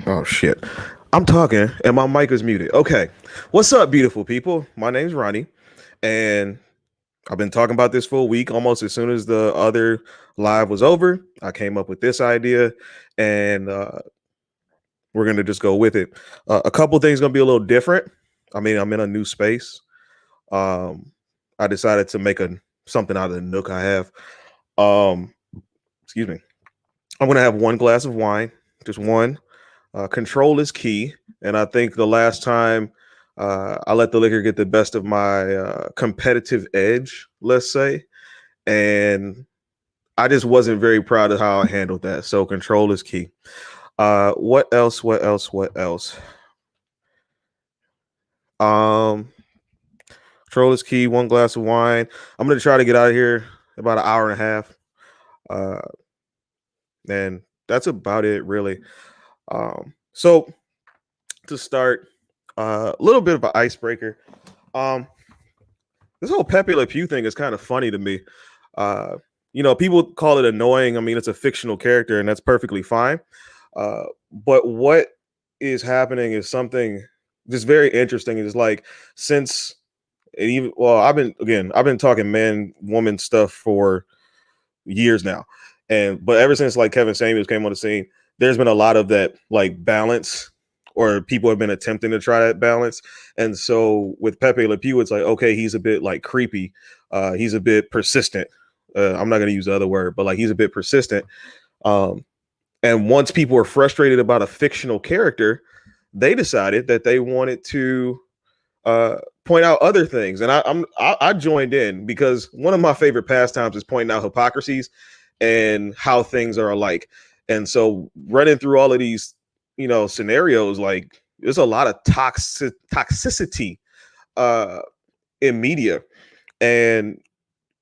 Oh shit. I'm talking and my mic is muted. Okay. What's up, beautiful people? My name's Ronnie, and I've been talking about this for a week. Almost as soon as the other live was over, I came up with this idea, and we're gonna just go with it. A couple things gonna be a little different. I mean, I'm in a new space. Um, I decided to make a something out of the nook I have. Um, excuse me. I'm gonna have one glass of wine, just one. Control is key, and I think the last time I let the liquor get the best of my competitive edge, let's say, and I just wasn't very proud of how I handled that. So control is key. What else? What else? What else? Um, Control is key. One glass of wine. I'm gonna try to get out of here about an hour and a half. Uh, and that's about it, really. So to start, a little bit of an icebreaker. Um, this whole Pepe Le Pew thing is kind of funny to me. Uh, people call it annoying. I mean, it's a fictional character, and that's perfectly fine. But what is happening is something just very interesting. It's like since it even well, I've been talking man woman stuff for years now, and but ever since like Kevin Samuels came on the scene, there's been a lot of that like balance, or people have been attempting to try that balance. And so with Pepe Le Pew, it's like, okay, he's a bit like creepy. He's a bit persistent. I'm not going to use the other word, but like he's a bit persistent. Um, and once people were frustrated about a fictional character, they decided that they wanted to uh, point out other things. And I joined in because one of my favorite pastimes is pointing out hypocrisies and how things are alike. And so running through all of these, scenarios, like there's a lot of toxicity uh, in media, and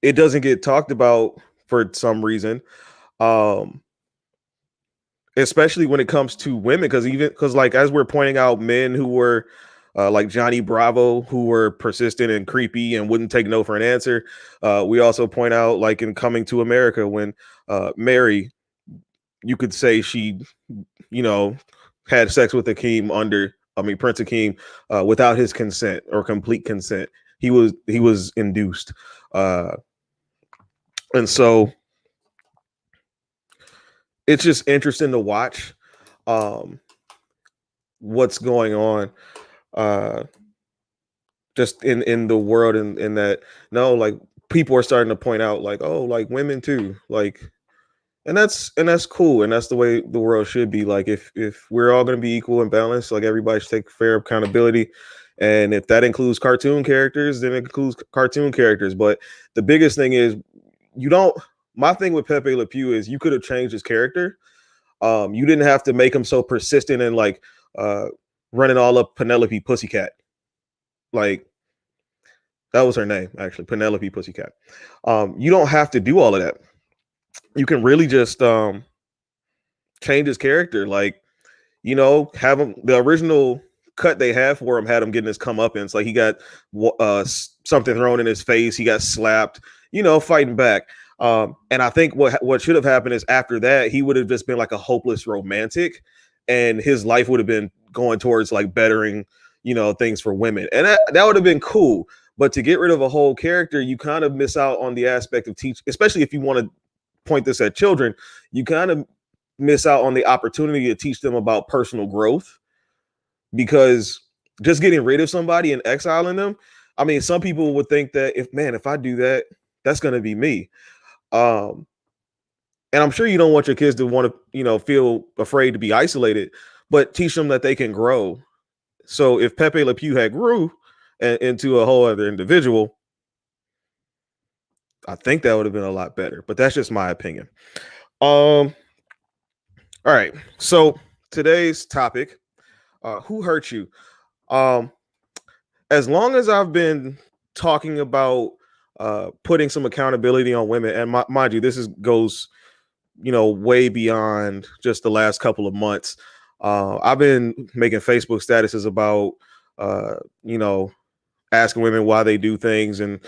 it doesn't get talked about for some reason. Um, Especially when it comes to women, because like as we're pointing out men who were like Johnny Bravo, who were persistent and creepy and wouldn't take no for an answer. We also point out, like in Coming to America, when Mary, you could say she, you know, had sex with Prince Akeem, without his consent or complete consent. He was induced, uh, and so it's just interesting to watch um, what's going on. Uh, just in the world, in that no, like people are starting to point out like, oh, like women too, like, and that's cool, and that's the way the world should be. Like if we're all going to be equal and balanced, like everybody should take fair accountability. And if that includes cartoon characters, then it includes cartoon characters. But the biggest thing is, you don't my thing with Pepe Le Pew is you could have changed his character. You didn't have to make him so persistent and like uh running all up Penelope Pussycat. Like, that was her name, actually, Penelope Pussycat. You don't have to do all of that. You can really just change his character. Like, have him, the original cut they have for him had him getting his comeuppance. Like he got something thrown in his face. He got slapped, fighting back. And I think what should have happened is after that, he would have just been like a hopeless romantic, and his life would have been going towards like bettering, things for women. And that would have been cool. But to get rid of a whole character, you kind of miss out on the aspect of teach, especially if you want to point this at children, you kind of miss out on the opportunity to teach them about personal growth, because just getting rid of somebody and exiling them, I mean, some people would think that if I do that, that's going to be me. Um, and I'm sure you don't want your kids to want to, feel afraid to be isolated, but teach them that they can grow. So if Pepe Le Pew had grew into a whole other individual, I think that would have been a lot better. But that's just my opinion. Um, all right. So today's topic, who hurt you? Um, as long as I've been talking about putting some accountability on women, and mind you, this goes, way beyond just the last couple of months. I've been making Facebook statuses about, uh, you know, asking women why they do things, and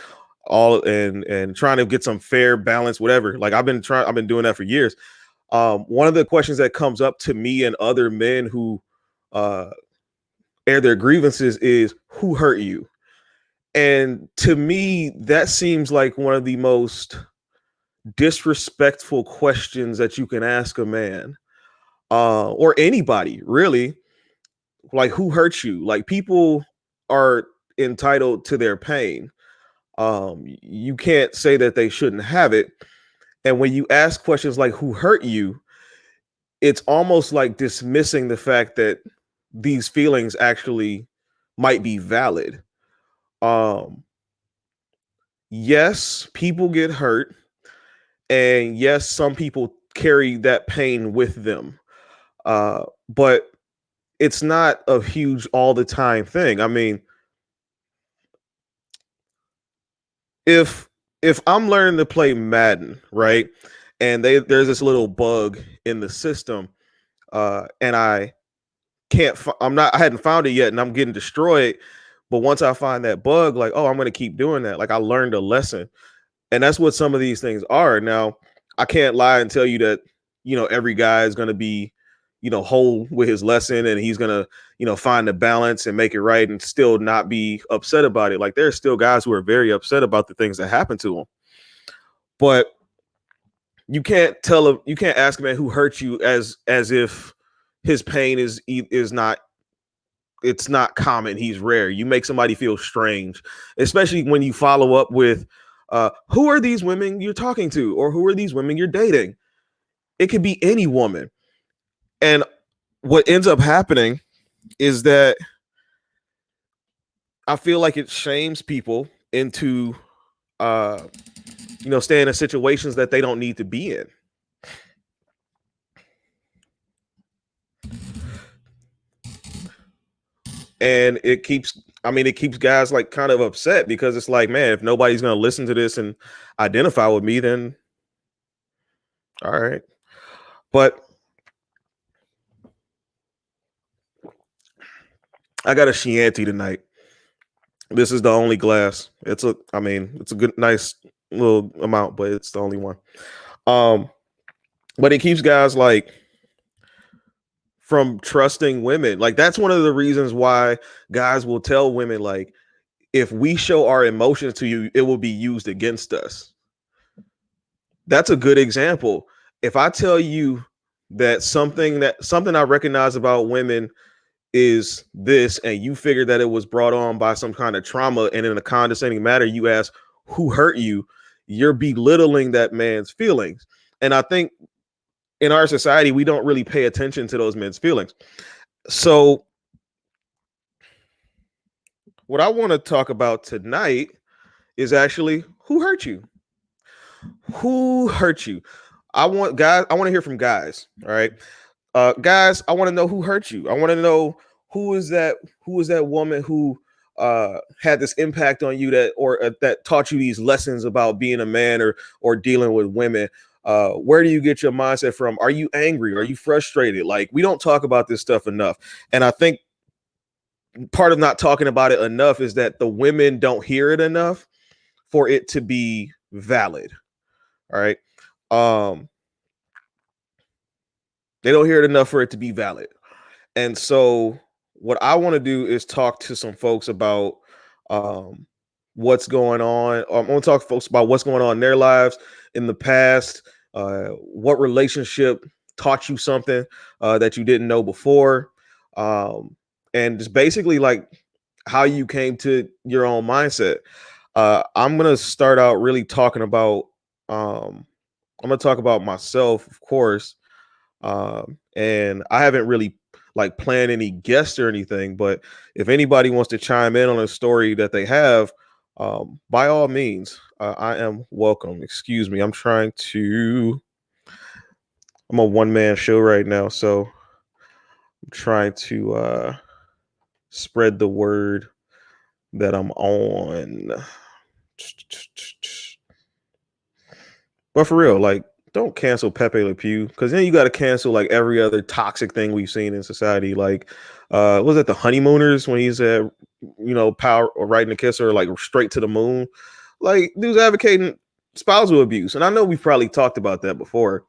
trying to get some fair balance, whatever. Like I've been doing that for years. One of the questions that comes up to me and other men who uh, air their grievances is, who hurt you? And to me, that seems like one of the most disrespectful questions that you can ask a man, or anybody really. Like, who hurt you? Like, people are entitled to their pain. You can't say that they shouldn't have it. And when you ask questions like, who hurt you, it's almost like dismissing the fact that these feelings actually might be valid. Um, yes, people get hurt, and yes, some people carry that pain with them. But it's not a huge all the time thing. I mean, if I'm learning to play Madden, right, and there's this little bug in the system, and I hadn't found it yet, and I'm getting destroyed. But once I find that bug, like, oh, I'm going to keep doing that. Like, I learned a lesson. And that's what some of these things are. Now, I can't lie and tell you that, every guy is going to be, whole with his lesson, and he's going to, find the balance and make it right and still not be upset about it. Like, there's still guys who are very upset about the things that happen to them. But you can't ask a man who hurt you as if his pain is not, it's not common. He's rare. You make somebody feel strange, especially when you follow up with, who are these women you're talking to, or who are these women you're dating? It could be any woman. And what ends up happening is that I feel like it shames people into, staying in situations that they don't need to be in. And it keeps guys like kind of upset, because it's like, man, if nobody's going to listen to this and identify with me, then all right. But I got a Chianti tonight. This is the only glass. It's a good, nice little amount, but it's the only one. But it keeps guys like from trusting women. Like, that's one of the reasons why guys will tell women, like, if we show our emotions to you, it will be used against us. That's a good example. If I tell you that something I recognize about women is this, and you figure that it was brought on by some kind of trauma, and in a condescending manner you ask, who hurt you, you're belittling that man's feelings. And I think in our society, we don't really pay attention to those men's feelings. So what I want to talk about tonight is actually, who hurt you? Who hurt you? I want to hear from guys. All right. Guys, I want to know who hurt you. I want to know who is that woman who had this impact on you, that taught you these lessons about being a man, or dealing with women. Where do you get your mindset from? Are you angry? Are you frustrated? Like, we don't talk about this stuff enough. And I think part of not talking about it enough is that the women don't hear it enough for it to be valid. All right. They don't hear it enough for it to be valid. And so what I want to do is talk to some folks about what's going on. I want to talk to folks about what's going on in their lives in the past. What relationship taught you something that you didn't know before, and just basically like how you came to your own mindset. I'm gonna start out really talking about. I'm gonna talk about myself, of course, and I haven't really like planned any guests or anything. But if anybody wants to chime in on a story that they have, by all means, I am welcome. Excuse me, I'm a one-man show right now, so I'm trying to spread the word that I'm on. But for real, like, don't cancel Pepe Le Pew, because then you got to cancel like every other toxic thing we've seen in society. Like, was it the Honeymooners when he said, power or riding a kiss, or like straight to the moon? Like, dude's advocating spousal abuse. And I know we've probably talked about that before,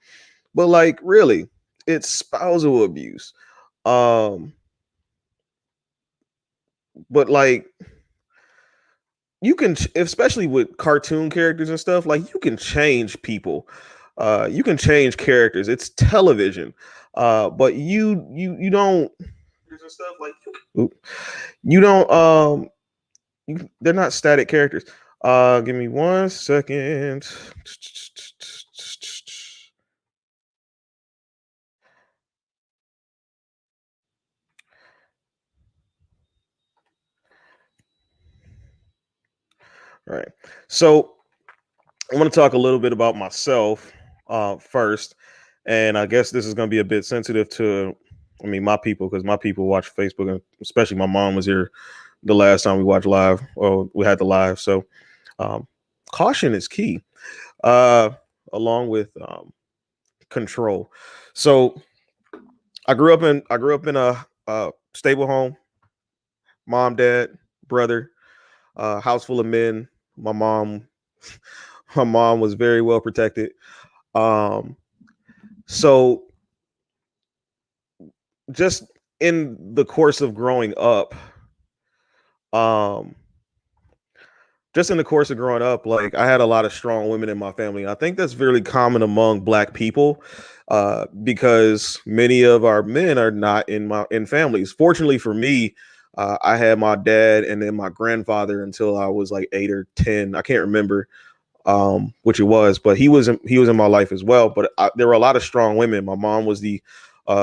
But like really, it's spousal abuse. Um, but like you can especially with cartoon characters and stuff, like you can change people. You can change characters. It's television. But you don't and stuff like you don't they're not static characters. Give me 1 second. All right. So I want to talk a little bit about myself first. And I guess this is going to be a bit sensitive to, I mean, my people, because my people watch Facebook, and especially my mom was here the last time we watched live, or we had the live. So um, caution is key, uh, along with control. So I grew up in a stable home, mom, dad, brother, house full of men. My mom, my mom was very well protected. Um, so just in the course of growing up, um, just in the course of growing up, like I had a lot of strong women in my family. I think that's very common among Black people, because many of our men are not in families. Fortunately for me, I had my dad and then my grandfather until I was like 8 or 10. I can't remember which it was, but he was in my life as well. But there were a lot of strong women. My mom was the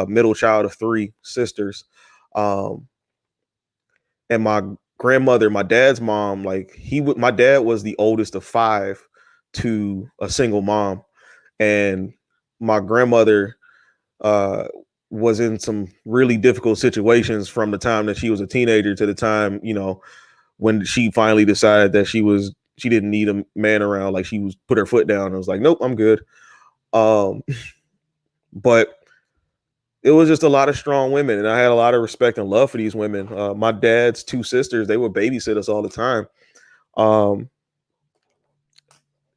middle child of three sisters, um, and my grandmother, my dad's mom, like my dad was the oldest of five to a single mom, and my grandmother uh, was in some really difficult situations from the time that she was a teenager to the time, when she finally decided that she didn't need a man around. Like she was put her foot down and was like, nope, I'm good. Um, but it was just a lot of strong women, and I had a lot of respect and love for these women. My dad's two sisters, they would babysit us all the time. Um,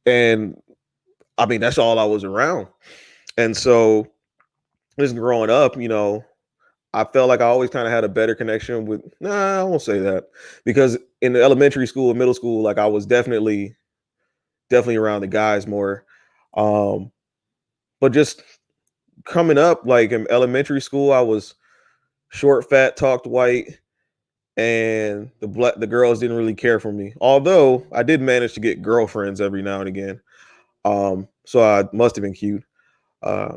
and I mean, that's all I was around. And so just growing up, I felt like I always kind of had a better connection with, nah, I won't say that, because in the elementary school and middle school, like I was definitely around the guys more. Um, but just coming up, like in elementary school, I was short, fat, talked white, and the girls didn't really care for me. Although I did manage to get girlfriends every now and again. So I must have been cute. Uh,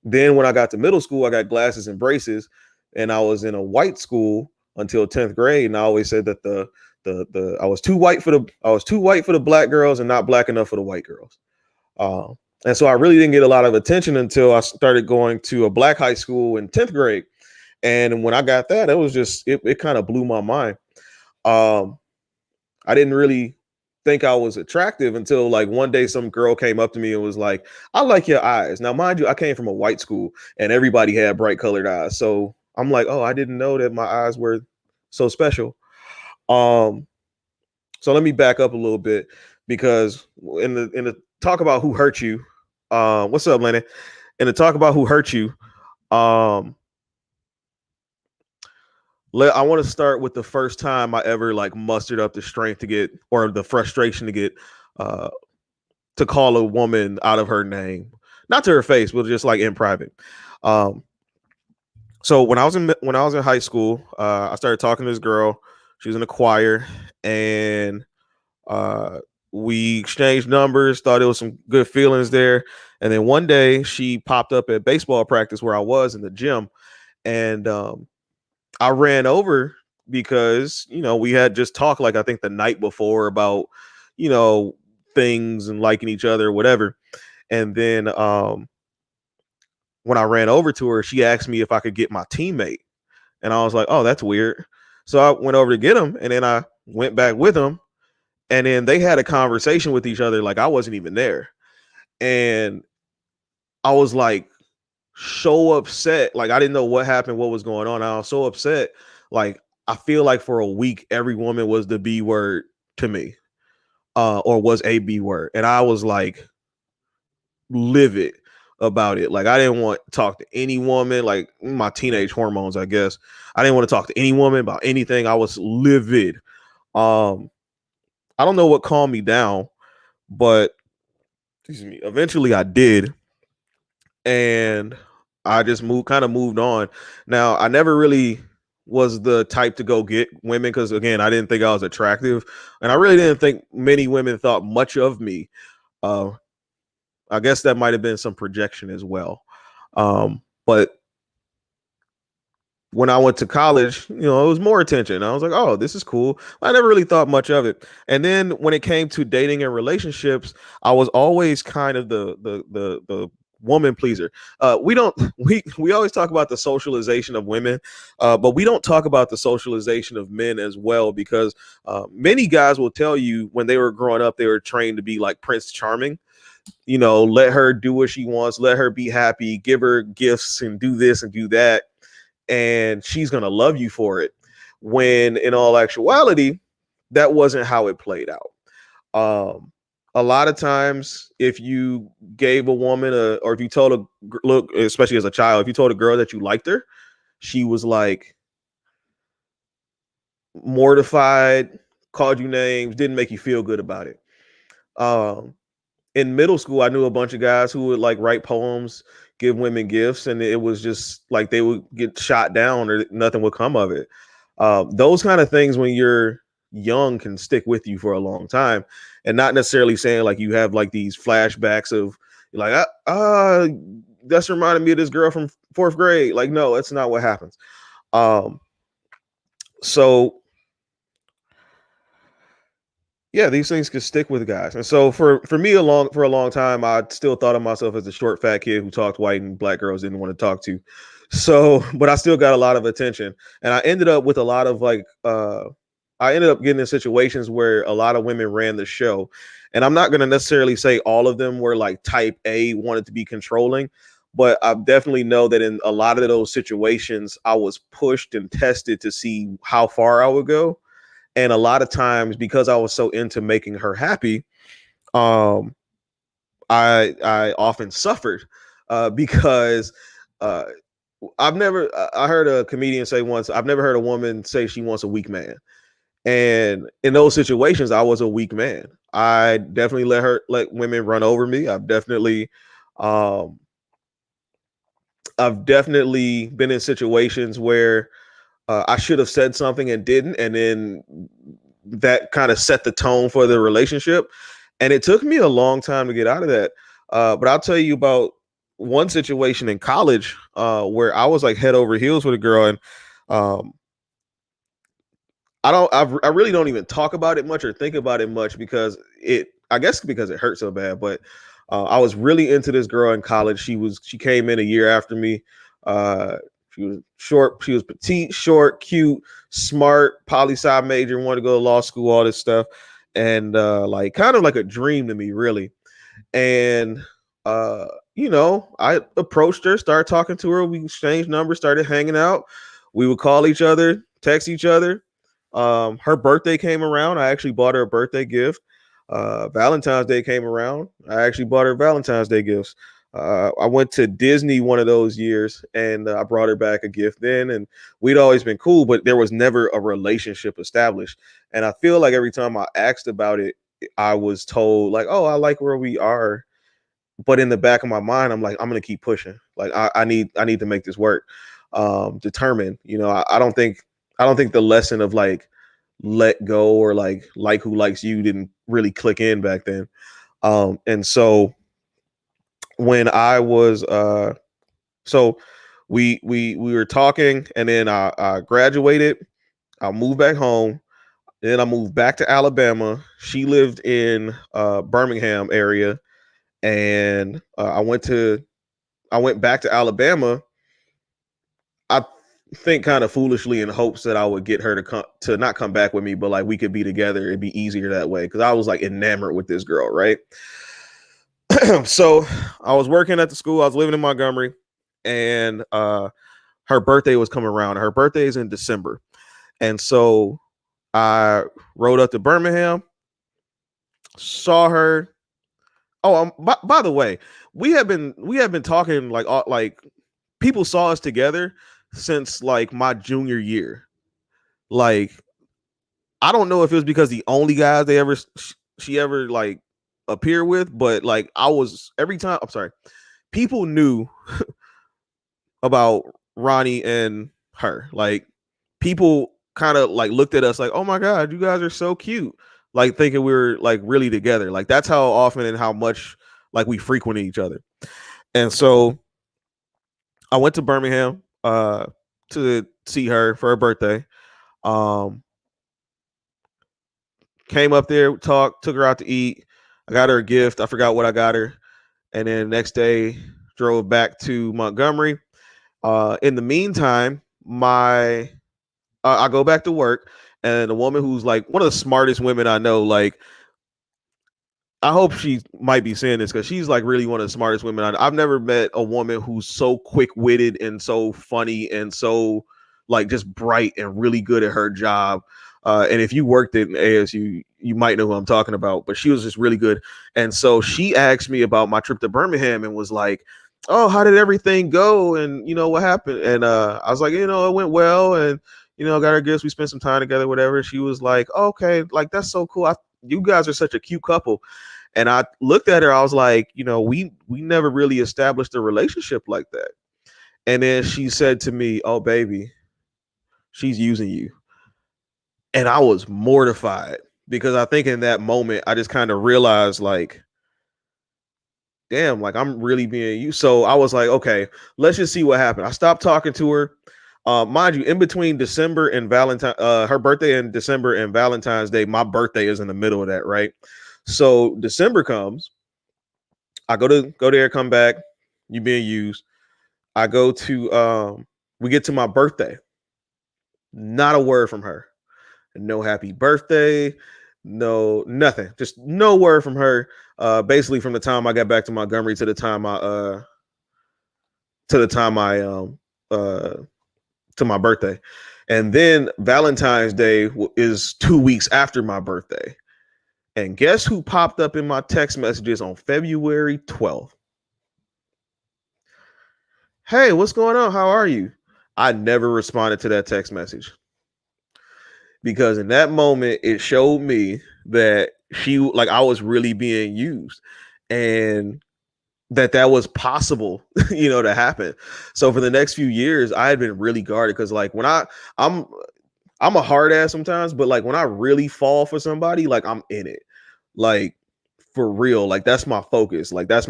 then when I got to middle school, I got glasses and braces, and I was in a white school until 10th grade. And I always said that the I was too white for the black girls and not black enough for the white girls. Um, and so I really didn't get a lot of attention until I started going to a black high school in 10th grade. And when I got that, it was just it kind of blew my mind. Um, I didn't really think I was attractive until like one day some girl came up to me and was like, I like your eyes. Now, mind you, I came from a white school and everybody had bright colored eyes. So I'm like, oh, I didn't know that my eyes were so special. Um, so let me back up a little bit, because in the talk about who hurt you, what's up, Lenny? In the talk about who hurt you, um, I want to start with the first time I ever like mustered up the strength to get, or the frustration to get, uh, to call a woman out of her name, not to her face, but just like in private. Um, so when I was in high school, I started talking to this girl. She was in a choir, and uh, we exchanged numbers. Thought it was some good feelings there. And then one day she popped up at baseball practice where I was in the gym, and I ran over because we had just talked, like I think the night before, about you know things and liking each other or whatever. And then when I ran over to her, she asked me if I could get my teammate, and I was like, "Oh, that's weird." So I went over to get him, and then I went back with him, and then they had a conversation with each other like I wasn't even there, and I was like so upset. Like I didn't know what happened, what was going on. I was so upset. Like I feel like for a week, every woman was the B word to me, or was a B word, and I was like livid. about it. Like I didn't want to talk to any woman, like my teenage hormones, I guess. I didn't want to talk to any woman about anything. I was livid. Um, I don't know what calmed me down, but excuse me, eventually I did. And I just moved on. Now, I never really was the type to go get women because again, I didn't think I was attractive, and I really didn't think many women thought much of me. Uh, I guess that might have been some projection as well. But when I went to college, it was more attention. I was like, oh, this is cool. I never really thought much of it. And then when it came to dating and relationships, I was always kind of the woman pleaser. We don't we always talk about the socialization of women, but we don't talk about the socialization of men as well, because many guys will tell you when they were growing up, they were trained to be like Prince Charming. Let her do what she wants, let her be happy, give her gifts and do this and do that, and she's going to love you for it. When in all actuality, that wasn't how it played out. A lot of times, if you gave a woman or if you told a look, especially as a child, if you told a girl that you liked her, she was like mortified, called you names, didn't make you feel good about it. In middle school, I knew a bunch of guys who would like write poems, give women gifts, and it was just like they would get shot down or nothing would come of it. Those kind of things when you're young can stick with you for a long time, and not necessarily saying like you have like these flashbacks of like, that's reminded me of this girl from fourth grade. Like, no, that's not what happens. So yeah, these things could stick with guys. And so for me for a long time, I still thought of myself as a short fat kid who talked white and black girls didn't want to talk to. So, but I still got a lot of attention. And I ended up with a lot of I ended up getting in situations where a lot of women ran the show. And I'm not going to necessarily say all of them were like type A, wanted to be controlling, but I definitely know that in a lot of those situations, I was pushed and tested to see how far I would go. And a lot of times, because I was so into making her happy, I often suffered because uh, I heard a comedian say once, I've never heard a woman say she wants a weak man. And in those situations, I was a weak man. I definitely let women run over me. Um, I've definitely been in situations where I should have said something and didn't, and then that kind of set the tone for the relationship. And it took me a long time to get out of that. But I'll tell you about one situation in college where I was like head over heels with a girl, and um, I really don't even talk about it much or think about it much because I guess because it hurt so bad. But I was really into this girl in college. She came in a year after me. She was short. She was petite, short, cute, smart, poli sci major, wanted to go to law school, all this stuff, and like kind of like a dream to me, really. And uh, I approached her, started talking to her. We exchanged numbers, started hanging out. We would call each other, text each other. Her birthday came around. I actually bought her a birthday gift. Valentine's Day came around. I actually bought her Valentine's Day gifts. I went to Disney one of those years, and I brought her back a gift then. And we'd always been cool, but there was never a relationship established. And I feel like every time I asked about it, I was told like, "Oh, I like where we are," but in the back of my mind, I'm like, I'm gonna keep pushing. Like I need to make this work. Determined. I don't think the lesson of like let go or like who likes you didn't really click in back then. And so when I was so we were talking, and then I graduated. I moved back home. Then I moved back to Alabama. She lived in Birmingham area, and I went back to Alabama. I think kind of foolishly in hopes that I would get her to not come back with me, but like we could be together. It'd be easier that way because I was like enamored with this girl, right? So I was working at the school. I was living in Montgomery, and her birthday was coming around. Her birthday is in December, and so I rode up to Birmingham, saw her, Oh, by the way, we have been talking like people saw us together since like my junior year. Like I don't know if it was because the only guys they ever she ever like appear with, but like I was every time. I'm sorry, people knew about Ronnie and her. Like people kind of like looked at us like, oh my god, you guys are so cute. Like thinking we were like really together. Like that's how often and how much like we frequent each other. And so I went to Birmingham to see her for her birthday. Um Came up there, talked, took her out to eat. I got her a gift. I forgot what I got her. And then next day drove back to Montgomery. In the meantime, my I go back to work, and a woman who's like one of the smartest women I know, like I hope she might be saying this because she's like really one of the smartest women I've never met a woman who's so quick witted and so funny and so like just bright and really good at her job. And if you worked at ASU, you might know who I'm talking about. But she was just really good, and so she asked me about my trip to Birmingham and was like, "Oh, how did everything go? And you know what happened?" And I was like, it went well, and got her gifts. We spent some time together, whatever. She was like, "Okay, like that's so cool. You guys are such a cute couple." And I looked at her, I was like, we never really established a relationship like that. And then she said to me, "Oh, baby, she's using you." And I was mortified because I think in that moment I just kind of realized like, damn, like I'm really being used. So I was like, okay, let's just see what happened. I stopped talking to her. Mind you, in between December and Valentine, her birthday in December and Valentine's Day, my birthday is in the middle of that, right? So December comes, I go there, come back, you being used. I go to we get to my birthday. Not a word from her. No happy birthday, no nothing. Just no word from her. Basically from the time I got back to Montgomery to the time I uh to my birthday. And then Valentine's Day is 2 weeks after my birthday. And guess who popped up in my text messages on February 12th? Hey, what's going on? How are you? I never responded to that text message because in that moment it showed me that like I was really being used and that was possible, to happen. So for the next few years, I had been really guarded because like when I'm I'm a hard ass sometimes, but like when I really fall for somebody, like I'm in it. Like for real, like that's my focus. Like that's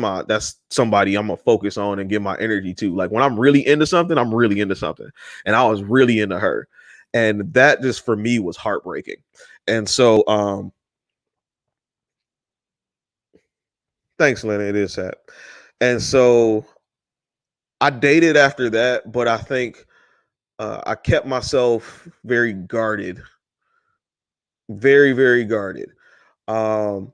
somebody I'm gonna focus on and give my energy to. Like when I'm really into something, I'm really into something. And I was really into her. And that just for me was heartbreaking. And so thanks, Lena. It is sad. And so I dated after that, but I think I kept myself very guarded, very, very guarded. Um,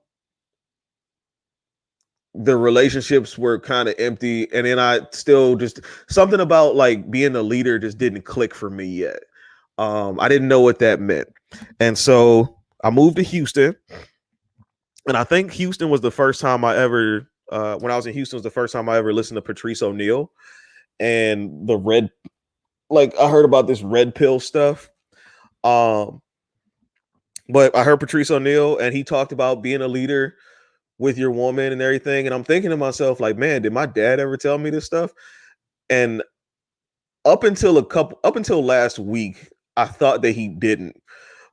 the relationships were kind of empty, and then I still just something about like being a leader just didn't click for me yet. I didn't know what that meant, and so I moved to Houston, and I think Houston was the first time I ever. When I was in Houston, was the first time I ever listened to Patrice O'Neal and the red. Like I heard about this red pill stuff. Um, but I heard Patrice O'Neal, and he talked about being a leader with your woman and everything. And I'm thinking to myself, like, man, did my dad ever tell me this stuff? And up until last week, I thought that he didn't.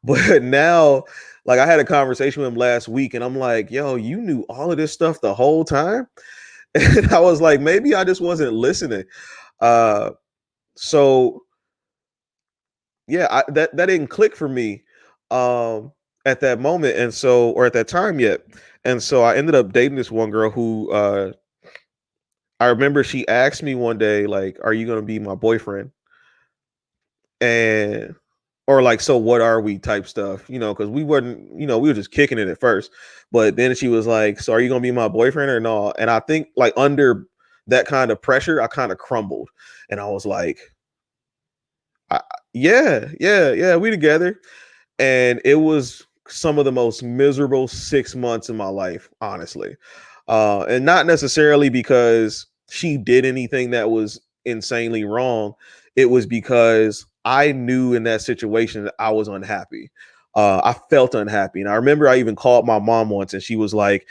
But now, like, I had a conversation with him last week, and I'm like, yo, you knew all of this stuff the whole time. And I was like, maybe I just wasn't listening. Uh, so yeah, that didn't click for me at that moment, and so or at that time yet. And so I ended up dating this one girl who I remember she asked me one day, like, "Are you gonna be my boyfriend?" And or like, "So what are we?" type stuff, because we weren't, we were just kicking it at first. But then she was like, "So are you gonna be my boyfriend or no?" And I think like under that kind of pressure, I kind of crumbled, and I was like, I, "Yeah, yeah, yeah, we together." And it was some of the most miserable 6 months in my life, honestly. And not necessarily because she did anything that was insanely wrong. It was because I knew in that situation that I was unhappy. I felt unhappy, and I remember I even called my mom once, and she was like,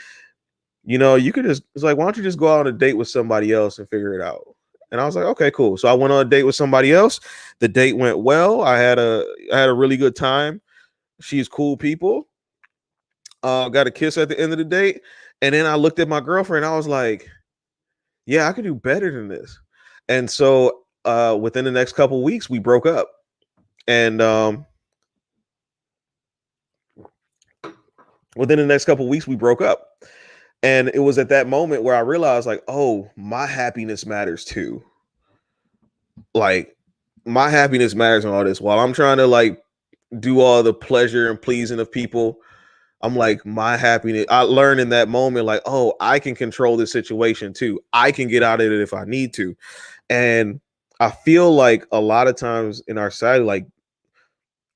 you could just, it's like, why don't you just go out on a date with somebody else and figure it out? And I was like, okay, cool. So I went on a date with somebody else. The date went well. I had a really good time. She's cool people. Got a kiss at the end of the date. And then I looked at my girlfriend. I was like, yeah, I could do better than this. And so within the next couple of weeks, we broke up. And within the next couple of weeks, we broke up. And it was at that moment where I realized, like, oh, my happiness matters too. Like, my happiness matters in all this. While I'm trying to like do all the pleasure and pleasing of people, I'm like, my happiness. I learned in that moment, like, oh, I can control this situation too. I can get out of it if I need to. And I feel like a lot of times in our society, like,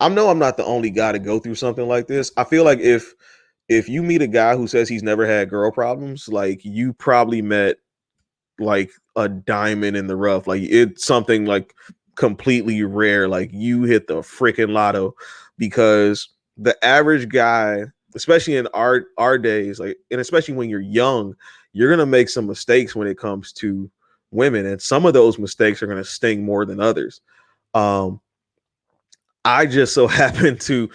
I know I'm not the only guy to go through something like this. I feel like if you meet a guy who says he's never had girl problems, like, you probably met like a diamond in the rough. Like, it's something like completely rare. Like, you hit the freaking lotto, because the average guy, especially in our days, like, and especially when you're young, you're gonna make some mistakes when it comes to women, and some of those mistakes are gonna sting more than others. Um, I just so happen to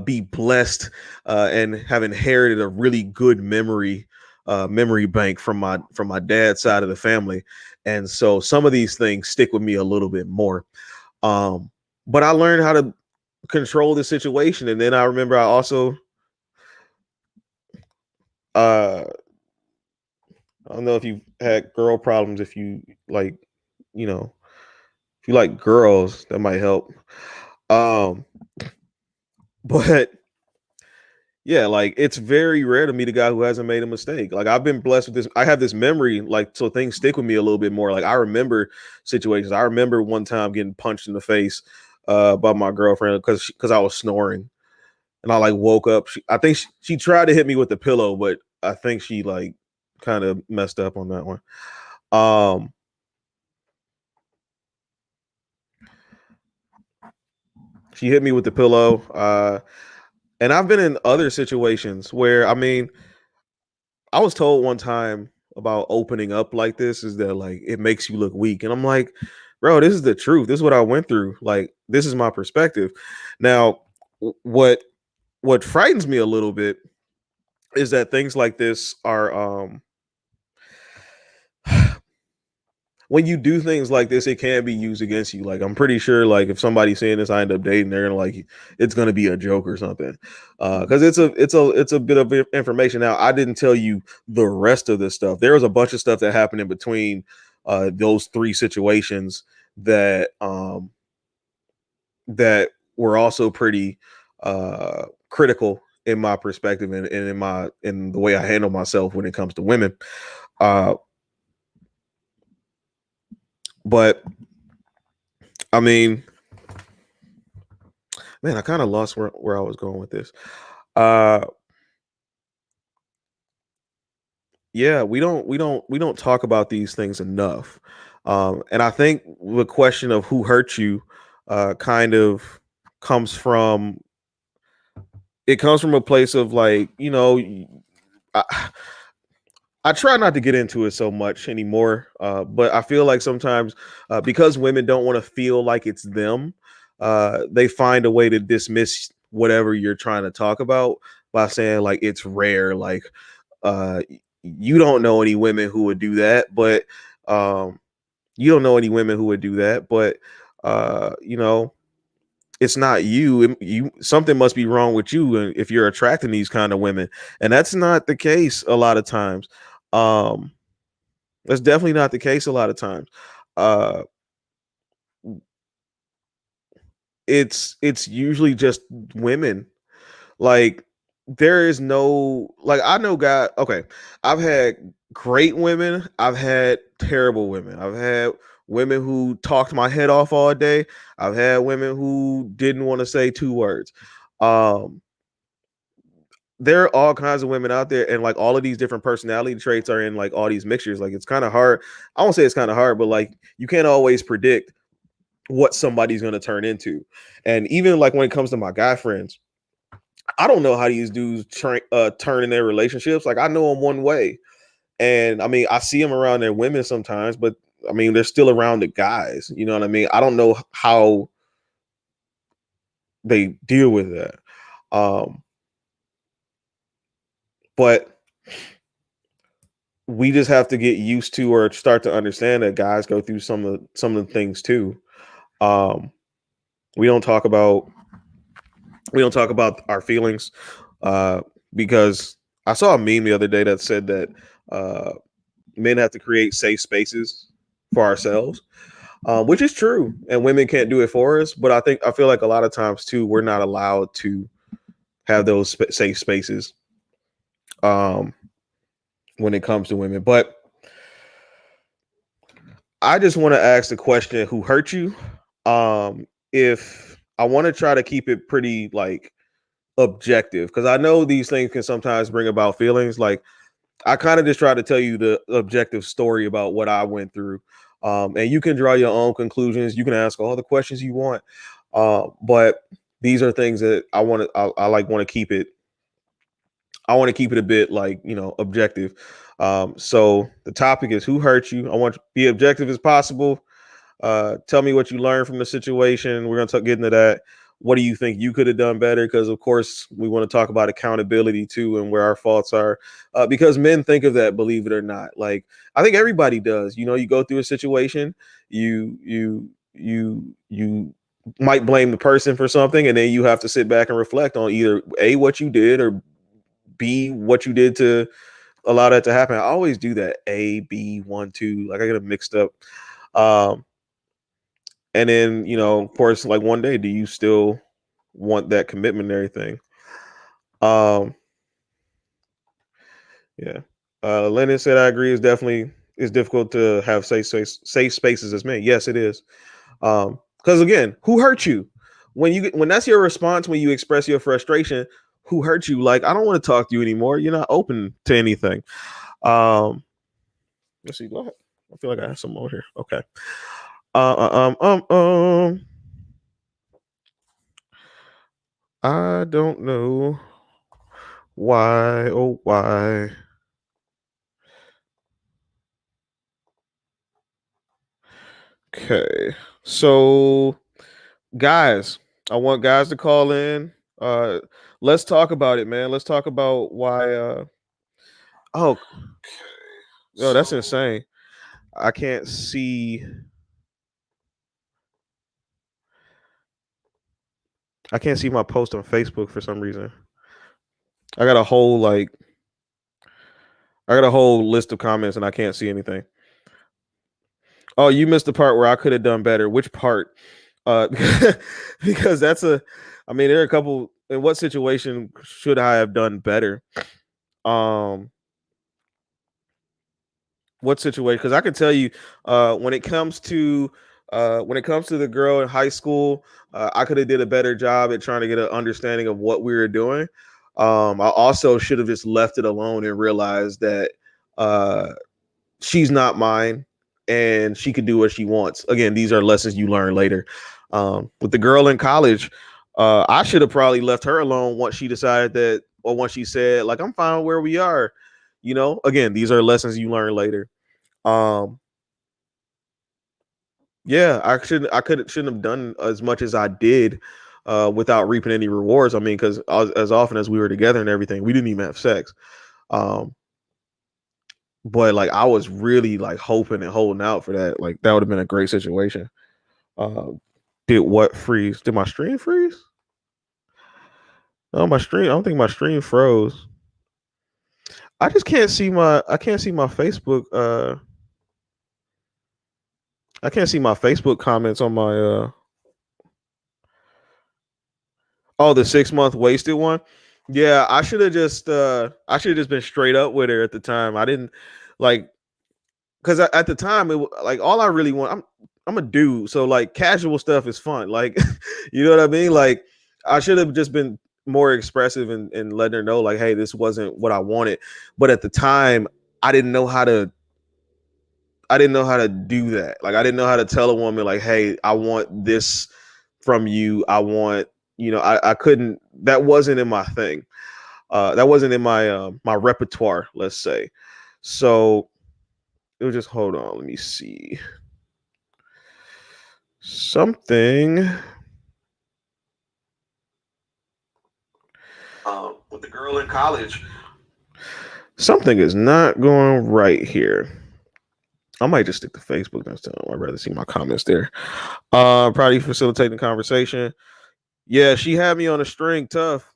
be blessed and have inherited a really good memory bank from my dad's side of the family, and so some of these things stick with me a little bit more. Um, but I learned how to control the situation, and then I remember I also uh, I don't know if you had girl problems. If you like, you know, if you like girls, that might help. Um, but yeah, like, it's very rare to meet a guy who hasn't made a mistake. Like, I've been blessed with this. I have this memory, like, so things stick with me a little bit more. Like, I remember situations. I remember one time getting punched in the face by my girlfriend because I was snoring, and I like woke up. I think she tried to hit me with the pillow, but I think she like kind of messed up on that one. Um, she hit me with the pillow. And I've been in other situations where, I mean, I was told one time about opening up like this is that, like, it makes you look weak. And I'm like, bro, this is the truth. This is what I went through. Like, this is my perspective. Now, what frightens me a little bit is that things like this are when you do things like this, it can be used against you. Like, I'm pretty sure, like, if somebody's saying this, I end up dating, they're gonna like, it's gonna be a joke or something. Because it's a bit of information. Now, I didn't tell you the rest of this stuff. There was a bunch of stuff that happened in between those three situations that were also pretty critical in my perspective, and in the way I handle myself when it comes to women. Uh, but I mean, man, I kind of lost where I was going with this. Uh yeah, we don't talk about these things enough. And I think the question of who hurt you kind of comes from it comes from a place of, like, I, I try not to get into it so much anymore, but I feel like sometimes because women don't want to feel like it's them, they find a way to dismiss whatever you're trying to talk about by saying, like, it's rare. Like, you don't know any women who would do that, but um, you don't know any women who would do that, but uh, you know, it's not you. You something must be wrong with you if you're attracting these kind of women, and that's not the case a lot of times. Um, that's definitely not the case a lot of times. Uh, it's usually just women. Like, there is no, like, I know guy. Okay, I've had great women. I've had terrible women. I've had women who talked my head off all day. I've had women who didn't want to say two words. Um, there are all kinds of women out there, and like all of these different personality traits are in like all these mixtures. Like it's kind of hard. I won't say it's kind of hard, but like you can't always predict what somebody's going to turn into. And even like when it comes to my guy friends, I don't know how these dudes turn in their relationships. Like I know them one way, and I mean I see them around their women sometimes, but I mean they're still around the guys. You know what I mean? I don't know how they deal with that. Um, but we just have to get used to or start to understand that guys go through some of the things too. Um, we don't talk about our feelings uh, because I saw a meme the other day that said that uh, men have to create safe spaces for ourselves, which is true, and women can't do it for us. But I feel like a lot of times too, we're not allowed to have those safe spaces um, when it comes to women. But I just want to ask the question: who hurt you? If I want to try to keep it pretty like objective, because I know these things can sometimes bring about feelings. Like I kind of just try to tell you the objective story about what I went through, and you can draw your own conclusions. You can ask all the questions you want, but these are things that I like want to keep it. I want to keep it a bit like objective. So the topic is who hurt you. I want to be objective as possible. Tell me what you learned from the situation. We're going to get into that. What do you think you could have done better? Because, of course, we want to talk about accountability, too, and where our faults are. Because men think of that, believe it or not. Like, I think everybody does. You go through a situation, you might blame the person for something, and then you have to sit back and reflect on either A, what you did, or B, what you did to allow that to happen. I always do that. A, B, 1, 2. Like, I get them mixed up. And then, of course, like one day, do you still want that commitment and everything? Um, yeah. Lennon said, I agree. It's difficult to have safe spaces as men. Yes, it is. Because again, who hurt you? When that's your response, when you express your frustration, who hurt you? Like, I don't want to talk to you anymore. You're not open to anything. Um, let's see. Go ahead. I feel like I have some more here. Okay. I don't know why. Oh, why? Okay. So, guys, I want guys to call in. Let's talk about it, man. Let's talk about why. Oh, no, that's insane. I can't see. I can't see my post on Facebook for some reason. I got a whole like. I got a whole list of comments and I can't see anything. Oh, you missed the part where I could have done better. Which part? Uh, because that's a. I mean, there are a couple. In what situation should I have done better? Um, what situation? Because I can tell you, when it comes to the girl in high school, I could have did a better job at trying to get an understanding of what we were doing. I also should have just left it alone and realized that uh, she's not mine and she could do what she wants. Again, these are lessons you learn later. With the girl in college, I should have probably left her alone once she decided that, or once she said, like, I'm fine where we are. Again, these are lessons you learn later. Um, yeah, I shouldn't have done as much as I did without reaping any rewards. I mean, because as often as we were together and everything, we didn't even have sex. Um, but like I was really like hoping and holding out for that. Like that would have been a great situation. Uh, did what freeze? Did my stream freeze? Oh, my stream. I don't think my stream froze. I just can't see my. I can't see my Facebook. I can't see my Facebook comments on my. Oh, the 6 month wasted one. Yeah, I should have just. I should have just been straight up with her at the time. I didn't like because at the time like all I really want. I'm a dude, so like casual stuff is fun. Like, you know what I mean? Like, I should have just been more expressive and letting her know like, hey, this wasn't what I wanted. But at the time, I didn't know how to do that. Like I didn't know how to tell a woman like, hey, I want this from you. I want, I couldn't, that wasn't in my thing. That wasn't in my repertoire, let's say. So it was just, hold on, let me see. Something with the girl in college. Something is not going right here. I might just stick to Facebook next time. I'd rather see my comments there. Probably facilitating the conversation. Yeah, she had me on a string tough.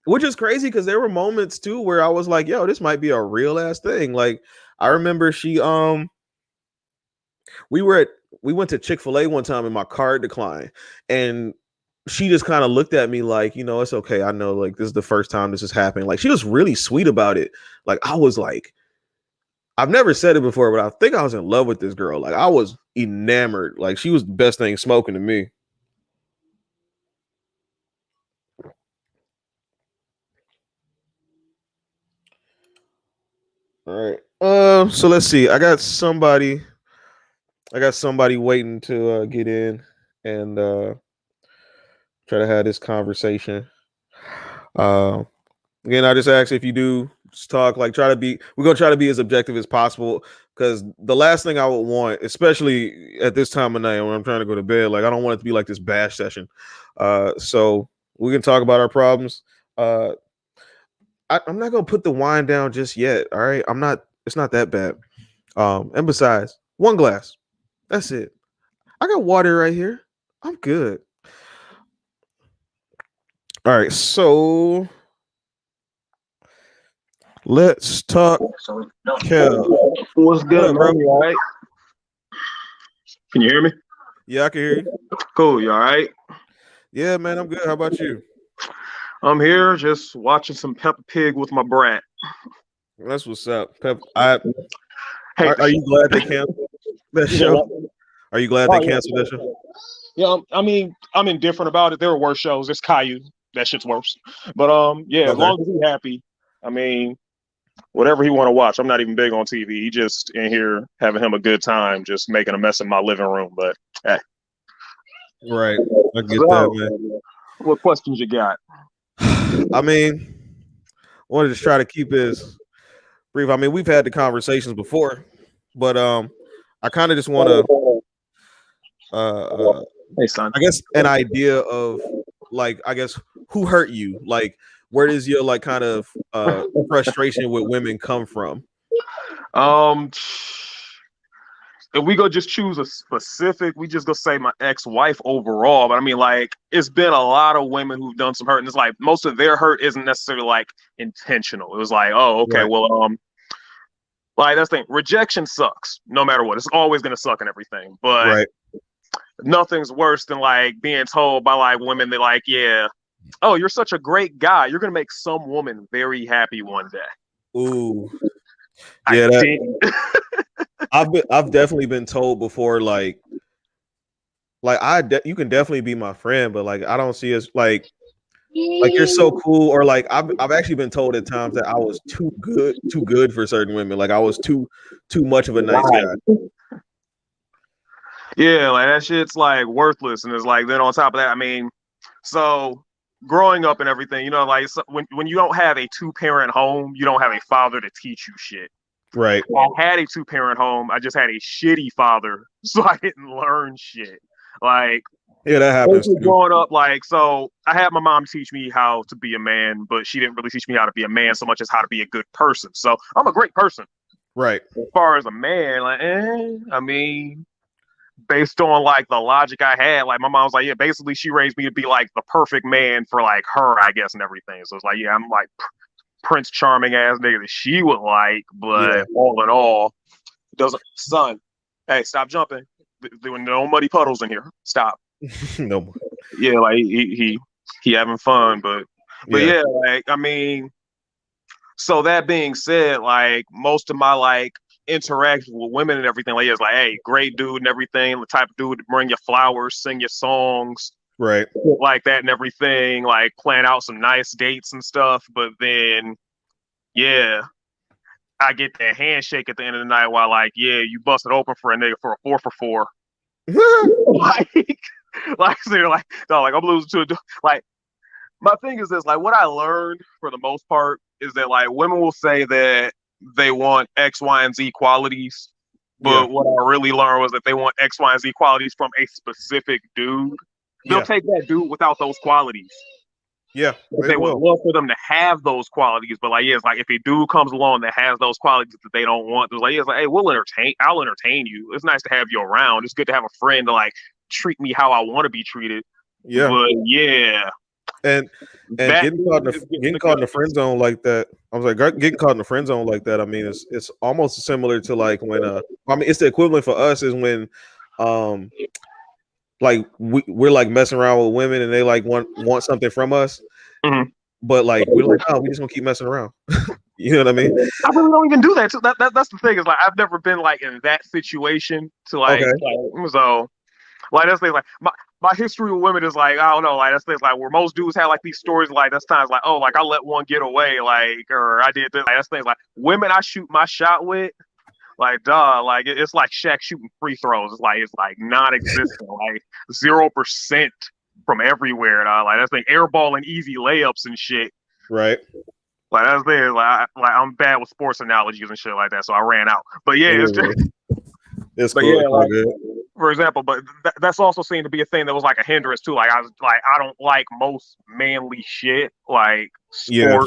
Which is crazy because there were moments too where I was like, yo, this might be a real ass thing. Like I remember we went to Chick-fil-A one time and my card declined. And she just kind of looked at me like, it's okay. I know like this is the first time this is happening. Like she was really sweet about it. Like I was like, I've never said it before, but I think I was in love with this girl. Like I was enamored. Like she was the best thing smoking to me. All right. So let's see. I got somebody waiting to get in and try to have this conversation. Uh, Again, I just ask if you do just talk, like we're gonna try to be as objective as possible. Because the last thing I would want, especially at this time of night when I'm trying to go to bed, like I don't want it to be like this bash session. So we can talk about our problems. I'm not gonna put the wine down just yet. All right, I'm not. It's not that bad. And besides, one glass. That's it. I got water right here. I'm good. All right, so let's talk. Kev. What's good, What up, bro? man? You all right? Can you hear me? Yeah, I can hear you. Cool. You all right? Yeah, man, I'm good. How about you? I'm here just watching some Peppa Pig with my brat. That's what's up. Pep, Hey, are you glad they canceled that you know show? what? Are you glad Oh, they yeah. canceled that show? Yeah, I mean, I'm indifferent about it. There are worse shows. It's Caillou. That shit's worse. But yeah, as Okay. long as he's happy, I mean, whatever he want to watch. I'm not even big on TV. He just in here having him a good time, just making a mess in my living room. But hey, Right. I get that, so man. what questions you got? I mean, I wanted to try to keep it as brief. I mean, we've had the conversations before, but I kind of just want to Hey, son. I guess an idea of like I guess who hurt you? Like where does your like kind of frustration with women come from? Um, if we go just choose a specific, we just go say my ex-wife overall. But I mean, like, it's been a lot of women who've done some hurt, and it's like most of their hurt isn't necessarily like intentional. It was like, oh, okay, Right. well, like that's the thing. Rejection sucks, no matter what. It's always gonna suck and everything. But Right. nothing's worse than like being told by like women that like, yeah, oh, you're such a great guy. You're gonna make some woman very happy one day. Ooh. I Yeah, didn't. I've definitely been told before you can definitely be my friend, but like I don't see us like you're so cool, or like I've actually been told at times that I was too good for certain women. Like I was too much of a nice guy. Yeah, like that shit's like worthless, and it's like then on top of that, I mean, so growing up and everything, you know, like so when you don't have a two-parent home, you don't have a father to teach you shit. Right. I had a two-parent home, I just had a shitty father, so I didn't learn shit. Like Yeah, that happens too. growing up, like so, I had my mom teach me how to be a man, but she didn't really teach me how to be a man so much as how to be a good person. So I'm a great person. Right. As far as a man, like, I mean, based on like the logic I had, like my mom was like, yeah, basically she raised me to be like the perfect man for like her, I guess, and everything. So it's like, yeah, I'm like Prince Charming ass nigga that she would like, but Yeah. all in all, it doesn't. Son, hey, stop jumping. There were no muddy puddles in here. Stop. No more. Yeah, like he having fun, but Yeah. yeah, like I mean, so that being said, like most of my like interactions with women and everything, like it's like, hey, great dude and everything, the type of dude to bring you flowers, sing your songs, Right. like that and everything, like plan out some nice dates and stuff. But then, yeah, I get that handshake at the end of the night while like, yeah, you busted open for a nigga for a 4 for 4. like, so you're like, no, like I'm losing to a like. My thing is this, like, what I learned for the most part is that like women will say that they want X, Y, and Z qualities, Yeah. but what I really learned was that they want X, Y, and Z qualities from a specific dude. They'll Yeah. take that dude without those qualities. Yeah. But they would love for them to have those qualities. But like, yeah, it's like if a dude comes along that has those qualities that they don't want, it's like, yeah, it's like, hey, I'll entertain you. It's nice to have you around. It's good to have a friend to like treat me how I want to be treated. Yeah. But yeah. And getting caught in the friend zone like that, I was like, getting caught in the friend zone like that. I mean, it's almost similar to like when I mean, it's the equivalent for us is when like we're like messing around with women and they like want something from us, but like we're like, oh, we just gonna keep messing around. You know what I mean? I really don't even do that. So that's the thing is like I've never been like in that situation to like, so like that's thing like my history with women is like I don't know like that's things like where most dudes have like these stories like that's times like oh like I let one get away like or I did this like that's things like women I shoot my shot with like like it's like Shaq shooting free throws. It's like non-existent like 0% from everywhere. Like that's like airballing easy layups and shit. Right. Like that's there. Like I'm bad with sports analogies and shit like that, so I ran out. But yeah, it's just. It's cool. Yeah, like, for example, but that's also seemed to be a thing that was like a hindrance too. Like I don't like most manly shit, like sports. Yeah.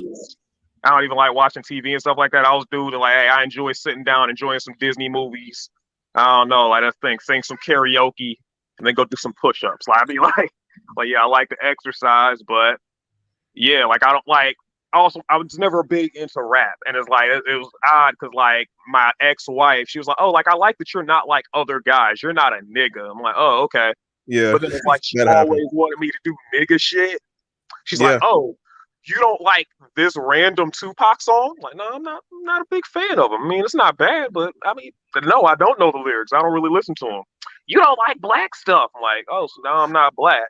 I don't even like watching TV and stuff like that. I was dude like, hey, I enjoy sitting down, enjoying some Disney movies. I don't know, like that thing, sing some karaoke, and then go do some push-ups. Like I'd be like, yeah, I like to exercise, but yeah, like I don't like. Also, I was never big into rap, and it's like it was odd because like my ex-wife, she was like, "Oh, like I like that you're not like other guys. You're not a nigga." I'm like, "Oh, okay." Yeah. But then it's like she always wanted me to do nigga shit. She's like, "Oh, you don't like this random Tupac song?" I'm like, no, I'm not a big fan of him. I mean, it's not bad, but I mean, no, I don't know the lyrics. I don't really listen to them. You don't like black stuff. I'm like, oh, so now I'm not black.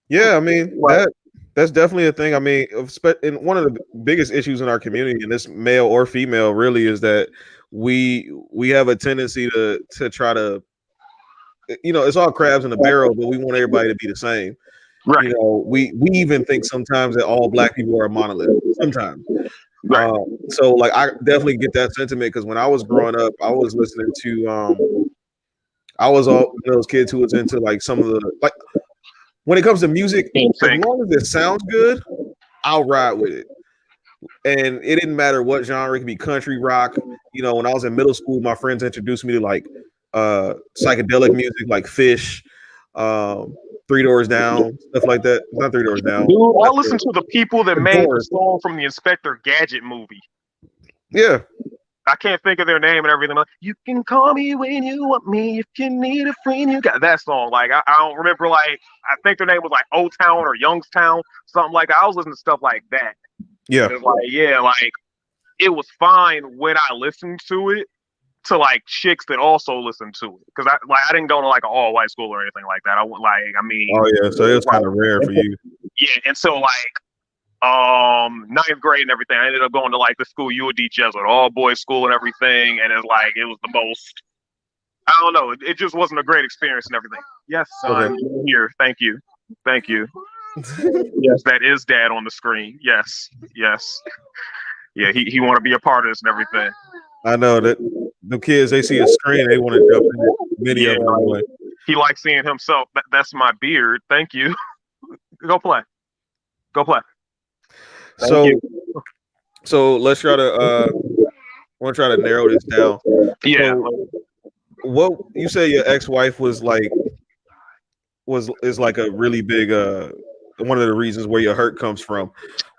Yeah, I mean that's definitely a thing. I mean, and one of the biggest issues in our community, and this male or female, really is that we have a tendency to try to, you know, it's all crabs in a barrel, but we want everybody to be the same. Right. You know, we even think sometimes that all black people are a monolith. Sometimes. Right. So like I definitely get that sentiment because when I was growing up, I was listening to I was all those kids who was into like some of the like. When it comes to music, as long as it sounds good, I'll ride with it. And it didn't matter what genre. It could be country, rock. You know, when I was in middle school, my friends introduced me to like psychedelic music, like Fish, 3 Doors Down, stuff like that. Not 3 Doors Down. Dude, I listen to the people that made the song from the Inspector Gadget movie. Yeah. I can't think of their name and everything. Like, you can call me when you want me. If you need a friend, you got that song. Like, I don't remember, like, I think their name was like Old Town or Youngstown, something like that. I was listening to stuff like that. Yeah. It was like, yeah, like, it was fine when I listened to it to, like, chicks that also listened to it. Because, I didn't go to, like, an all-white school or anything like that. I mean. Oh, yeah. So it was kind of rare for you. Yeah. And so, like, 9th grade and everything. I ended up going to like the school UAD Jesuit, all boys school and everything, and it's like it was the most. I don't know. It just wasn't a great experience and everything. Yes, son, you're here. Thank you. Yes, that is Dad on the screen. Yes. Yeah, he want to be a part of this and everything. I know that the kids they see a screen, they want to jump in it. Many of them anyway. He likes seeing himself. That's my beard. Thank you. Go play. So let's try to want to try to narrow this down. Yeah. So, what you say your ex-wife was like is like a really big one of the reasons where your hurt comes from.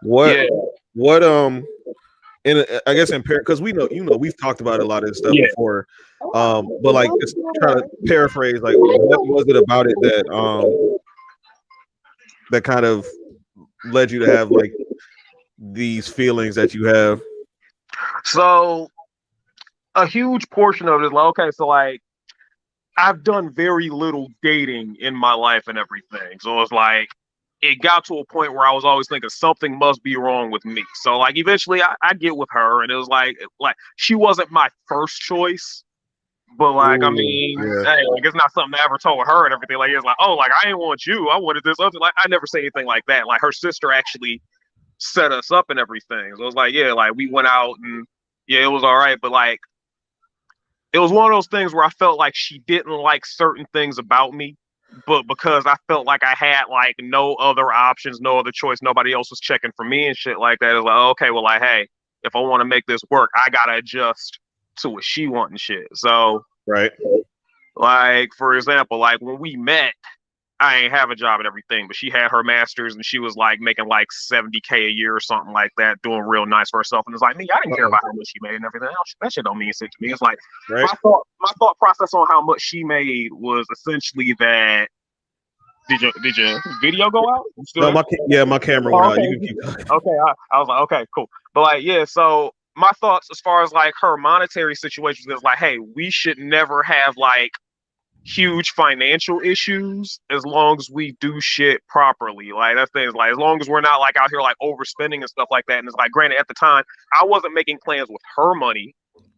What and I guess in because we know we've talked about a lot of this stuff before. But like just try to paraphrase like what was it about it that that kind of led you to have like these feelings that you have? So a huge portion of it is like, okay, so like I've done very little dating in my life and everything. So it's like it got to a point where I was always thinking something must be wrong with me. So like eventually I get with her and it was like she wasn't my first choice. But like I Ooh, mean, yeah, hey, like it's not something I ever told her and everything. Like it's like, oh, like I didn't want you. I wanted this other. Like I never say anything like that. Like her sister actually set us up and everything. So it was like, yeah, like we went out and yeah, it was all right. But like it was one of those things where I felt like she didn't like certain things about me, but because I felt like I had like no other options, no other choice, nobody else was checking for me and shit like that. It was like, oh, okay, well, like, hey, if I want to make this work, I gotta adjust to what she wants and shit. So, right, like, for example, like when we met, I ain't have a job and everything, but she had her master's and she was like making like 70K a year or something like that, doing real nice for herself. And it's like me, I didn't care about how much she made and everything else. That shit don't mean shit to me. It's like right. my thought process on how much she made was essentially that. Did your video go out? No, my camera went Oh, out. okay. You can keep talking. Okay, I was like, okay, cool. But like, yeah, so my thoughts as far as like her monetary situation is like, hey, we should never have like huge financial issues as long as we do shit properly. Like that thing is like as long as we're not like out here like overspending and stuff like that. And it's like granted at the time I wasn't making plans with her money.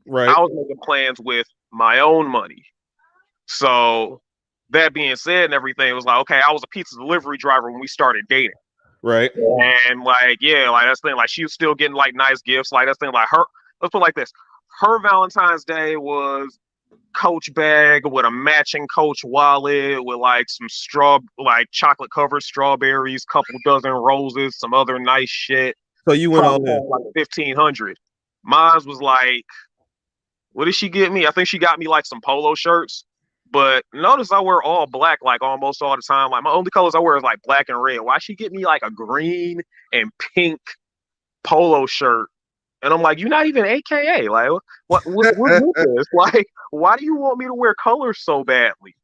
Right, I was making plans with my own money. So that being said and everything, it was like, okay, I was a pizza delivery driver when we started dating. right. And like, yeah, like that's the thing, like she was still getting like nice gifts. Like that's the thing, like her let's put it like this. Her Valentine's Day was Coach bag with a matching Coach wallet with like some like chocolate covered strawberries, couple dozen roses, some other nice shit. So you went all Probably in. like 1,500. Mine was like, what did she get me? I think she got me like some polo shirts. But notice I wear all black like almost all the time. Like my only colors I wear is like black and red. Why she get me like a green and pink polo shirt? And I'm like, you're not even AKA. Like, what's with this? Like, why do you want me to wear colors so badly?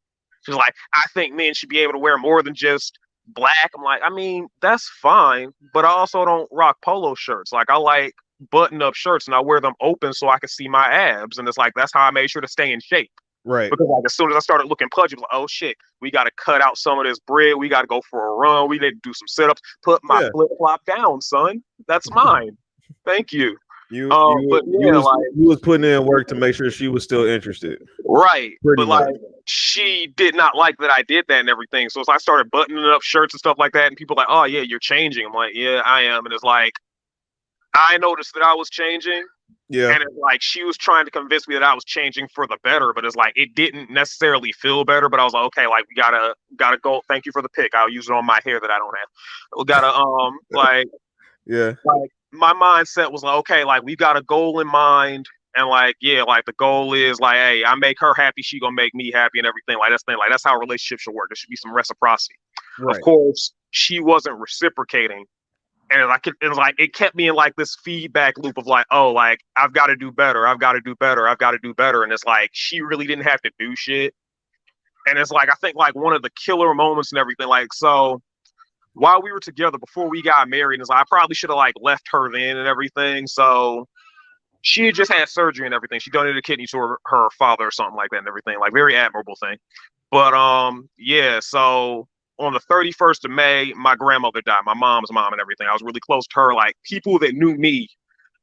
She's like, I think men should be able to wear more than just black. I'm like, I mean, that's fine, but I also don't rock polo shirts. Like, I like button-up shirts, and I wear them open so I can see my abs. And it's like that's how I made sure to stay in shape. Right. Because like as soon as I started looking pudgy, I was like, oh shit, we got to cut out some of this bread. We got to go for a run. We need to do some sit-ups. Put my flip flop down, son. That's mine. Thank you. But yeah, you was putting in work to make sure she was still interested. Right. Pretty but much. like she did not like that I did that and everything. So as I started buttoning up shirts and stuff like that, and people like, oh yeah, you're changing. I'm like, yeah, I am. And it's like I noticed that I was changing. Yeah. And it's like she was trying to convince me that I was changing for the better, but it's like it didn't necessarily feel better. But I was like, okay, like we gotta go. Thank you for the pick. I'll use it on my hair that I don't have. We gotta like yeah. Like my mindset was like, okay, like we got a goal in mind. And like, yeah, like the goal is like, hey, I make her happy, she gonna make me happy and everything. Like that's the thing, like that's how relationships should work. There should be some reciprocity. Right. Of course, she wasn't reciprocating. And like it kept me in like this feedback loop of like, oh, like I've got to do better, I've got to do better, I've got to do better. And it's like she really didn't have to do shit. And it's like I think like one of the killer moments and everything, like so while we were together before we got married, is like, I probably should have like left her then and everything. So she had just had surgery and everything. She donated a kidney to her father or something like that and everything. Like very admirable thing. But yeah, so on the 31st of May, my grandmother died, my mom's mom and everything. I was really close to her. Like people that knew me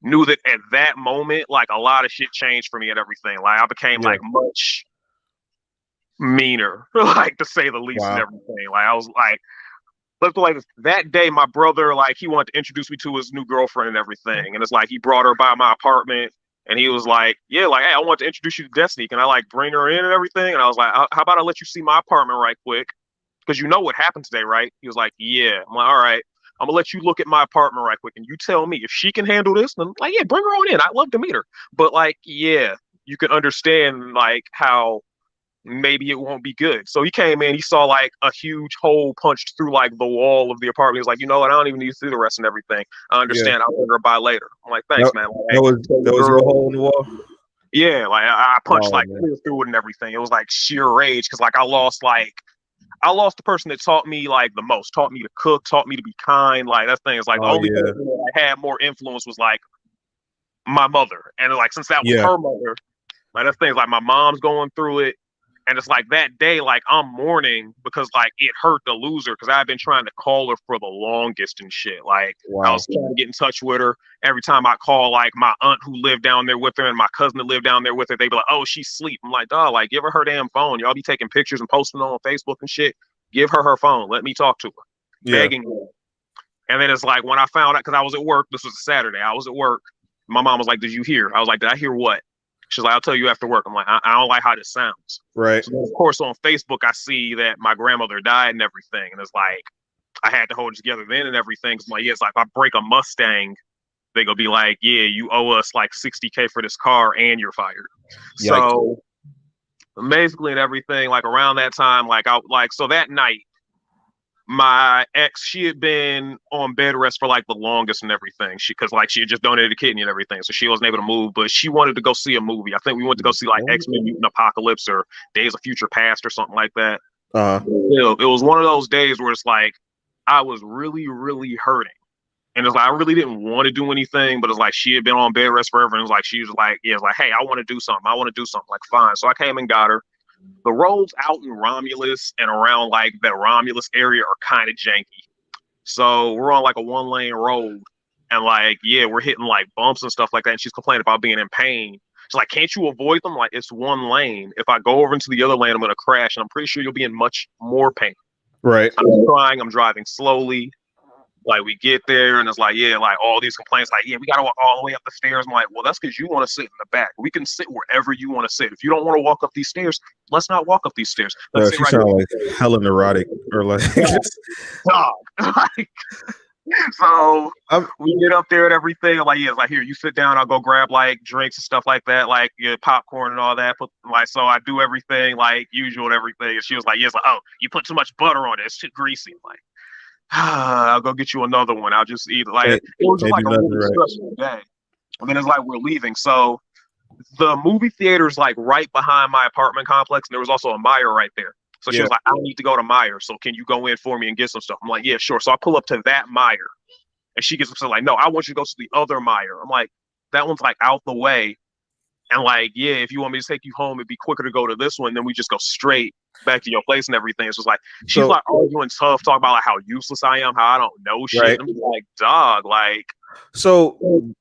knew that at that moment, like a lot of shit changed for me and everything. Like I became like much meaner, like to say the least and everything. Like I was like, let's like that day, my brother, like he wanted to introduce me to his new girlfriend and everything. And it's like he brought her by my apartment and he was like, yeah, like, hey, I want to introduce you to Destiny. Can I like bring her in and everything? And I was like, how about I let you see my apartment right quick? Because you know what happened today, right? He was like, yeah. I'm like, all right, I'm gonna let you look at my apartment right quick and you tell me if she can handle this. And I'm like, yeah, bring her on in. I'd love to meet her. But like, yeah, you can understand like how maybe it won't be good. So he came in, he saw like a huge hole punched through like the wall of the apartment. He's like, you know what? I don't even need to see the rest and everything. I understand. I'll bring her by later. I'm like, thanks, man. Like, there was a hole in the wall. Yeah, like I punched clear through it and everything. It was like sheer rage because like I lost the person that taught me like the most, taught me to cook, taught me to be kind. Like that thing is like the only person that I had more influence was like my mother. And like since that was her mother, like that thing is like my mom's going through it. And it's like that day, like I'm mourning because like it hurt to lose her because I've been trying to call her for the longest and shit. Like I Wow. was trying to get in touch with her. Every time I call, like my aunt who lived down there with her and my cousin that lived down there with her, they be like, "Oh, she's asleep." I'm like, "Dog, like give her her damn phone. Y'all be taking pictures and posting on Facebook and shit. Give her her phone. Let me talk to her." Yeah. Begging her. And then it's like when I found out because I was at work. This was a Saturday. I was at work. My mom was like, "Did you hear?" I was like, "Did I hear what?" She's like, "I'll tell you after work." I'm like, I don't like how this sounds. Right. So of course, on Facebook, I see that my grandmother died and everything. And it's like, I had to hold it together then and everything. So I'm like, yeah, it's like if I break a Mustang, they gonna be like, yeah, you owe us like $60K for this car and you're fired. Yikes. So basically and everything, like around that time, so that night, my ex, she had been on bed rest for like the longest and everything. Because like she had just donated a kidney and everything, so she wasn't able to move. But she wanted to go see a movie. I think we went to go see like X-Men Mutant Apocalypse or Days of Future Past or something like that. It was one of those days where it's like I was really, really hurting, and it's like I really didn't want to do anything. But it's like she had been on bed rest forever, and it was like she was like, yeah, it's like, hey, I want to do something. I want to do something. Like fine. So I came and got her. The roads out in Romulus and around like the Romulus area are kind of janky. So we're on like a 1-lane road and like, yeah, we're hitting like bumps and stuff like that. And she's complaining about being in pain. She's like, can't you avoid them? Like, it's 1 lane. If I go over into the other lane, I'm going to crash. And I'm pretty sure you'll be in much more pain. Right. I'm trying. I'm driving slowly. Like we get there and it's like, yeah, like all these complaints, like, yeah, we got to walk all the way up the stairs. I'm like, well, that's because you want to sit in the back. We can sit wherever you want to sit. If you don't want to walk up these stairs, let's not walk up these stairs. Let's sit she right sounds here. like hella neurotic or like dog. Like, so we get up there and everything. I'm like, yeah, it's like here, you sit down. I'll go grab like drinks and stuff like that, like popcorn and all that. So I do everything like usual and everything. And she was like, yeah, it's like, oh, you put too much butter on it. It's too greasy. I'm like, I'll go get you another one. I'll just eat. Like it was just like a really stressful day. And then it's like we're leaving. So the movie theater is like right behind my apartment complex, and there was also a Meijer right there. So she was like, I need to go to Meijer. So can you go in for me and get some stuff? I'm like, yeah, sure. So I pull up to that Meijer, and she gets upset like, no, I want you to go to the other Meijer. I'm like, that one's like out the way. And like, yeah, if you want me to take you home, it'd be quicker to go to this one. Then we just go straight back to your place and everything. So it's like she's like arguing tough, talking about like how useless I am, how I don't know shit. Right. I'm like, dog, like. So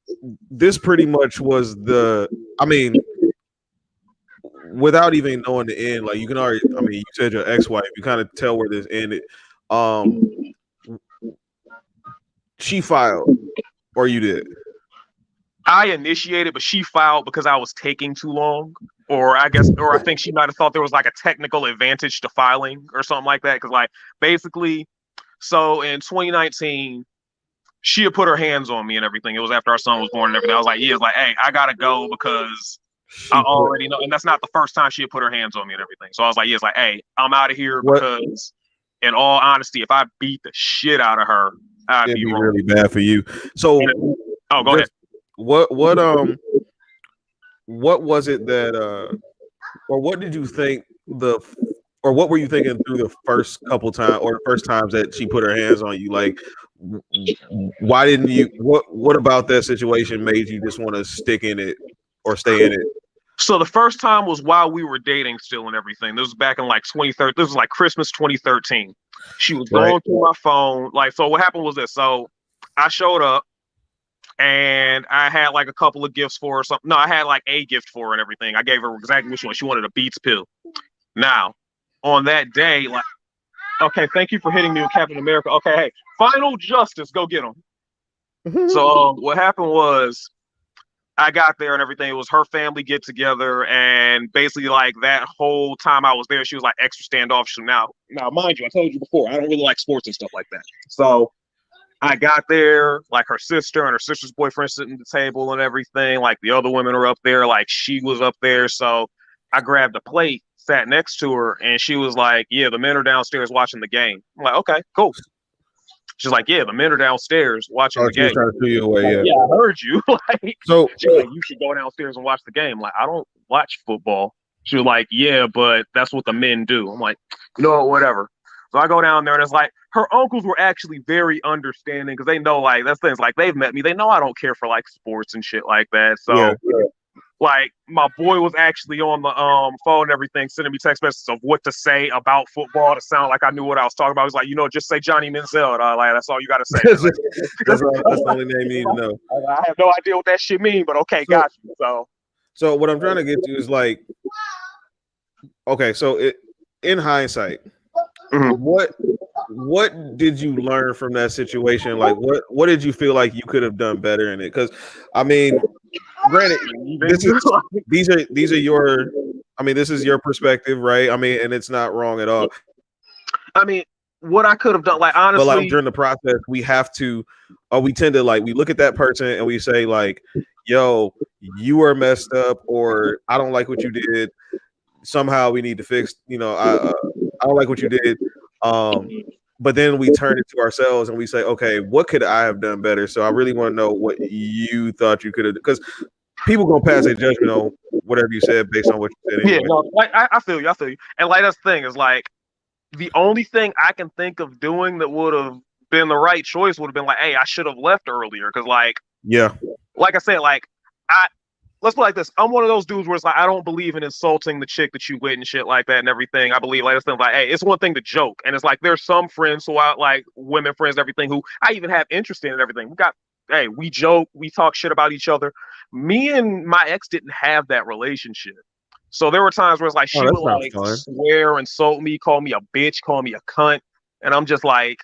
this pretty much was I mean, without even knowing the end, like you can already, I mean, you said your ex-wife, you kind of tell where this ended. She filed, or you did? I initiated, but she filed because I was taking too long, or I think she might have thought there was like a technical advantage to filing or something like that. Because like basically, so in 2019, she had put her hands on me and everything. It was after our son was born and everything. I was like, yeah, it's like, hey, I gotta go because I already know, and that's not the first time she had put her hands on me and everything. So I was like, yeah, it's like, hey, I'm out of here because, in all honesty, if I beat the shit out of her, it'd be really bad for you. So, go ahead. What was it that or what did you think or what were you thinking through the first couple times or the first times that she put her hands on you? Like, why didn't you? What about that situation made you just want to stick in it or stay in it? So the first time was while we were dating still and everything. This was back in like 2013. This was like Christmas 2013. She was going through my phone. Like, so what happened was this. So I showed up. And I had like a couple of gifts for her. Something. No, I had like a gift for her and everything. I gave her exactly what she wanted. She wanted a Beats pill. Now, on that day, like, okay, thank you for hitting me with Captain America. Okay, hey, Final Justice, go get him. So what happened was, I got there and everything. It was her family get together, and basically like that whole time I was there, she was like extra standoffish. Now, mind you, I told you before, I don't really like sports and stuff like that. So I got there, like her sister and her sister's boyfriend sitting at the table and everything. Like the other women are up there, like she was up there. So I grabbed a plate, sat next to her, and she was like, yeah, the men are downstairs watching the game. I'm like, okay, cool. She's like, yeah, the men are downstairs watching the game. Trying to steal you away, like, yeah, I heard you. Like, so she's like, you should go downstairs and watch the game. I'm like, I don't watch football. She was like, yeah, but that's what the men do. I'm like, you know what, whatever. So I go down there and it's like her uncles were actually very understanding because they know like that's things like they've met me. They know I don't care for like sports and shit like that. So Like my boy was actually on the phone and everything, sending me text messages of what to say about football to sound like I knew what I was talking about. I was like, just say Johnny Manziel. Like that's all you got to say. that's the only name you need to know. I have no idea what that shit means, but okay, got you. So what I'm trying to get to is like, okay, so in hindsight, what did you learn from that situation? Like, what did you feel like you could have done better in it? Because I mean, granted, these are your, I mean, this is your perspective, right? I mean, and it's not wrong at all. I mean, what I could have done, like honestly, but like during the process, we have to, we tend to like we look at that person and we say like, "Yo, you are messed up," or "I don't like what you did. Somehow we need to fix." I don't like what you did. But then we turn it to ourselves and we say, "Okay, what could I have done better?" So I really want to know what you thought you could have, because people gonna pass a judgment on whatever you said based on what you said. Anyway. Yeah, no, like I feel you, and like that's the thing is like the only thing I can think of doing that would have been the right choice would have been like, hey, I should have left earlier because like I said, like let's put it like this. I'm one of those dudes where it's like I don't believe in insulting the chick that you with and shit like that and everything. I believe like this like, hey, it's one thing to joke, and it's like there's some friends who are like women friends and everything who I even have interest in and everything. We joke, we talk shit about each other. Me and my ex didn't have that relationship. So there were times where it's like she would like swear, insult me, call me a bitch, call me a cunt, and I'm just like,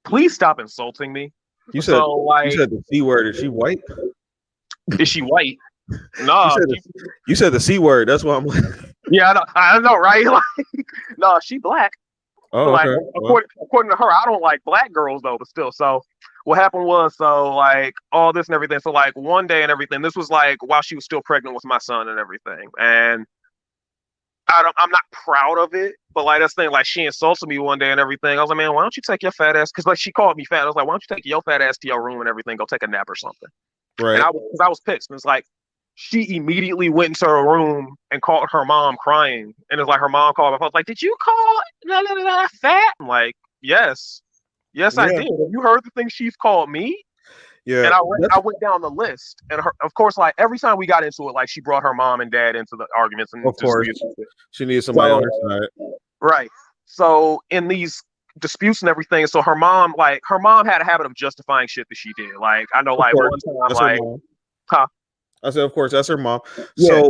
please stop insulting me. You said the C word. Is she white? Is she white? No. You said the C word. That's why I'm like. Yeah, I know, right? Like, no, she black. Oh, like, okay. According to her, I don't like black girls though, but still. So what happened was, like all this and everything. So like one day and everything, this was like while she was still pregnant with my son and everything. And I'm not proud of it, but like that's the thing, like she insulted me one day and everything. I was like, man, why don't you take your fat ass? Because like she called me fat. I was like, why don't you take your fat ass to your room and everything, go take a nap or something. Right. And I was pissed. And it's like she immediately went into her room and called her mom crying. And it's like her mom called me. I was like, did you call fat? I'm like, yes, I did. Have you heard the things she's called me? Yeah. And I went down the list, and of course, like every time we got into it, like she brought her mom and dad into the arguments, and of course, she needed somebody on her side, right? So in these disputes and everything, so her mom had a habit of justifying shit that she did. Like I know, like one time, like, I said, of course, that's her mom. Yeah.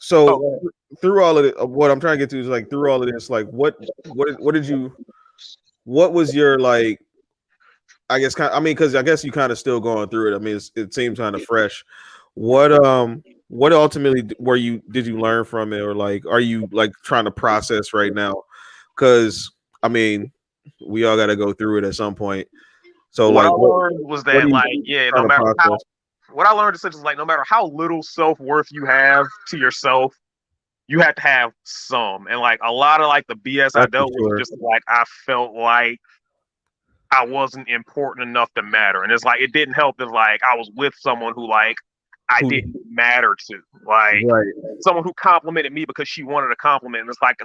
So through all of it, what I'm trying to get to is like through all of this, like what was your like? I guess because I guess you kind of still going through it. I mean, it seems kind of fresh. What ultimately did you learn from it, or like are you like trying to process right now? Because I mean, we all got to go through it at some point. So what I learned was that no matter how, what I learned essentially is like no matter how little self-worth you have to yourself, you have to have some. And like a lot of like the BS I dealt with was just like I felt like I wasn't important enough to matter. And it's like it didn't help that like I was with someone who like I didn't matter to. Like someone who complimented me because she wanted a compliment. And it's like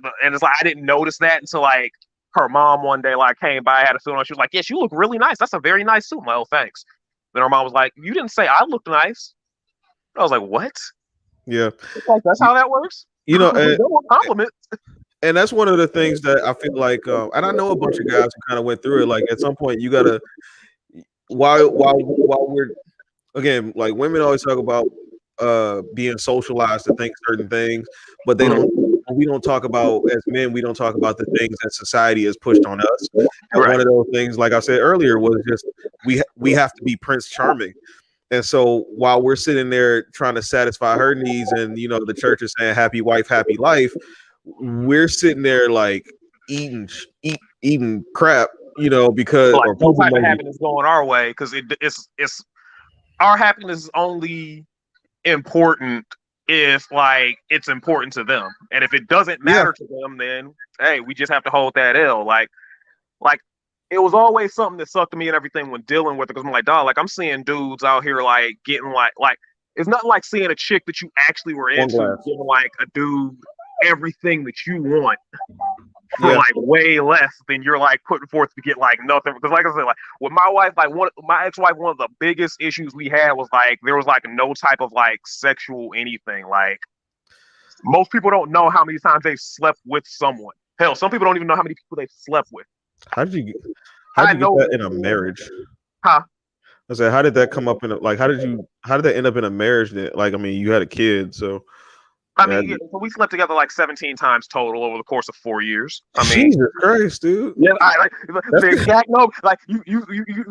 I didn't notice that until like her mom one day like came by, had a suit on. She was like, yes, you look really nice. That's a very nice suit. I'm like, oh, thanks. Then her mom was like, you didn't say I looked nice. I was like, what? Yeah. Like, that's how that works? And, compliments. And that's one of the things that I feel like, and I know a bunch of guys who kind of went through it. Like at some point, you gotta, while we're, again, like women always talk about being socialized to think certain things, but we don't talk about, as men, we don't talk about the things that society has pushed on us. And one of those things, like I said earlier, was just we have to be Prince Charming. And so while we're sitting there trying to satisfy her needs, and the church is saying happy wife, happy life, we're sitting there like eating crap, because like no type of happiness going our way, because it's our happiness is only important if like it's important to them, and if it doesn't matter to them, then hey, we just have to hold that L. Like it was always something that sucked to me and everything when dealing with it, because I'm like, dog, like I'm seeing dudes out here like getting like it's not like seeing a chick that you actually were into giving like a dude everything that you want for Yeah. like way less than you're like putting forth to get like nothing. Because like I said, like with my wife, like my ex-wife, one of the biggest issues we had was like there was like no type of like sexual anything. Like most people don't know how many times they've slept with someone. Hell, some people don't even know how many people they've slept with. How did you I get know, that in a marriage? huh? I said, how did that come up in like how did that end up in a marriage that like I mean you had a kid, so I that, mean, yeah, so we slept together like 17 times total over the course of 4 years. I mean, Jesus Christ, dude. yeah, I like That's the exact number. Like you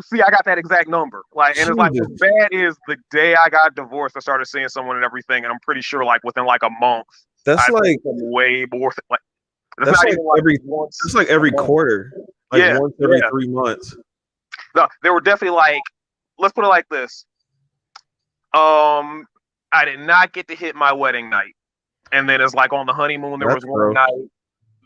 see, I got that exact number. Like, and it's like Jesus. what's bad is the day I got divorced, I started seeing someone and everything, and I'm pretty sure like within like a month, That's I like way more. Like, it's that's not like even like every once. that's like a every month. quarter. Like Yeah, once every yeah. 3 months. No, they were definitely like. Let's put it like this. I did not get to hit my wedding night, and then it's like on the honeymoon there That's was one gross. night.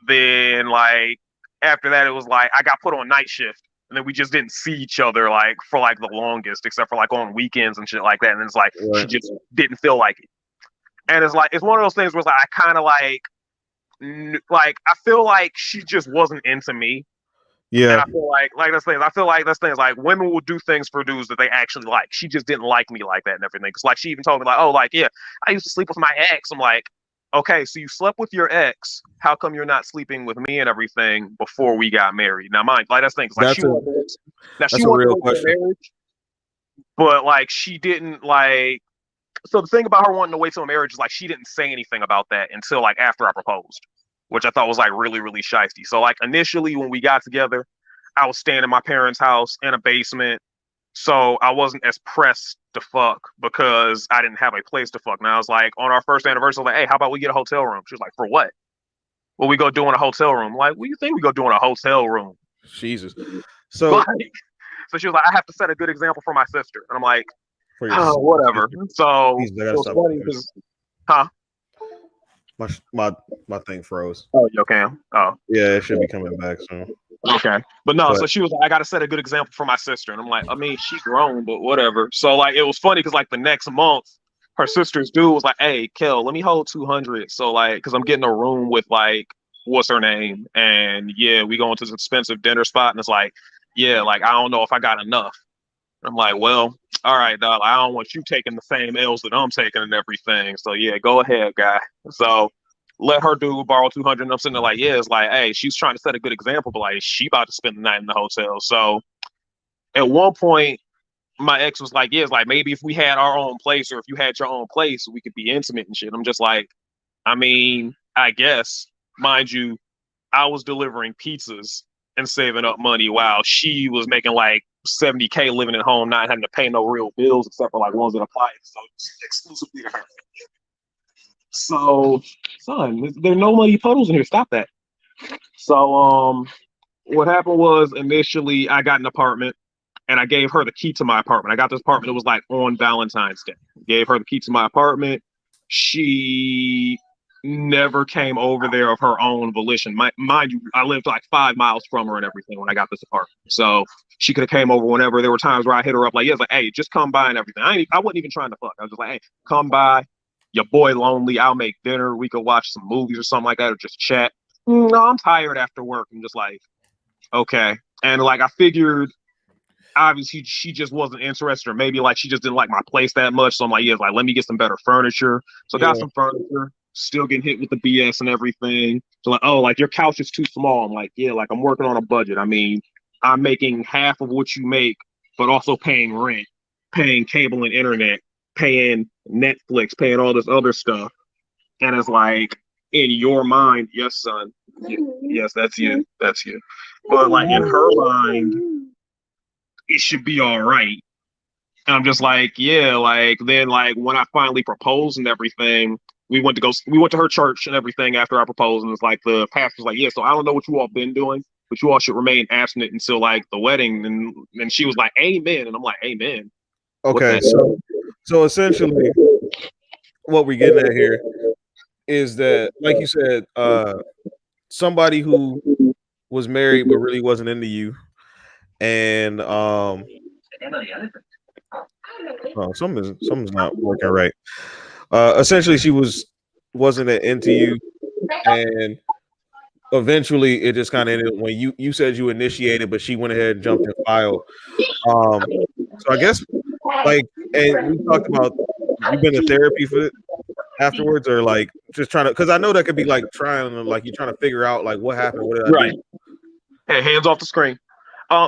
Then like after that it was like I got put on night shift, and then we just didn't see each other like for like the longest, except for like on weekends and shit like that. And it's like she Right. just didn't feel like it, and it's like it's one of those things where it's like I kind of like I feel like she just wasn't into me. And Yeah. I feel like that's things like women will do things for dudes that they actually like. She just didn't like me like that and everything. Cause like she even told me like, oh, like yeah, I used to sleep with my ex. I'm like, okay, so you slept with your ex. How come you're not sleeping with me and everything before we got married? Now, mind like that's the thing. Cause like That's she a wanted that's she a wanted to real wait for question. marriage, but like she didn't like. So the thing about her wanting to wait till marriage is like she didn't say anything about that until like after I proposed, which I thought was like really really shifty. So like initially when we got together, I was staying in my parents' house in a basement, so I wasn't as pressed to fuck because I didn't have a place to fuck. Now I was like on our first anniversary, I was like, hey, how about we get a hotel room? She was like, for what? What we go do in a hotel room? I'm like, what do you think we go do in a hotel room? Jesus. So Like, so she was like, I have to set a good example for my sister, and I'm like, for your oh, whatever. So Jesus, I it gotta was stop. funny because, huh? My thing froze. Oh, you okay? Oh, Yeah, it should be coming back soon. okay. But no, But so she was like, I gotta set a good example for my sister. And I'm like, I mean, she grown, but whatever. So like it was funny because like the next month, her sister's dude was like, hey, Kel, let me hold 200. So like, cause I'm getting a room with like, what's her name? And yeah, we going to this expensive dinner spot. And it's like, yeah, like I don't know if I got enough. I'm like, well, all right, dog. I don't want you taking the same L's that I'm taking and everything. So yeah, go ahead, guy. So let her do borrow 200. And I'm sitting there like, yeah, it's like, hey, she's trying to set a good example, but like she about to spend the night in the hotel. So at one point, my ex was like, yeah, it's like maybe if we had our own place or if you had your own place, we could be intimate and shit. I'm just like, I mean, I guess, mind you, I was delivering pizzas and saving up money while she was making like 70K living at home, not having to pay no real bills except for like ones that apply. So exclusively to her. So, son, there are no muddy puddles in here. Stop that. So, what happened was initially I got an apartment and I gave her the key to my apartment. I got this apartment. It was like on Valentine's Day. Gave her the key to my apartment. She never came over there of her own volition. Mind you, I lived like 5 miles from her and everything when I got this apartment. So she could have came over whenever. There were times where I hit her up like, yeah, it's like, hey, just come by and everything. I wasn't even trying to fuck. I was just like, hey, come by. Your boy lonely. I'll make dinner. We could watch some movies or something like that, or just chat. No, I'm tired after work. I'm just like, okay. And like I figured obviously she just wasn't interested, or maybe like she just didn't like my place that much. So I'm like, yeah, like let me get some better furniture. So I got some furniture, still getting hit with the BS and everything. So like, oh, like your couch is too small. I'm like, yeah, like I'm working on a budget. I mean, I'm making half of what you make, but also paying rent, paying cable and internet, paying Netflix, paying all this other stuff. And it's like in your mind, yes, son. Yes, that's you. That's you. But like in her mind, it should be all right. And I'm just like, yeah, like then like when I finally proposed and everything, we went to her church and everything after I proposed, and it's like the pastor's like, yeah, so I don't know what you all been doing, but you all should remain abstinent until like the wedding. And she was like, amen. And I'm like, amen. okay, so essentially what we're getting at here is that, like you said, somebody who was married but really wasn't into you, and oh, something's not working right. Essentially, she wasn't into you, and eventually it just kind of ended when you said you initiated, but she went ahead and jumped and filed. So I guess like, and we talked about you've been to therapy for afterwards, or like just trying to, because I know that could be like trying to like you're trying to figure out like what happened, what did I Right. do? Hey, hands off the screen.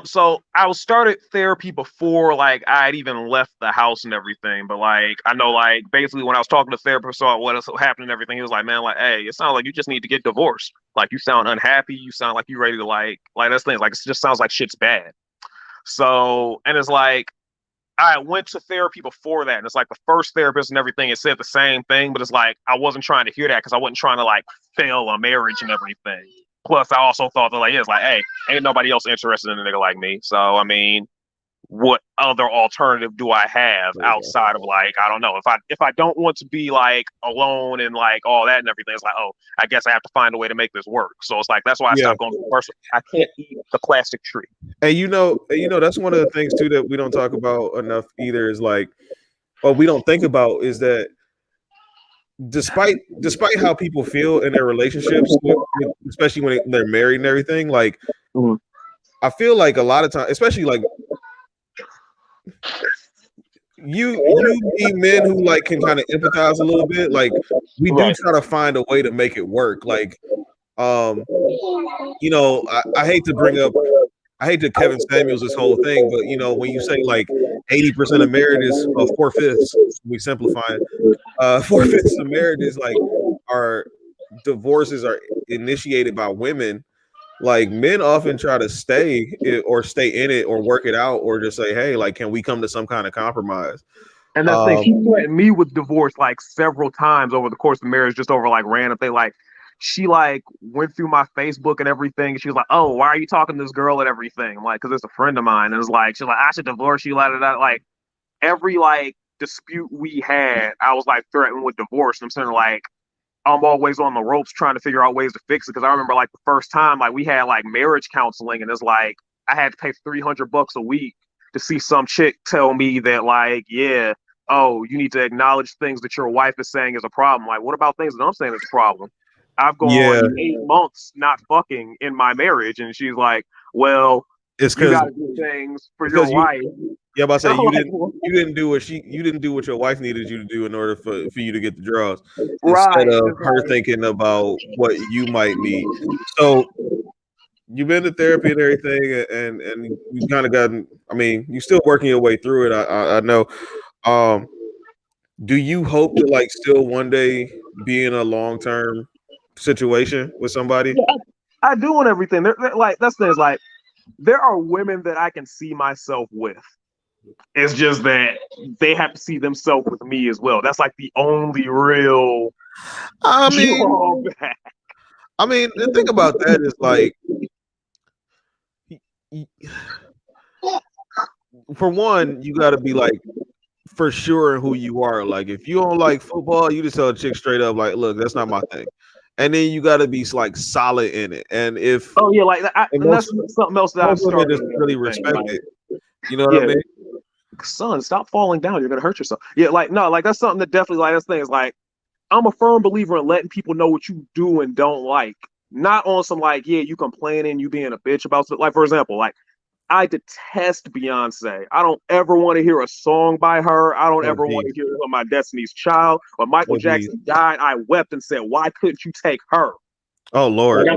So I was started therapy before like I had even left the house and everything. But like I know like basically when I was talking to the therapist about what else happened and everything, he was like, man, like, hey, it sounds like you just need to get divorced. Like you sound unhappy. You sound like you ready to like that's things like it just sounds like shit's bad. So and it's like I went to therapy before that, and it's like the first therapist and everything. It said the same thing, but it's like I wasn't trying to hear that because I wasn't trying to like fail a marriage and everything. Plus, I also thought that like yeah, it's like, hey, ain't nobody else interested in a nigga like me. So I mean, what other alternative do I have outside of like I don't know if I don't want to be like alone and like all that and everything. It's like oh, I guess I have to find a way to make this work. So it's like that's why I Yeah. stopped going to the person. I can't eat the plastic tree. And that's one of the things too that we don't talk about enough either is like, or we don't think about is that despite how people feel in their relationships, especially when they're married and everything, like I feel like a lot of times, especially like you be men who like can kind of empathize a little bit. Like we do try to find a way to make it work. Like, you know, I hate to bring up, I hate to Kevin Samuels this whole thing, but you know, when you say like 80% of marriages, or 4/5, we simplify it, 4/5 of marriages like are divorces are initiated by women. Like men often try to stay or stay in it or work it out or just say, hey, like, can we come to some kind of compromise? And that's the thing. She threatened me with divorce like several times over the course of marriage, just over like random thing. Like she like went through my Facebook and everything. She was like, "Oh, why are you talking to this girl and everything?" I'm like, "Cause it's a friend of mine." And it's like she's like, "I should divorce you." Like every like dispute we had, I was like threatened with divorce. I'm saying like I'm always on the ropes trying to figure out ways to fix it. Because I remember like the first time like we had like marriage counseling, and it's like I had to pay $300 a week to see some chick tell me that like yeah, oh, you need to acknowledge things that your wife is saying is a problem. Like what about things that I'm saying is a problem? I've gone 8 months not fucking in my marriage, and she's like, well, it's you got to do things for your wife. Yeah, but I say you didn't do what your wife needed you to do in order for you to get the draws, instead of her thinking about what you might need. So you've been to therapy and everything, and you kind of gotten. I mean, you're still working your way through it. I know. Do you hope to like still one day be in a long-term situation with somebody? Yeah, I do and everything. They're like that's things like there are women that I can see myself with. It's just that they have to see themselves with me as well. That's like the only real. I mean, the thing about that is like, for one, you got to be like for sure who you are. Like, if you don't like football, you just tell a chick straight up, like, look, that's not my thing. And then you got to be like solid in it. And if like and that's something else that I've started just really respect it. You know what I mean? Son, stop falling down. You're gonna hurt yourself. Yeah, like no, like that's something that definitely like that's thing is like I'm a firm believer in letting people know what you do and don't like. Not on some like, yeah, you complaining, you being a bitch about it. Like, for example, like I detest Beyonce. I don't ever want to hear a song by her. I don't ever want to hear My Destiny's Child. When Michael Jackson died, I wept and said, why couldn't you take her? Oh Lord.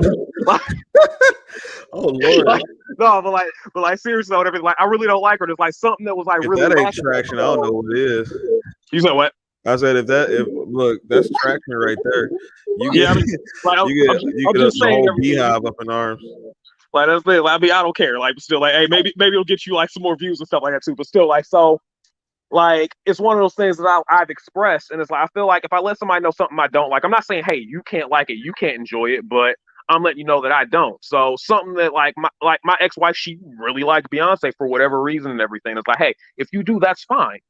Oh Lord. No, but like seriously, though, everything like I really don't like her. There's like something that was like if really that ain't traction. I don't know what it is. You said what? I said look, that's traction right there. You get you get a whole beehive up in arms. Like that's the I mean, I don't care. Like still like, hey, maybe it'll get you like some more views and stuff like that too. But still, like so like it's one of those things that I've expressed, and it's like I feel like if I let somebody know something I don't like, I'm not saying, hey, you can't like it, you can't enjoy it, but I'm letting you know that I don't. So something that like my ex-wife, she really liked Beyonce for whatever reason and everything. It's like, hey, if you do, that's fine.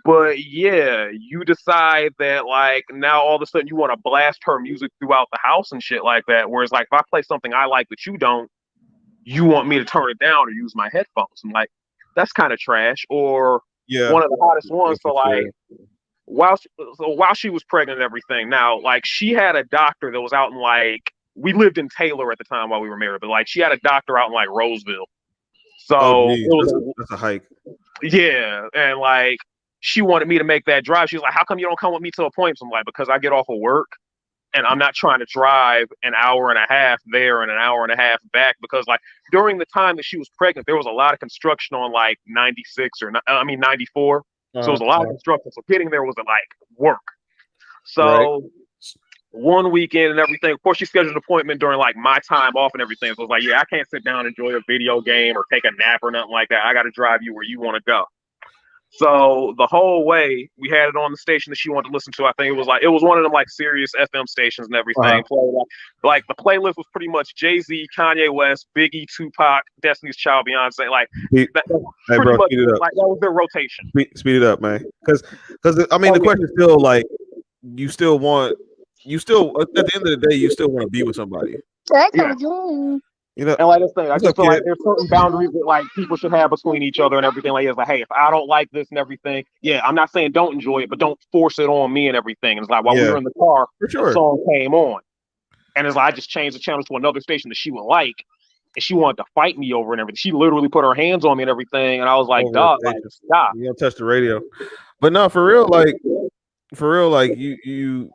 But yeah, you decide that like now all of a sudden you want to blast her music throughout the house and shit like that. Whereas like if I play something I like that you don't, you want me to turn it down or use my headphones. I'm like, that's kind of trash. Or one of the hottest ones. So like while she was pregnant and everything, now like she had a doctor that was out in like we lived in Taylor at the time while we were married, but like she had a doctor out in like Roseville. Oh, So geez, that's a hike. yeah, and like she wanted me to make that drive. She was like, "How come you don't come with me to appointments?" I'm like, "Because I get off of work and I'm not trying to drive an hour and a half there and an hour and a half back." Because like during the time that she was pregnant, there was a lot of construction on like 96 or 94. So it was a lot of construction. So getting there was like work. So one weekend and everything. Of course, she scheduled an appointment during like my time off and everything. So it was like, yeah, I can't sit down and enjoy a video game or take a nap or nothing like that. I got to drive you where you want to go. So the whole way we had it on the station that she wanted to listen to. I think it was one of them like Sirius FM stations and everything. Like the playlist was pretty much Jay-Z, Kanye West, Biggie, Tupac, Destiny's Child, Beyonce. Like hey, bro, much, like that was their rotation. Speed it up, man. Because I mean the question is still like at the end of the day you still want to be with somebody. Yeah. You know, and like this thing, I just feel like there's certain boundaries that like people should have between each other and everything. Like it's like, hey, if I don't like this and everything, yeah, I'm not saying don't enjoy it, but don't force it on me and everything. And it's like while we were in the car, the song came on, and it's like I just changed the channel to another station that she would like, and she wanted to fight me over and everything. She literally put her hands on me and everything, and I was like, "Dog, like, stop!" You don't touch the radio, but no, for real, like you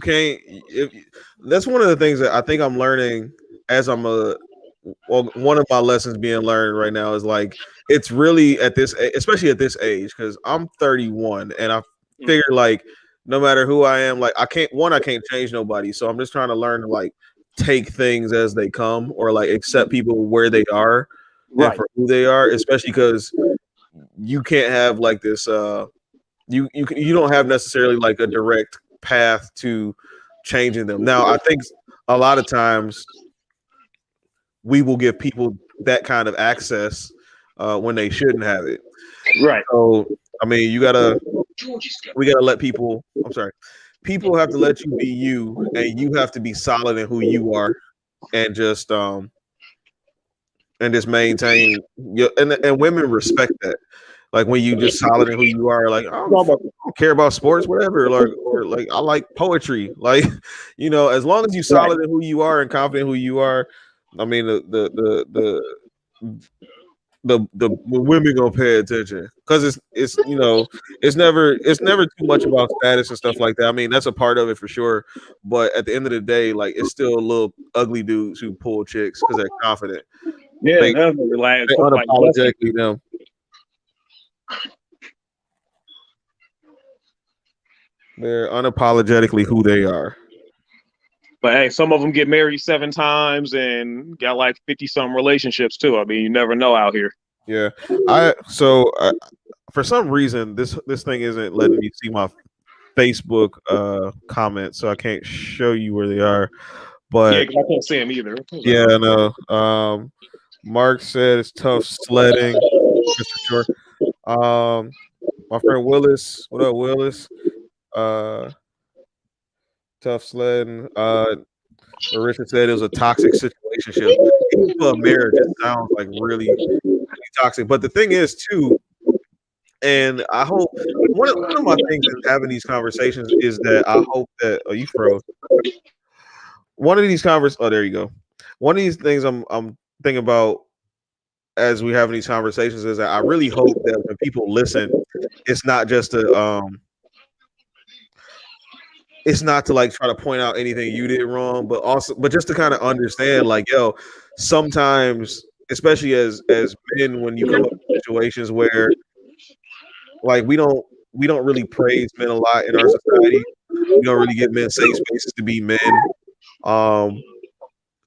can't. That's one of the things that I think I'm learning as one of my lessons being learned right now is like it's really especially at this age, because I'm 31 and I figure like no matter who I am, like I can't change nobody, so I'm just trying to learn to like take things as they come or like accept people where they are and for who they are, especially because you can't have like this you don't have necessarily like a direct path to changing them. Now I think a lot of times we will give people that kind of access when they shouldn't have it. Right. So, I mean, we gotta let people. I'm sorry. People have to let you be you, and you have to be solid in who you are, and just maintain. And women respect that. Like when you just solid in who you are, like I don't care about sports, whatever. Or like I like poetry. Like as long as you solid in who you are and confident in who you are. I mean, the women gonna pay attention because it's never too much about status and stuff like that. I mean, that's a part of it for sure, but at the end of the day, like it's still little ugly dudes who pull chicks because they're confident. Yeah, they unapologetically them. They're unapologetically who they are. But hey, some of them get married 7 times and got like 50-something relationships too. I mean, you never know out here. Yeah, for some reason this thing isn't letting me see my Facebook comments, so I can't show you where they are. But I can't see them either. Yeah, I know. Mark said it's tough sledding. That's for sure. My friend Willis, what up, Willis? Tough sledding. Richard said it was a toxic situationship. Even for a marriage, it sounds like really, really toxic. But the thing is, too, and I hope one of my things in having these conversations is that I hope that you froze. One of these there you go. One of these things I'm thinking about as we having these conversations is that I really hope that when people listen, it's not just it's not to like try to point out anything you did wrong, but just to kind of understand, like, yo, sometimes, especially as men, when you come up with situations where like we don't really praise men a lot in our society, we don't really give men safe spaces to be men.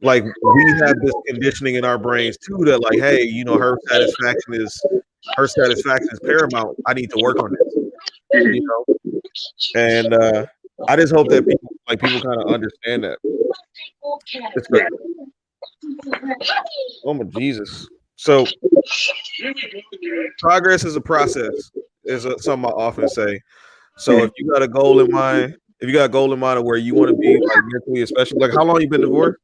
Like we have this conditioning in our brains too that like, hey, her satisfaction is paramount. I need to work on this, and I just hope that people kind of understand that. Oh my Jesus! So progress is a process, is something I often say. So if you got a goal in mind, of where you want to be, like mentally, especially, like how long you been divorced?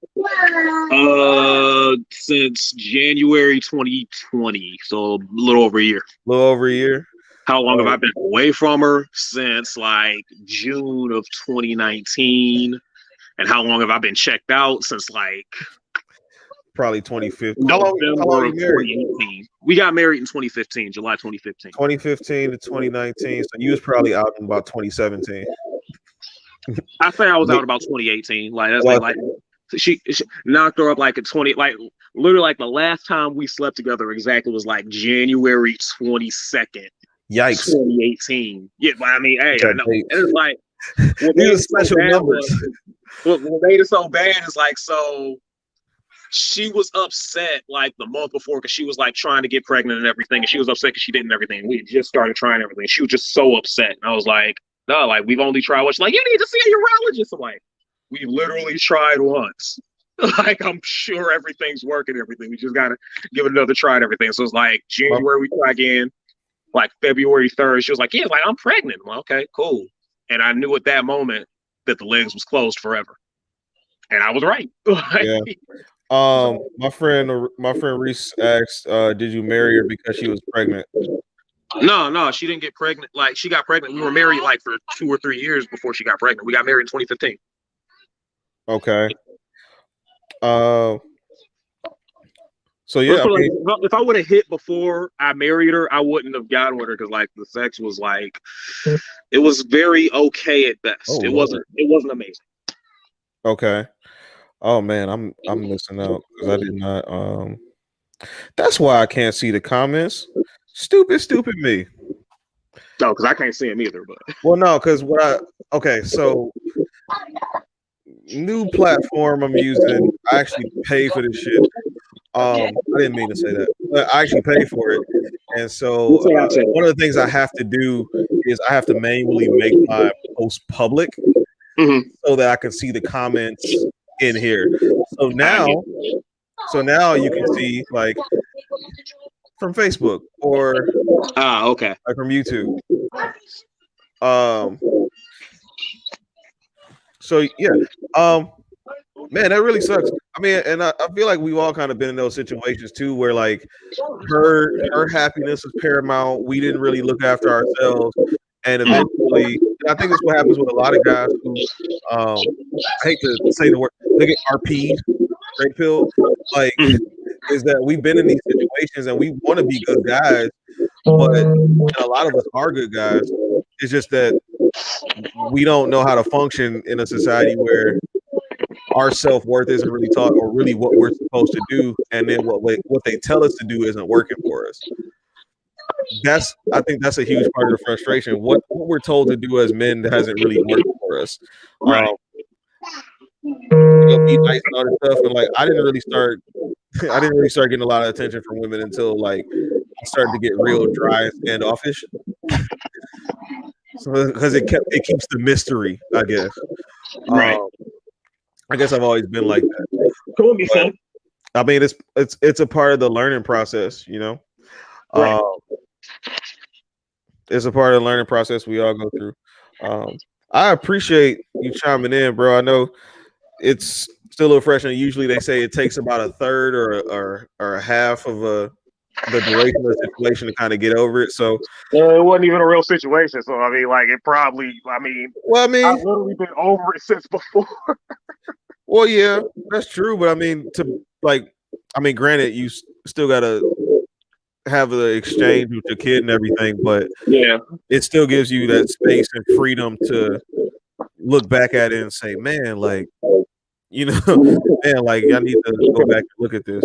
Since January 2020, so a little over a year. How long have I been away from her? Since like June of 2019. And how long have I been checked out? Since like Probably 2015. How November long of you married? 2018. We got married in 2015, July 2015. 2015 to 2019. So you was probably out in about 2017. I say I was out about 2018. Like that's like she knocked her up like a 20, like literally like the last time we slept together exactly was like January 22nd. Yikes. 2018. Yeah, but I mean, hey, I know. And it's like these are special numbers. What made it so bad is like, so she was upset like the month before because she was like trying to get pregnant and everything, and she was upset because she didn't everything. We just started trying everything. She was just so upset, and I was like, no, like we've only tried once. She's like, you need to see a urologist. I'm like, we literally tried once. Like I'm sure everything's working. Everything. We just gotta give it another try and everything. So it's like January we try again. Like February 3rd, she was like, yeah, like I'm pregnant. I'm like, okay, cool. And I knew at that moment that the legs was closed forever. And I was right. Yeah. My friend Reese asked, did you marry her because she was pregnant? No, she didn't get pregnant. Like she got pregnant. We were married like for 2 or 3 years before she got pregnant. We got married in 2015. Okay. So yeah, if I would have hit before I married her, I wouldn't have gotten with her because like the sex was like it was very okay at best. Oh, it wasn't amazing. Okay. Oh man, I'm missing out because I did not. That's why I can't see the comments. Stupid me. No, because I can't see them either. But well, no, because so new platform I'm using. I actually pay for this shit. I didn't mean to say that, but I actually pay for it. And so one of the things I have to do is I have to manually make my post public so that I can see the comments in here. So now you can see like from Facebook or okay, like from YouTube. So yeah, man, that really sucks. I mean, and I feel like we've all kind of been in those situations too, where like her happiness is paramount. We didn't really look after ourselves, and eventually, and I think that's what happens with a lot of guys who, I hate to say the word, they get RP, great pill, like, is that we've been in these situations and we want to be good guys, but a lot of us are good guys. It's just that we don't know how to function in a society where our self-worth isn't really taught, or really what we're supposed to do, and then what they tell us to do isn't working for us. I think that's a huge part of the frustration. What we're told to do as men hasn't really worked for us. Right. Be nice and all this stuff, and like I didn't really start getting a lot of attention from women until like I started to get real dry and standoffish. So because it keeps the mystery, I guess. Right. I guess I've always been like that. Cool, but, I mean, it's a part of the learning process, you know. Right. It's a part of the learning process we all go through. I appreciate you chiming in, bro. I know it's still a little fresh, and usually they say it takes about a third or a half of the duration of the situation to kind of get over it. So it wasn't even a real situation. So I mean, like it probably. I've literally been over it since before. Well, yeah, that's true, but I mean, granted, you still gotta have the exchange with your kid and everything, but yeah, it still gives you that space and freedom to look back at it and say, man, like, you know, man, like I need to go back and look at this.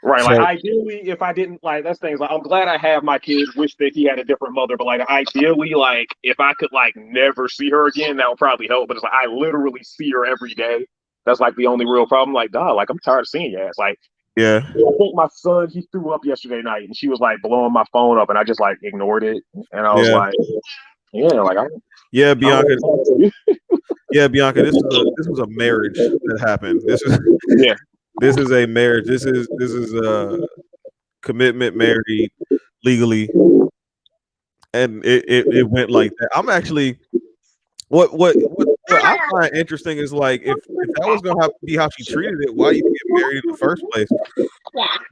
Right. So, like ideally, if I didn't like that's things like I'm glad I have my kids, wish that he had a different mother, but like ideally, like if I could like never see her again, that would probably help. But it's like I literally see her every day. That's like the only real problem. Like, dog, like I'm tired of seeing your ass. Like, yeah. I think my son, he threw up yesterday night, and she was like blowing my phone up, and I just like ignored it, and I was like, yeah, Bianca. Yeah, Bianca. This was a marriage that happened. This is a marriage. This is a commitment, married legally, and it went like that. I'm actually what I find interesting is like if that was gonna have to be how she treated it, why even get married in the first place?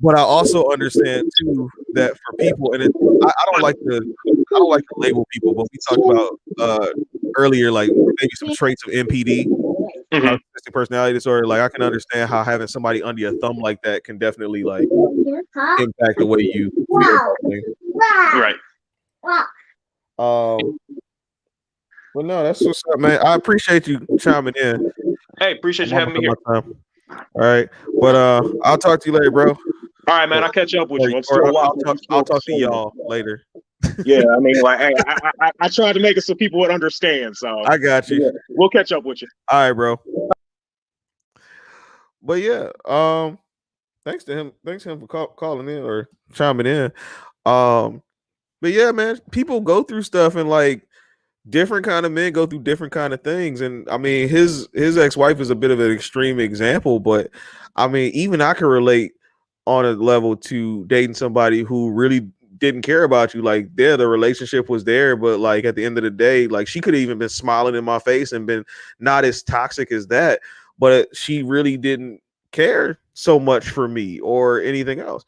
But I also understand too that for people, and I don't like to label people, but we talked about earlier, like maybe some traits of NPD. narcissistic personality disorder, like I can understand how having somebody under your thumb like that can definitely like impact the way you feel. Right. Um, but no, that's what's up, man. I appreciate you chiming in. Hey, appreciate you I'm having me here. my time. All right, but I'll talk to you later, bro. All right, man. I'll catch up with you. I'm still Or watching. I'll talk to y'all later. Yeah, I mean, like, hey, I tried to make it so people would understand. So I got you. Yeah, we'll catch up with you. All right, bro. But yeah, thanks to him for calling in or chiming in. But yeah, man, people go through stuff, and like different kind of men go through different kind of things. And I mean, his ex-wife is a bit of an extreme example, but I mean, even I can relate on a level to dating somebody who really didn't care about you. Like, yeah, the relationship was there, but like at the end of the day, like she could have even been smiling in my face and been not as toxic as that, but she really didn't care so much for me or anything else.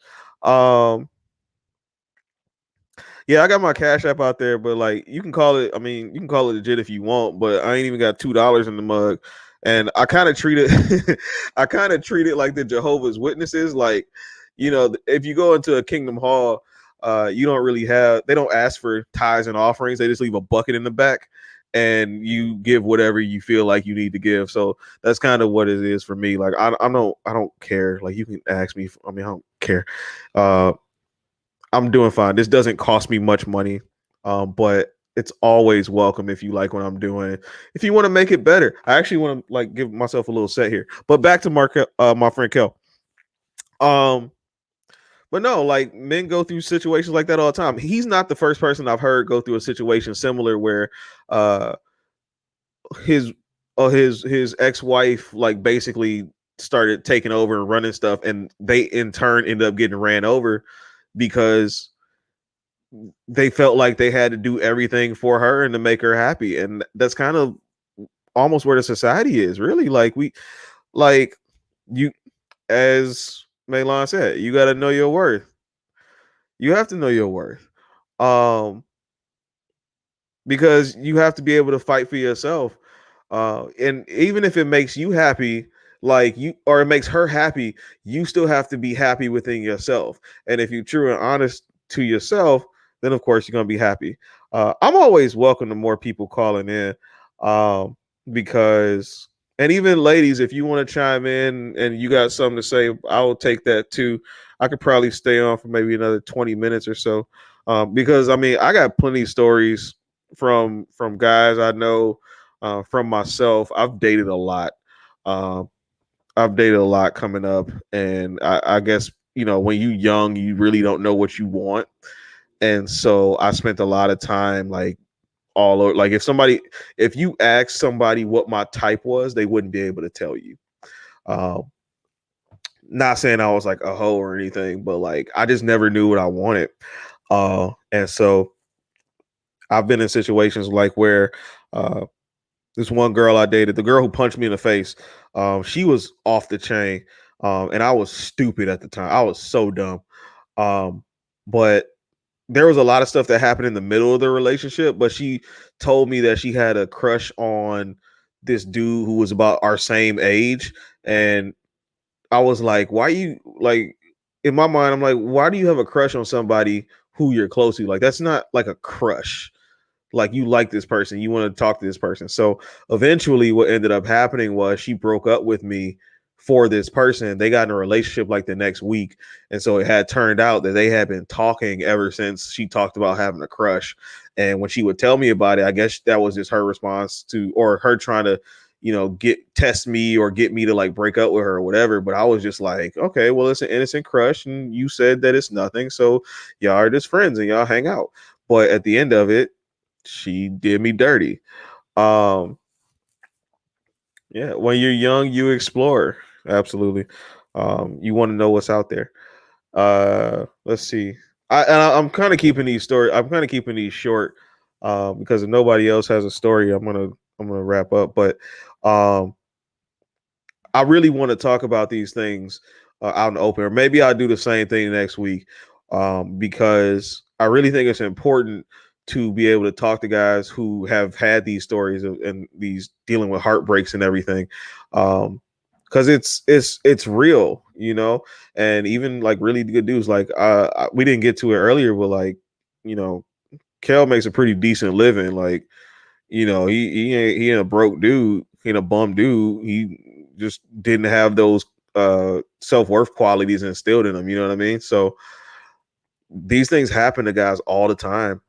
Yeah, I got my Cash App out there, but like you can call it, I mean, you can call it legit if you want, but I ain't even got $2 in the mug. And I kind of treat it I kind of treat it like the Jehovah's Witnesses. Like, you know, if you go into a Kingdom Hall, you don't really have, they don't ask for tithes and offerings. They just leave a bucket in the back and you give whatever you feel like you need to give. So that's kind of what it is for me. Like I don't care. Like you can ask me, I mean, I don't care. I'm doing fine. This doesn't cost me much money, but it's always welcome if you like what I'm doing. If you want to make it better, I actually want to like give myself a little set here. But back to Mark, my friend Kel. But no, like men go through situations like that all the time. He's not the first person I've heard go through a situation similar where uh his his ex-wife like basically started taking over and running stuff, and they in turn ended up getting ran over because they felt like they had to do everything for her and to make her happy. And that's kind of almost where the society is really. Like we, like you, as Maylon said, you got to know your worth. You have to know your worth. Because you have to be able to fight for yourself. And even if it makes you happy, like you, or it makes her happy, you still have to be happy within yourself. And if you're true and honest to yourself, then of course you're gonna be happy. I'm always welcome to more people calling in, because, and even ladies, if you want to chime in and you got something to say, I will take that too. I could probably stay on for maybe another 20 minutes or so, because I mean, I got plenty of stories from guys I know, from myself. I've dated a lot. Um, I've dated a lot coming up, and I guess you know when you young, you really don't know what you want, and so I spent a lot of time like all over. Like if you ask somebody what my type was, they wouldn't be able to tell you. Um, Not saying I was like a hoe or anything, but like I just never knew what I wanted, and so I've been in situations like where uh, this one girl I dated, the girl who punched me in the face, she was off the chain, and I was stupid at the time. I was so dumb, but there was a lot of stuff that happened in the middle of the relationship. But she told me that she had a crush on this dude who was about our same age, and I was like, "Why you like?" In my mind, I'm like, "Why do you have a crush on somebody who you're close to? Like, that's not like a crush." Like you like this person, you want to talk to this person. So eventually what ended up happening was she broke up with me for this person. They got in a relationship like the next week. And so it had turned out that they had been talking ever since she talked about having a crush. And when she would tell me about it, I guess that was just her response to, or her trying to, you know, test me or get me to like break up with her or whatever. But I was just like, okay, well, it's an innocent crush. And you said that it's nothing. So y'all are just friends and y'all hang out. But at the end of it, she did me dirty. Um, yeah, when you're young, you explore. Absolutely. You want to know what's out there. Let's see. I'm kind of keeping these stories. I'm kind of keeping these short, because if nobody else has a story, I'm gonna wrap up. But um, I really want to talk about these things out in the open, or maybe I'll do the same thing next week, because I really think it's important to be able to talk to guys who have had these stories and these dealing with heartbreaks and everything. Because it's real, you know, and even like really good dudes. Like we didn't get to it earlier, but like, you know, Kel makes a pretty decent living. Like, you know, he ain't a broke dude, he ain't a bum dude. He just didn't have those self-worth qualities instilled in him, you know what I mean? So these things happen to guys all the time.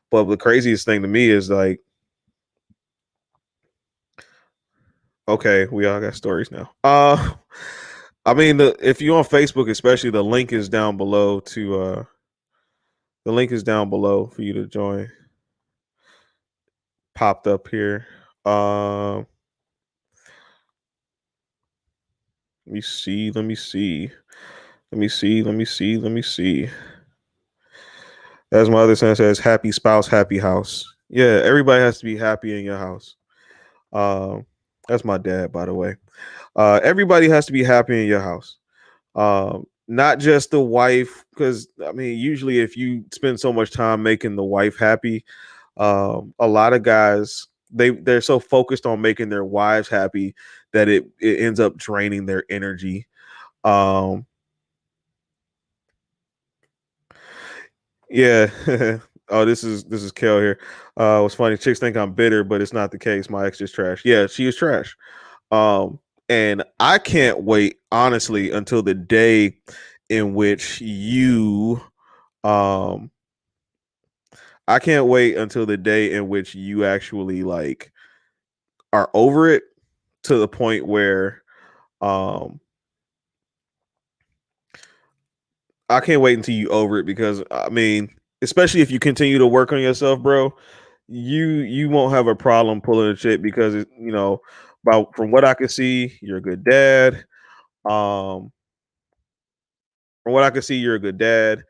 But the craziest thing to me is like, okay, we all got stories now. I mean, if you're on Facebook, especially, the link is down below the link is down below for you to join. Popped up here. Let me see. Let me see. Let me see. Let me see. Let me see. As my other son says, happy spouse, happy house. Yeah, everybody has to be happy in your house. Um, that's my dad, by the way. Everybody has to be happy in your house. Not just the wife, because I mean, usually if you spend so much time making the wife happy, a lot of guys they're so focused on making their wives happy that it ends up draining their energy. Um, yeah. Oh, this is Kel here. What's funny? Chicks think I'm bitter, but it's not the case. My ex is trash. Yeah, she is trash. Um, and I can't wait honestly until the day in which you um I can't wait until the day in which you actually like are over it to the point where um I can't wait until you over it because I mean, especially if you continue to work on yourself, bro, you won't have a problem pulling a shit because you know, about from what I can see, you're a good dad. Um from what I can see, you're a good dad.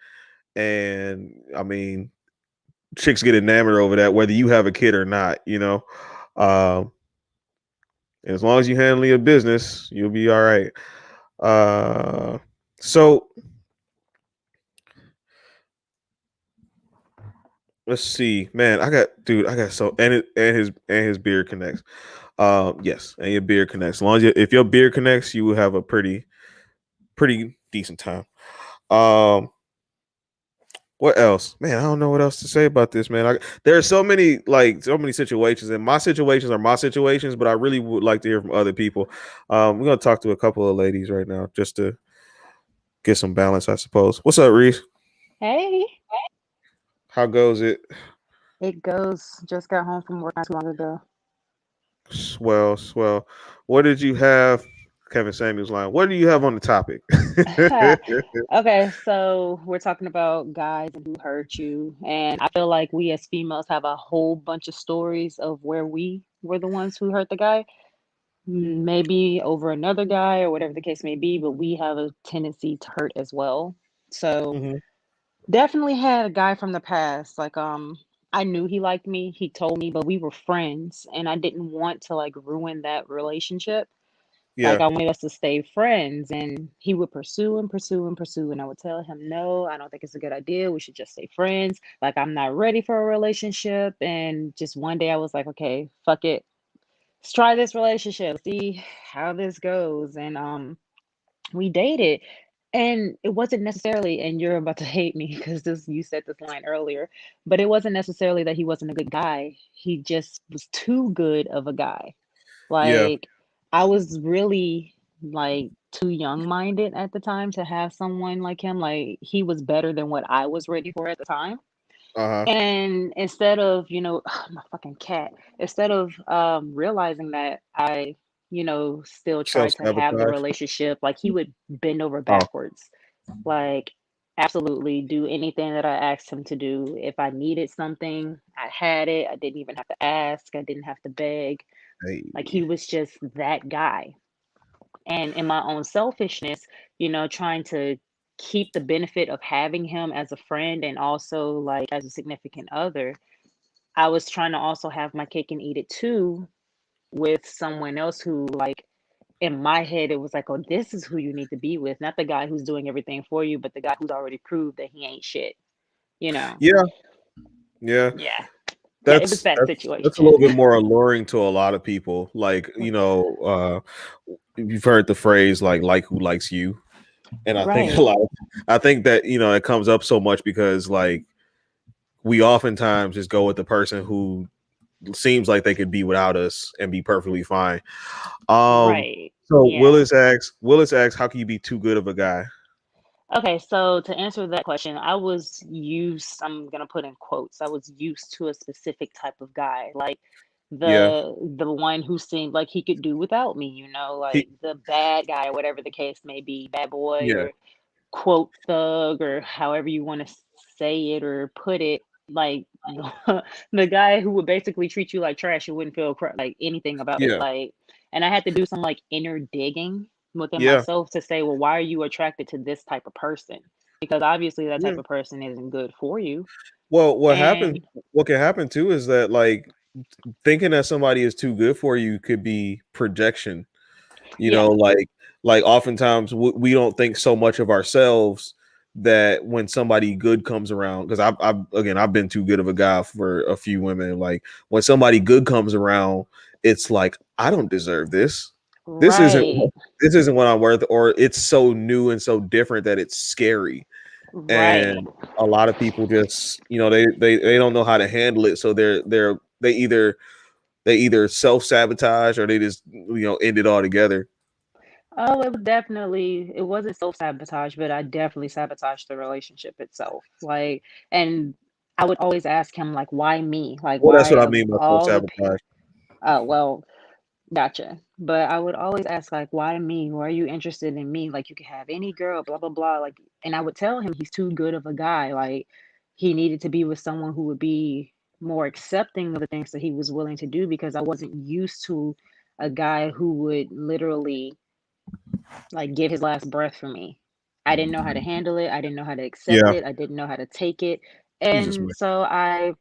And I mean, chicks get enamored over that, whether you have a kid or not, you know. Um as long as you handle your business, you'll be all right. Uh so let's see, man. I got so and his beard connects. Yes, and your beard connects. As long as if your beard connects, you will have a pretty decent time. Um, what else, man? I don't know what else to say about this, man. There are so many situations, and my situations are my situations, but I really would like to hear from other people. We're gonna talk to a couple of ladies right now just to get some balance, I suppose. What's up, Reese? Hey, How goes it? it goes. Just got home from work not too long ago. Swell, swell. What did you have? Kevin Samuels line. What do you have on the topic? Okay, so we're talking about guys and who hurt you, and I feel like we as females have a whole bunch of stories of where we were the ones who hurt the guy, maybe over another guy or whatever the case may be, but we have a tendency to hurt as well. So Mhm. definitely had a guy from the past. Like, I knew he liked me. He told me, but we were friends, and I didn't want to like ruin that relationship. Like, Yeah. I wanted us to stay friends, and he would pursue and pursue and pursue, and I would tell him, "No, I don't think it's a good idea. We should just stay friends. Like, I'm not ready for a relationship." And just one day, I was like, "Okay, fuck it. Let's try this relationship. See how this goes." And we dated, and it wasn't necessarily, and you're about to hate me because this you said this line earlier, but it wasn't necessarily that he wasn't a good guy. He just was too good of a guy. Yeah. Like, I was really like too young minded at the time to have someone like him. Like, he was better than what I was ready for at the time. Uh-huh. And instead of, my fucking cat, instead of realizing that I, still Self tried to have the sabotage. relationship, like he would bend over Oh, backwards. Like, absolutely do anything that I asked him to do. If I needed something, I had it. I didn't even have to ask. I didn't have to beg. Like, hey. he was just that guy. And in my own selfishness, trying to keep the benefit of having him as a friend and also like as a significant other, I was trying to also have my cake and eat it too with someone else who, like, in my head, it was like, oh, this is who you need to be with, not the guy who's doing everything for you, but the guy who's already proved that he ain't shit, you know? Yeah. Yeah, Yeah. Yeah, it was that's that that's a little situation. bit more alluring to a lot of people. Like, you've heard the phrase like who likes you. And I think a Right. lot of, I think that, it comes up so much because like we oftentimes just go with the person who seems like they could be without us and be perfectly fine. Um, Right. so Yeah. Willis asks, how can you be too good of a guy? Okay, so to answer that question, I'm gonna put in quotes, I was used to a specific type of guy, like Yeah, the one who seemed like he could do without me, like he, the bad guy, whatever the case may be, bad boy yeah, or quote thug or however you want to say it or put it, like the guy who would basically treat you like trash, you wouldn't feel like anything about it, yeah, like, and I had to do some like inner digging within yeah, myself to say, well, why are you attracted to this type of person? Because obviously that yeah. type of person isn't good for you. Well, And what can happen too is that like thinking that somebody is too good for you could be projection. You yeah, know, like oftentimes we don't think so much of ourselves that when somebody good comes around, because I've been too good of a guy for a few women. Like when somebody good comes around, it's like I don't deserve this. This isn't right, this isn't what I'm worth, or it's so new and so different that it's scary. right. And a lot of people just they don't know how to handle it, so they either self sabotage or they just end it all together. Oh, it wasn't self-sabotage, but I definitely sabotaged the relationship itself. Like, and I would always ask him, like, why me? Like, Well, that's why what I of mean by self all the sabotage. oh, well, gotcha. But I would always ask, like, why me? Why are you interested in me? Like, you could have any girl, blah, blah, blah. Like, and I would tell him he's too good of a guy. Like, he needed to be with someone who would be more accepting of the things that he was willing to do because I wasn't used to a guy who would literally like give his last breath for me. I didn't know how to handle it. I didn't know how to accept Yeah, it. I didn't know how to take it. Jesus, And man. so I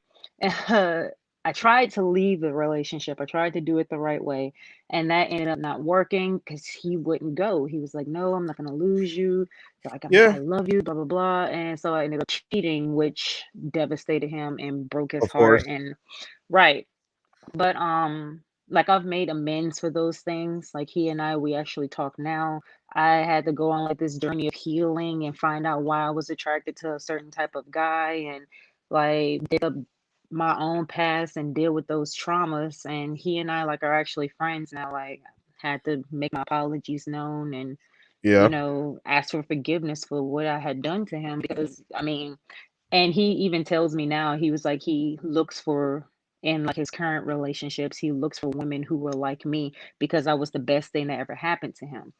tried to leave the relationship. I tried to do it the right way. And that ended up not working because he wouldn't go. He was like, no, I'm not going to lose you. Like, I Yeah, love you, blah, blah, blah. And so I ended up cheating, which devastated him and broke his of course. heart. And right. But like I've made amends for those things. Like he and we actually talk now. I had to go on like this journey of healing and find out why I was attracted to a certain type of guy and like dig up my own past and deal with those traumas. And he and I like are actually friends now. Like had to make my apologies known and Yeah, ask for forgiveness for what I had done to him because I mean and he even tells me now, he was like, he looks for, in like his current relationships, he looks for women who were like me because I was the best thing that ever happened to him.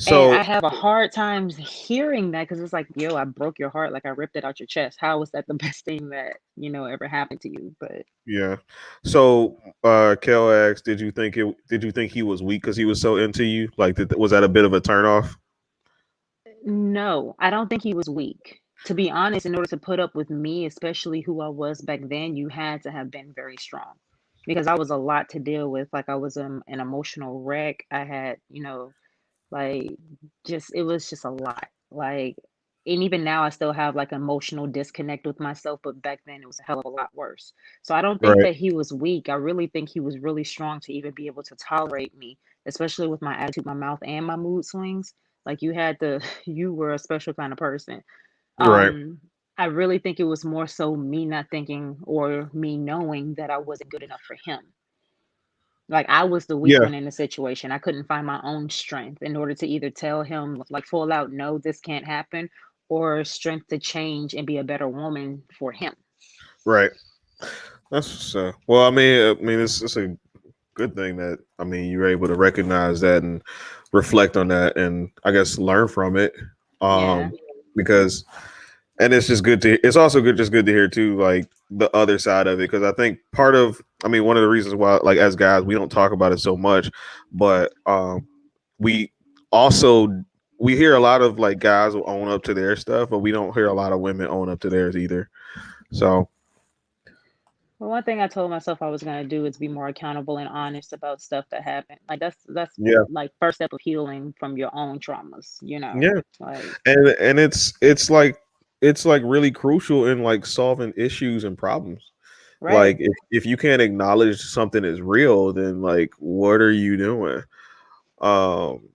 And I so have a hard time hearing that because it's like, yo, I broke your heart, like I ripped it out your chest. How was that the best thing that, ever happened to you? But yeah, so Kel asked, did you think he was weak because he was so into you? Like, was that a bit of a turnoff? no, I don't think he was weak. To be honest, in order to put up with me, especially who I was back then, you had to have been very strong because I was a lot to deal with. Like I was an emotional wreck. I had, like just it was just a lot. Like and even now I still have like emotional disconnect with myself, but back then it was a hell of a lot worse. So I don't think Right. that he was weak. I really think he was really strong to even be able to tolerate me, especially with my attitude, my mouth, and my mood swings. Like you had to, you were a special kind of person. Right. Um, I really think it was more so me not thinking or me knowing that I wasn't good enough for him. Like I was the weak Yeah. one in the situation. I couldn't find my own strength in order to either tell him like full out, no, this can't happen, or strength to change and be a better woman for him. Right. That's well. I mean, it's a good thing that you're able to recognize that and reflect on that, and I guess learn from it. Yeah. Um, because and it's just good to. It's also good to hear too, like the other side of it, because I think one of the reasons why, like as guys, we don't talk about it so much, but we also we hear a lot of like guys will own up to their stuff, but we don't hear a lot of women own up to theirs either. So Well, one thing I told myself I was gonna do is be more accountable and honest about stuff that happened. Like that's yeah, like first step of healing from your own traumas, yeah, Like and it's like it's like really crucial in like solving issues and problems. Like Right. if you can't acknowledge something is real, then like what are you doing? Um,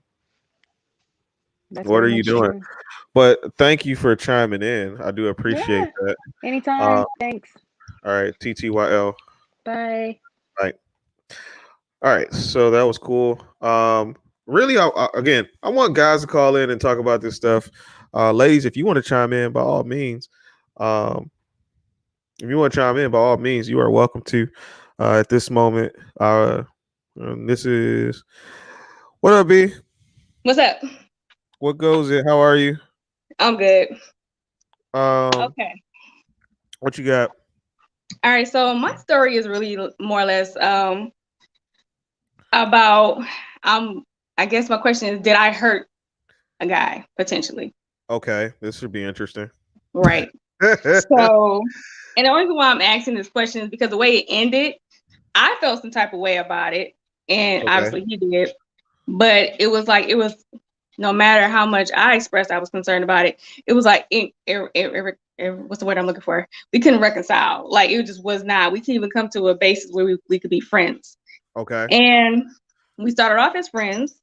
That's what very are you much doing? true. But thank you for chiming in. I do appreciate Yeah. that. Anytime. Thanks. All right, TTYL. Bye. Right. All right, so that was cool. Really, again, I want guys to call in and talk about this stuff. Ladies, if you want to chime in, by all means, um, if you want to chime in, by all means, you are welcome to. At this moment, this is what up, B? What's up? What goes it? How are you? I'm good. Um, Okay. what you got? All right. So my story is really more or less about I guess my question is, did I hurt a guy potentially? Okay, this should be interesting. Right. So, and the only reason why I'm asking this question is because the way it ended, I felt some type of way about it, and Okay. obviously he did. But it was like no matter how much I expressed I was concerned about it, it was like what's the word I'm looking for? We couldn't reconcile. Like it just was not. We couldn't even come to a basis where we could be friends. Okay. And we started off as friends.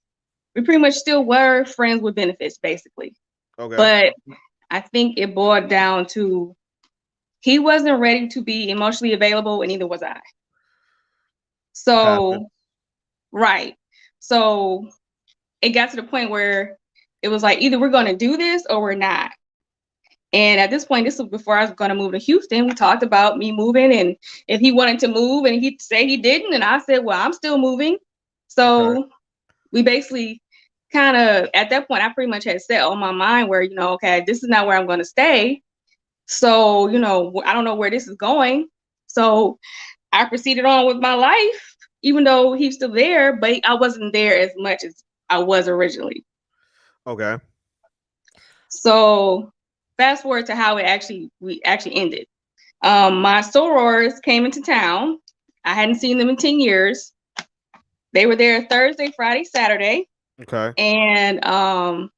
We pretty much still were friends with benefits, basically. Okay. But I think it boiled down to he wasn't ready to be emotionally available, and neither was I. So, Happened. right. So it got to the point where it was like either we're going to do this or we're not. And at this point, this was before I was going to move to Houston. We talked about me moving and if he wanted to move, and he'd say he didn't. And I said, well, I'm still moving. So we basically kind of, at that point, I pretty much had set on my mind where, okay, this is not where I'm going to stay. So, I don't know where this is going. So I proceeded on with my life, even though he's still there, but I wasn't there as much as I was originally. Okay. So fast forward to how we actually ended. My sorors came into town. I hadn't seen them in 10 years. They were there Thursday, Friday, Saturday. Okay. And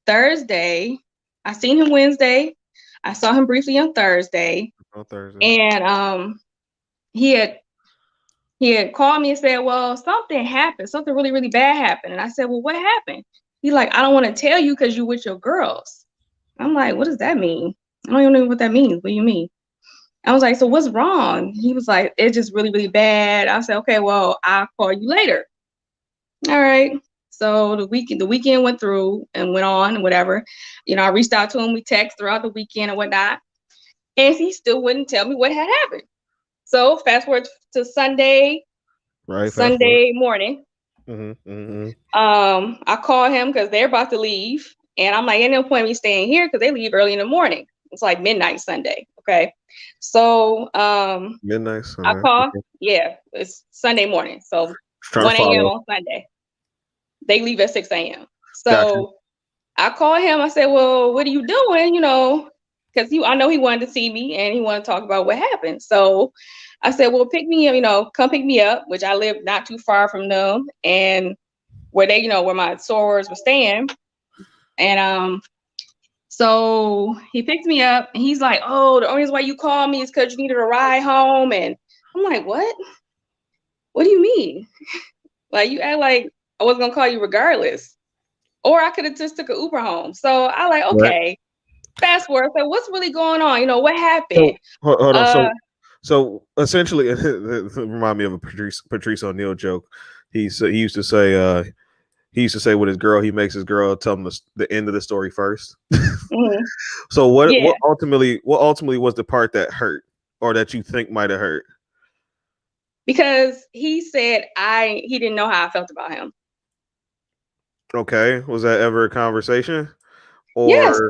Thursday, I seen him Wednesday. I saw him briefly on Thursday. On Thursday. And he had called me and said, well, something happened. Something really, really bad happened. And I said, well, what happened? He's like, I don't want to tell you because you're with your girls. I'm like, what does that mean? I don't even know what that means. What do you mean? I was like, so what's wrong? He was like, it's just really, really bad. I said, okay, well, I'll call you later. All right. So the weekend went through and went on and whatever. I reached out to him. We text throughout the weekend and whatnot. And he still wouldn't tell me what had happened. So fast forward to Sunday morning. I called him because they're about to leave. And I'm like, ain't no point in me staying here because they leave early in the morning. It's like midnight Sunday. Okay. So midnight Sunday. I call, yeah, it's Sunday morning. So 1 a.m. on Sunday. They leave at 6 a.m. So Gotcha. I called him. I said, well, what are you doing? Because I know he wanted to see me and he wanted to talk about what happened. So I said, well, pick me up, come pick me up, which I live not too far from them and where they, where my sorors were staying. And so he picked me up and he's like, oh, the only reason why you called me is because you needed a ride home. And I'm like, what? What do you mean? Like, you act like I wasn't gonna call you regardless. Or I could have just took an Uber home. So I like, okay. Right. Fast forward. So what's really going on? What happened? Hold on. So essentially, it remind me of a Patrice O'Neal joke. He used to say with his girl, he makes his girl tell him the end of the story first. Mm-hmm. So what ultimately was the part that hurt or that you think might have hurt? Because he said he didn't know how I felt about him. Okay. Was that ever a conversation? Or yes,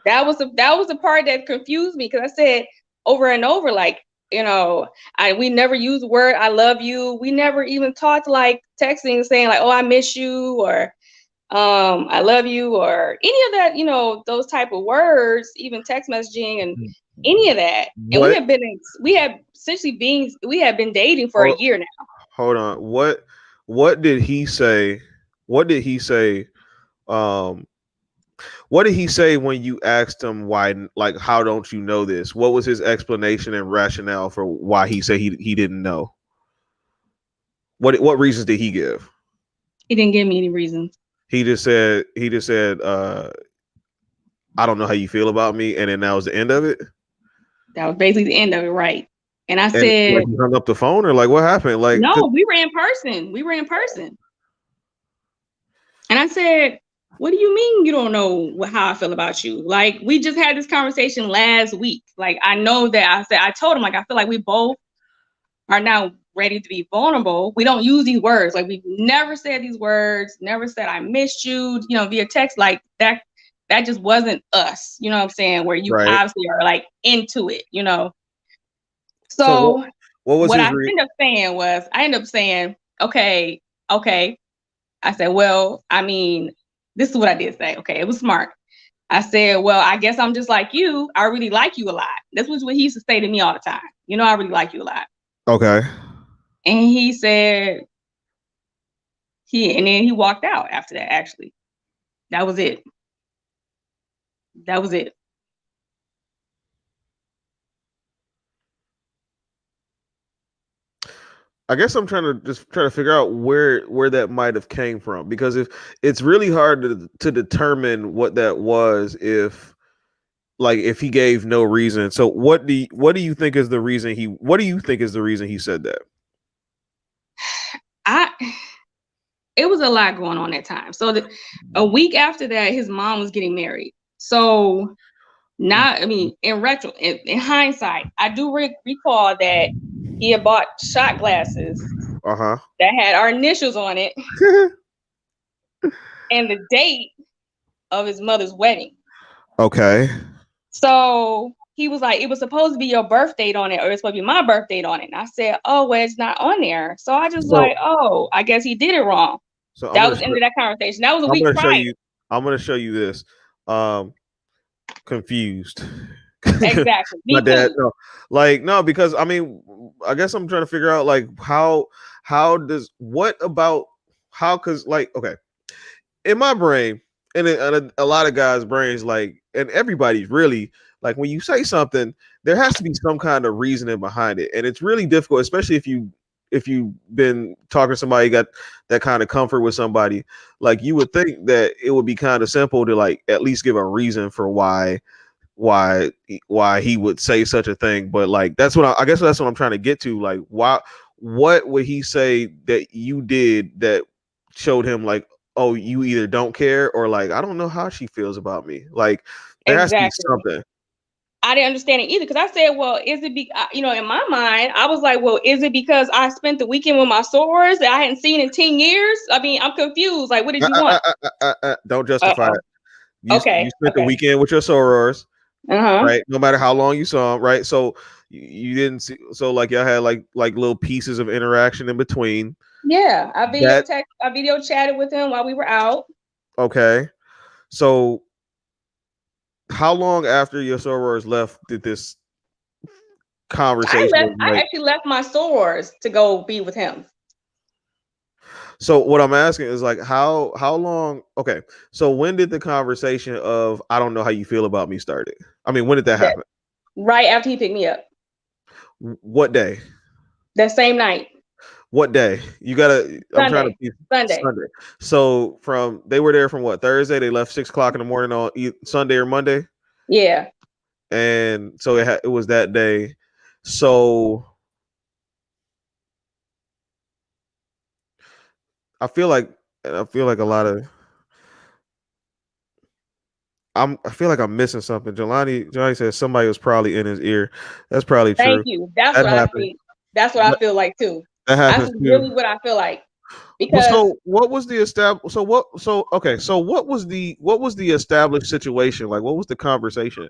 that was the part that confused me because I said over and over, like, we never used the word I love you. We never even talked like texting saying like, oh, I miss you or I love you or any of that, those type of words, even text messaging and any of that. And we have been dating for a year now. Hold on. What did he say? What did he say What did he say when you asked him why? Like, how don't you know this? What was his explanation and rationale for why he said he didn't know? What reasons did he give? He didn't give me any reasons. He just said I don't know how you feel about me, and then that was the end of it. That was basically the end of it, right? And I And said, like, he hung up the phone, or like what happened? Like, no, we were in person. And I said, what do you mean you don't know how I feel about you? Like, we just had this conversation last week. Like, I know that I told him, like, I feel like we both are now ready to be vulnerable. We don't use these words. Like, we've never said these words, never said I missed you, via text. Like that just wasn't us, you know what I'm saying? Where you right. obviously are like into it, So what was what his I ended up saying, okay. I said, well, I mean, this is what I did say. Okay, it was smart. I said, well, I guess I'm just like you. I really like you a lot. This was what he used to say to me all the time. I really like you a lot. Okay. And he said, and then he walked out after that, actually. That was it. I guess I'm trying to figure out where that might have came from, because if it's really hard to determine what that was if he gave no reason. So what do you think is the reason he said that? It was a lot going on that time. So a week after that, his mom was getting married. So now, I mean, in hindsight, I do recall that he had bought shot glasses that had our initials on it and the date of his mother's wedding. Okay. So he was like, it was supposed to be your birth date on it, or it's supposed to be my birth date on it. And I said, oh, well, it's not on there. So I just I guess he did it wrong. So that was the end of that conversation. That was a week prior. I'm going to show you this. Confused. Exactly. My dad, no, because I mean, I guess I'm trying to figure out like how because okay, in my brain and in a lot of guys' brains, like, and everybody's really like, when you say something, there has to be some kind of reasoning behind it, and it's really difficult, especially if you've been talking to somebody, got that kind of comfort with somebody. Like, you would think that it would be kind of simple to like at least give a reason for why he would say such a thing. But like, I guess that's what I'm trying to get to. Like, what would he say that you did that showed him like, oh, you either don't care or like, I don't know how she feels about me. Like, there has to be something. I didn't understand it either, because I said, well, is it in my mind, I was like, well, is it because I spent the weekend with my sorors that I hadn't seen in 10 years? I mean, I'm confused. Like, what did you want? Don't justify it. You spent the weekend with your sorors, right? No matter how long you saw them, right? So you didn't see. So like, y'all had like little pieces of interaction in between. Yeah, I video chatted with him while we were out. Okay, so how long after your sorors left did this conversation? I actually left my sorors to go be with him. So what I'm asking is like, how long? Okay, so when did the conversation of I don't know how you feel about me started? I mean, when did that happen? Right after he picked me up. What day? That same night. What day? You gotta. I'm trying to. Sunday. So they were there from what, Thursday? They left 6 o'clock in the morning on Sunday or Monday. Yeah. And so it was that day. So I feel like a lot of. I feel like I'm missing something. Jelani says somebody was probably in his ear. That's probably true. Thank you. That's what I think. That's what I feel like too. That's really what I feel like. Because so what was the established? What was the established situation? Like, what was the conversation?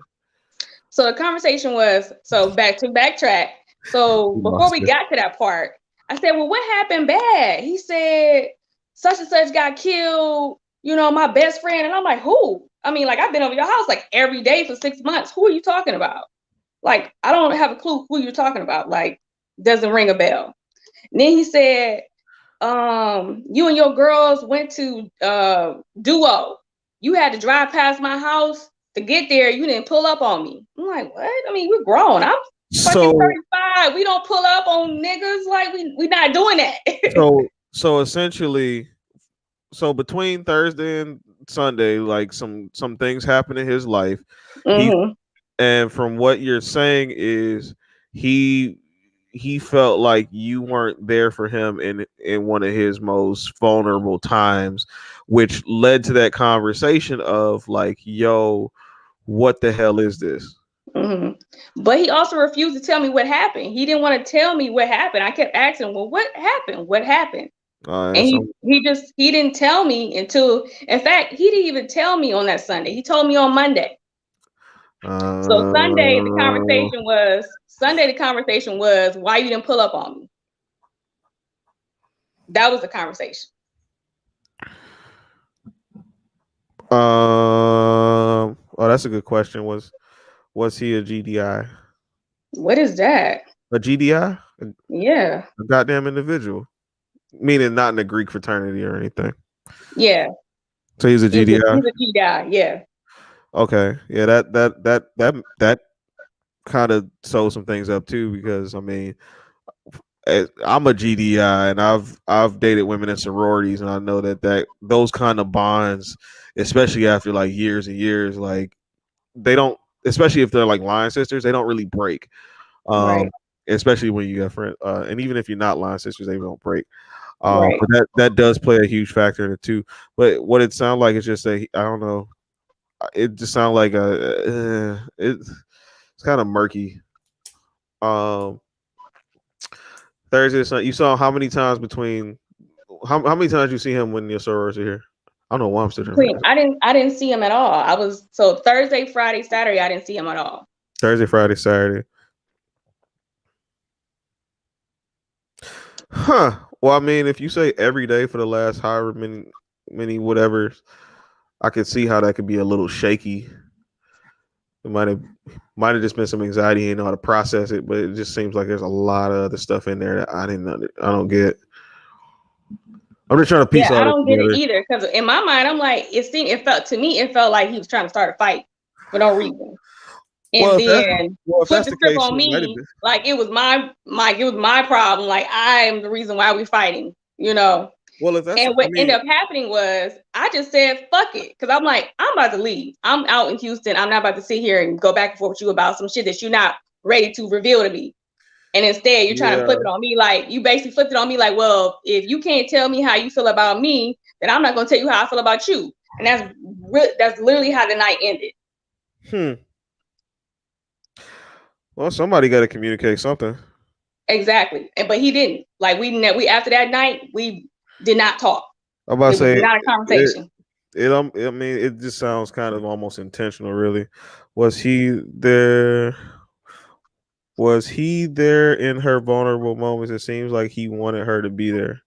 So the conversation was, backtrack. So before we got to that part, I said, well, what happened bad? He said, such and such got killed, my best friend. And I'm like, who? I mean, like, I've been over your house like every day for 6 months. Who are you talking about? Like, I don't have a clue who you're talking about. Like, doesn't ring a bell. And then he said, you and your girls went to Duo. you had to drive past my house to get there. You didn't pull up on me. I'm like, what? I mean, we're grown. I'm fucking 35. We don't pull up on niggas. Like, we not doing that. So essentially, so between Thursday and Sunday, like some things happened in his life. And from what you're saying is he felt like you weren't there for him in one of his most vulnerable times, which led to that conversation of like, yo, what the hell is this? But he also refused to tell me what happened. He didn't want to tell me what happened. I kept asking, well, what happened? What happened? And he didn't tell me until, in fact, he didn't even tell me on that Sunday. He told me on Monday. So Sunday the conversation was why you didn't pull up on me. That was the conversation. Oh, that's a good question. Was he a GDI? What is that? A GDI? Yeah. A goddamn individual. Meaning not in the Greek fraternity or anything. Yeah. So he's a GDI? He's a GDI, yeah. Okay. Yeah, that kind of sews some things up too, because I mean, I'm a GDI and I've dated women in sororities, and I know that those kind of bonds, especially after like years and years, like they don't, especially if they're like line sisters, they don't really break. Right. Especially when you have friends, and even if you're not line sisters, they don't break. Right. But that does play a huge factor in it too. But what it sounds like is just I don't know. It just sounds like it's kind of murky. Thursday, so you saw how many times how many times you see him when your sorors are here? I don't know why I'm still trying. I didn't see him at all. So Thursday, Friday, Saturday, I didn't see him at all. Thursday, Friday, Saturday. Huh. Well, I mean, if you say every day for the last however many whatever, I could see how that could be a little shaky. It might have just been some anxiety, you know how to process it, but it just seems like there's a lot of other stuff in there that I don't get. I'm just trying to piece all I don't get it either, because in my mind, I'm like, it felt like he was trying to start a fight for no reason. And then put the script on me like it was my problem. Like I'm the reason why we're fighting, you know. Well, if that's, and what ended up happening was I just said fuck it, because I'm like, I'm about to leave. I'm out in Houston. I'm not about to sit here and go back and forth with you about some shit that you're not ready to reveal to me. And instead, you're trying to flip it on me. Like you basically flipped it on me. Like, well, if you can't tell me how you feel about me, then I'm not gonna tell you how I feel about you. And that's literally how the night ended. Well, somebody got to communicate something. Exactly, but he didn't. Like we after that night, we did not talk. I'm about to say, not a conversation. I mean, it just sounds kind of almost intentional, really. Was he there? Was he there in her vulnerable moments? It seems like he wanted her to be there.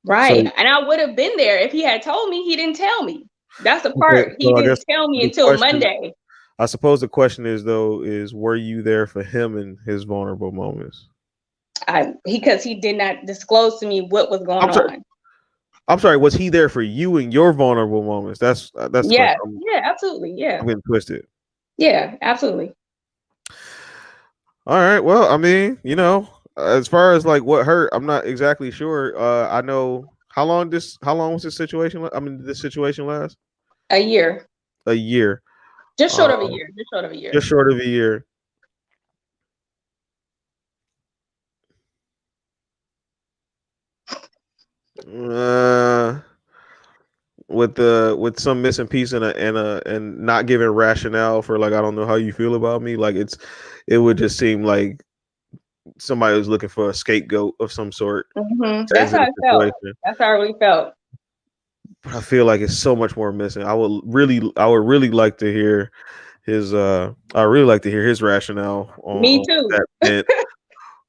Right, and I would have been there if he had told me. He didn't tell me. That's the part. He didn't tell me until Monday. I suppose the question is, were you there for him in his vulnerable moments? Because he did not disclose to me what was going on. I'm sorry. Was he there for you in your vulnerable moments? That's yeah, absolutely, yeah. I'm getting twisted. Yeah, absolutely. All right. Well, I mean, you know, as far as like what hurt, I'm not exactly sure. I know how long was this situation? Did this situation last? A year. A year. Just short of a year. Just short of a year. With some missing piece and not giving rationale for like, I don't know how you feel about me. Like it would just seem like somebody was looking for a scapegoat of some sort. That's how I felt. That's how I really felt. But I feel like it's so much more missing. I would really like to hear his rationale on me too.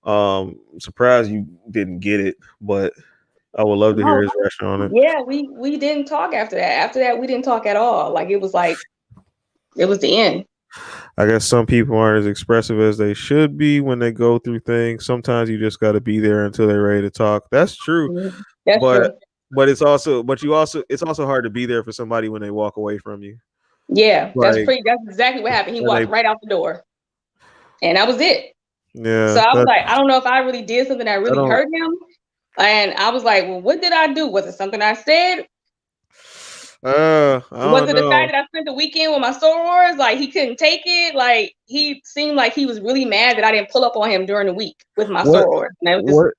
I'm surprised you didn't get it, but I would love to hear his rationale on it. Yeah, we didn't talk after that. After that, we didn't talk at all. Like it was the end. I guess some people aren't as expressive as they should be when they go through things. Sometimes you just got to be there until they're ready to talk. That's true. That's true. but it's also hard to be there for somebody when they walk away from you. Yeah, that's Like, exactly what happened. He when they, walked right out the door, and that was it. So yeah, I was like, I don't know if I really did something that I really don't. hurt him. And I was like, well, what did I do? Was it something I said? I Was don't it the know. fact that I spent the weekend with my sorors? Like, he couldn't take it. Like, he seemed like he was really mad that I didn't pull up on him during the week with my What sorors. And it was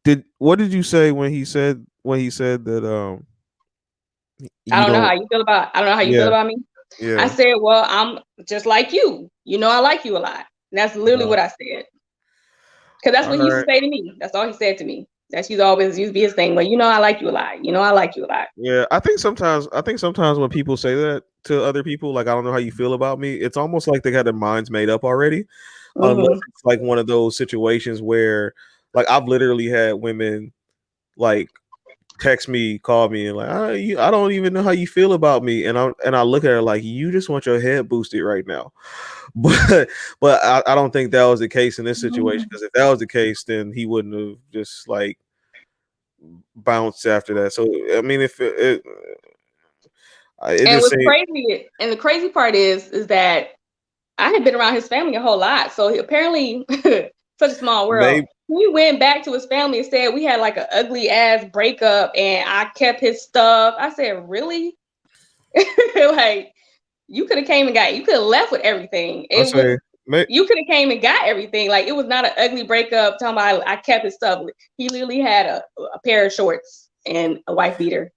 just, what did you say when he said that I you don't know how don't? you feel about. I don't know how you feel Yeah, about me. I yeah. said, well, I'm just like you. You know, I like you a lot. And that's literally Uh, what I said. Because that's all what he used to right. say to me. That's all he said to me. That's he's always used to be his thing. Well, you know, I like you a lot. You know, I like you a lot. Yeah, I think sometimes when people say that to other people, like, I don't know how you feel about me, it's almost like they got their minds made up already. Unless Mm-hmm. it's like one of those situations where, like, I've literally had women like text me, call me, and like, I don't even know how you feel about me, and I look at her like, you just want your head boosted right now. But I don't think that was the case in this situation, because if that was the case, then he wouldn't have just like bounced after that. So I mean, if it And just what's seemed crazy, and the crazy part is that I had been around his family a whole lot. So he apparently, such a small world. maybe He went back to his family and said we had like an ugly ass breakup, and I kept his stuff. I said, really? Like, you could have came and got. You could have left with everything. I It was. say, may, You could have came and got everything. Like, it was not an ugly breakup. Talking about I kept his stuff. He literally had a pair of shorts and a wife beater,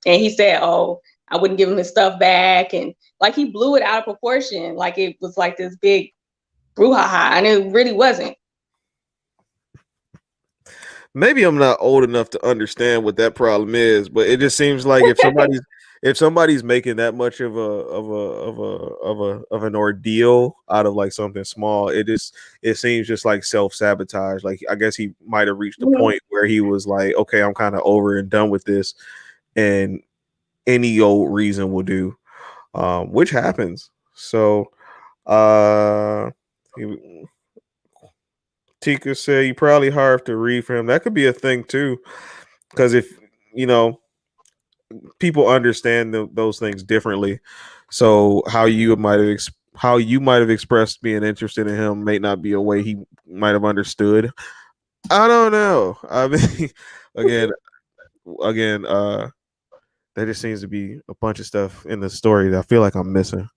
and he said, "Oh, I wouldn't give him his stuff back," and like he blew it out of proportion, like it was like this big brouhaha, and it really wasn't. maybe I'm not old enough to understand what that problem is, but it just seems like if somebody's making that much of an ordeal out of like something small, it seems just like self-sabotage. Like, I guess he might have reached a Mhm. point where he was like, okay, I'm kind of over and done with this, and any old reason will do, which happens. So he- Tika said you probably hard to read for him. That could be a thing too, because if you know people understand those things differently, so how you might have expressed being interested in him may not be a way he might have understood. I don't know. I mean, again, again, there just seems to be a bunch of stuff in the story that I feel like I'm missing.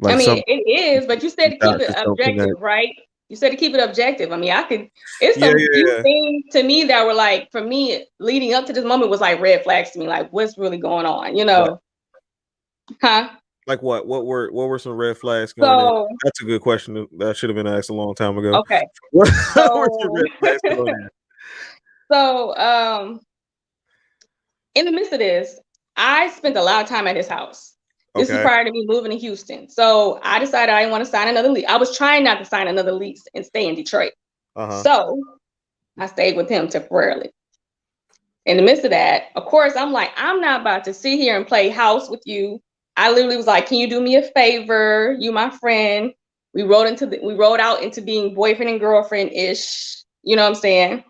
I Like mean, some it is, but you said to keep dots it just don't objective, connect. right? You said to keep it objective. I mean, I could. It's Yeah, some yeah, few yeah. things to me that were like, for me, leading up to this moment was like red flags to me. Like, what's really going on? You Like, know? Huh? like what? What were some red flags going in? So, That's a good question. That should have been asked a long time ago. okay. What were some So, red flags going in? so, in the midst of this, I spent a lot of time at his house. This is Okay. prior to me moving to Houston. So I decided I didn't want to sign another lease. I was trying not to sign another lease and stay in Detroit. Uh-huh. So I stayed with him temporarily. In the midst of that, of course, I'm like, I'm not about to sit here and play house with you. I literally was like, can you do me a favor? You, my friend. We rode out into being boyfriend and girlfriend ish. You know what I'm saying?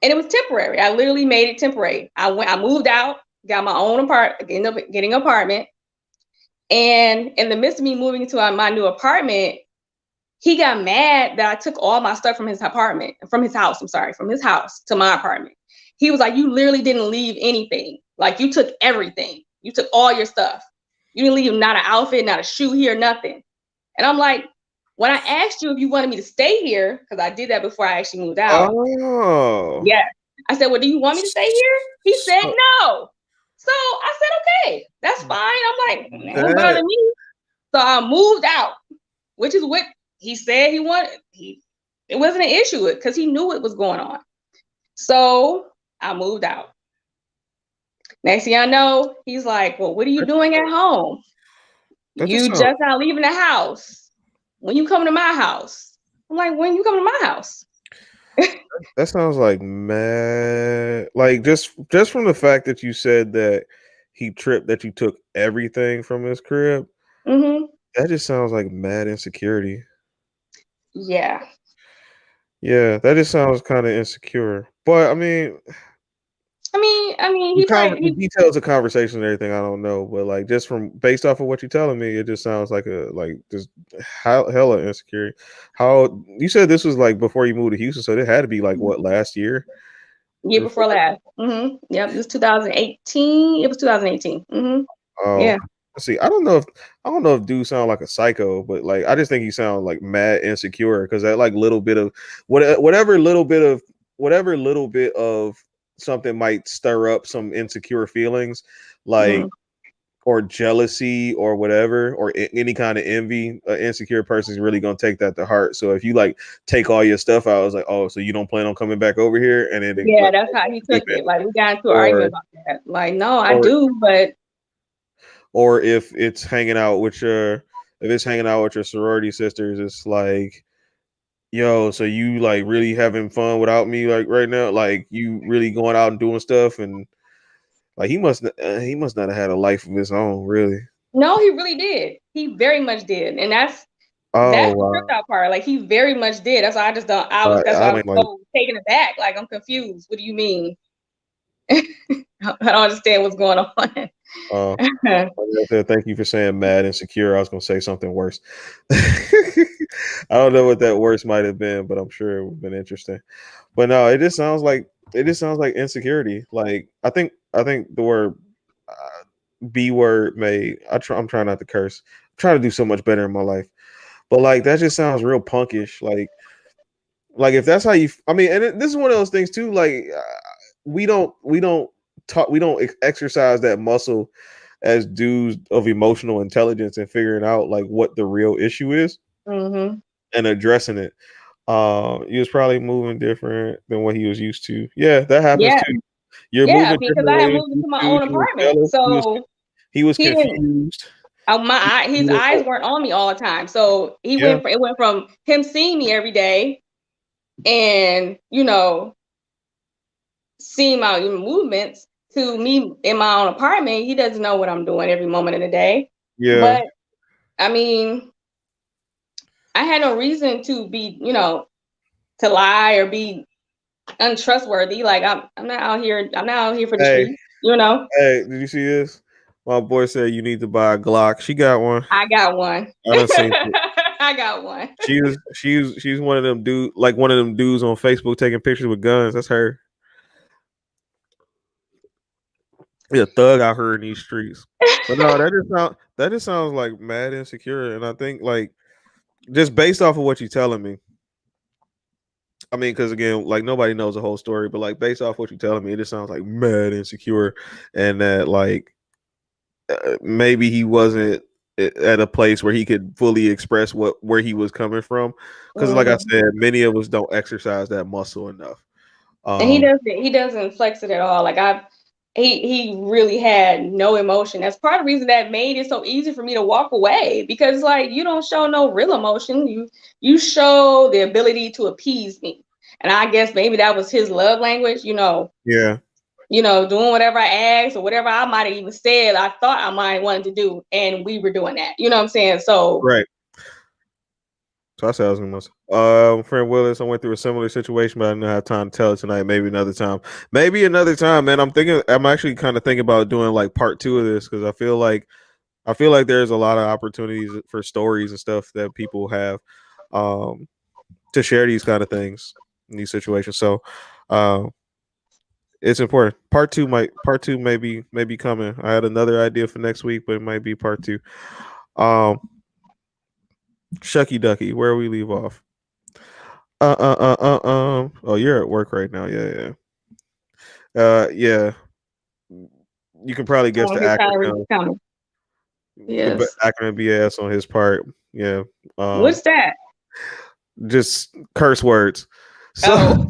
And it was temporary. I literally made it temporary. I moved out, got my own apartment, getting an apartment. And in the midst of me moving into my new apartment, he got mad that I took all my stuff from his house to my apartment. He was like, you literally didn't leave anything. Like, you took everything. You took all your stuff. You didn't leave not an outfit, not a shoe here, nothing. And I'm like, when I asked you if you wanted me to stay here, because I did that before I actually moved out. Oh. Yeah. I said, well, do you want me to stay here? He said So no. So I said, okay, that's fine. I'm like, it don't that bother me. So I moved out, which is what he said he wanted. It wasn't an issue because he knew what was going on. So I moved out. Next thing I know, he's like, well, what are you doing at home? that just You sounds just not leaving the house. When you come to my house? I'm like, when you come to my house? that sounds like mad. Like, just from the fact that you said that that you took everything from his crib, Mm-hmm. that just sounds like mad insecurity. Yeah. Yeah, that just sounds kind of insecure. But I mean, He probably The details of conversation and everything, I don't know, but like just from based off of what you're telling me, it just sounds like just hella insecurity. How you said this was like before you moved to Houston, so it had to be like what, last year? year before last. Yep, this 2018. It was 2018. Oh, Yeah. see, I don't know if dude sound like a psycho, but like I just think he sound like mad insecure because that like little bit of whatever little bit of something might stir up some insecure feelings, like or jealousy or whatever, or any kind of envy. An insecure person is really gonna take that to heart. So if you like take all your stuff out, I was like, oh, so you don't plan on coming back over here, and then Yeah, that's how he took it. Like we got into an argument about that. Like, no, I do, but or if it's hanging out with your sorority sisters, it's like, yo, so you like really having fun without me like right now? Like you really going out and doing stuff, and like he must not have had a life of his own, really. No, he really did. He very much did, and that's the tripped out part. Like he very much did. That's why I just don't. I was so taken aback. Like I'm confused. What do you mean? I don't understand what's going on. Like I said, thank you for saying mad and secure. I was gonna say something worse. I don't know what that worse might have been, but I'm sure it would have been interesting. But no, it just sounds like insecurity. Like I think the word B word may. I'm trying not to curse. I'm trying to do so much better in my life, but like that just sounds real punkish. Like if that's how you. I mean, and this is one of those things too. Like we don't exercise that muscle as dudes of emotional intelligence and figuring out like what the real issue is and addressing it. He was probably moving different than what he was used to. Yeah, that happens too. You're moving because I had moved into my own apartment, so he was confused. His eyes weren't on me all the time, so it went from him seeing me every day and seeing my movements to me in my own apartment. He doesn't know what I'm doing every moment of the day. Yeah. But I mean, I had no reason to be, to lie or be untrustworthy. Like I'm not out here for the streets, Hey, did you see this? My boy said you need to buy a Glock. She got one. I got one. I done seen it. I got one. She's one of them dudes on Facebook taking pictures with guns. That's her. Yeah, thug out here in these streets. But no, that just sounds like mad insecure. And I think like just based off of what you're telling me. I mean, because again, like nobody knows the whole story, but like based off what you're telling me, it just sounds like mad insecure, and that like maybe he wasn't at a place where he could fully express where he was coming from. Because like I said, many of us don't exercise that muscle enough. And he doesn't flex it at all. Like he really had no emotion. That's part of the reason that made it so easy for me to walk away, because like you don't show no real emotion. You show the ability to appease me. And I guess maybe that was his love language, Yeah. Doing whatever I asked or whatever I might have even said, I thought I might wanted to do, and we were doing that. You know what I'm saying? So right. So I said I was friend Willis, I went through a similar situation, but I didn't have time to tell it tonight. Maybe another time. Man. I'm actually kind of thinking about doing like part 2 of this, because I feel like there's a lot of opportunities for stories and stuff that people have to share these kind of things in these situations. So it's important. Part 2 may be coming. I had another idea for next week, but it might be part 2. Shucky Ducky, where we leave off. Oh, you're at work right now. Yeah. Yeah. You can probably guess the acronym. Yes. The acronym BS on his part. Yeah. What's that? Just curse words. So,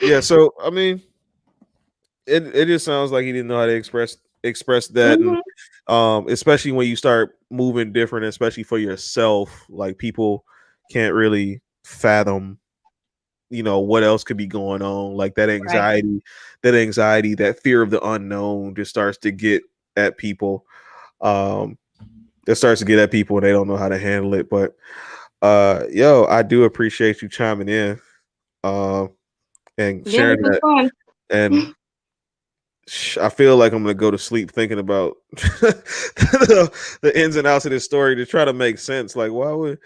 yeah. So I mean, it just sounds like he didn't know how to express that, and especially when you start moving different, especially for yourself, like people can't really fathom what else could be going on. Like that anxiety, that fear of the unknown just starts to get at people. It starts to get at people and they don't know how to handle it. But I do appreciate you chiming in. and Yeah, sharing this was that. fun. And I feel like I'm gonna go to sleep thinking about the ins and outs of this story to try to make sense. Like, why would?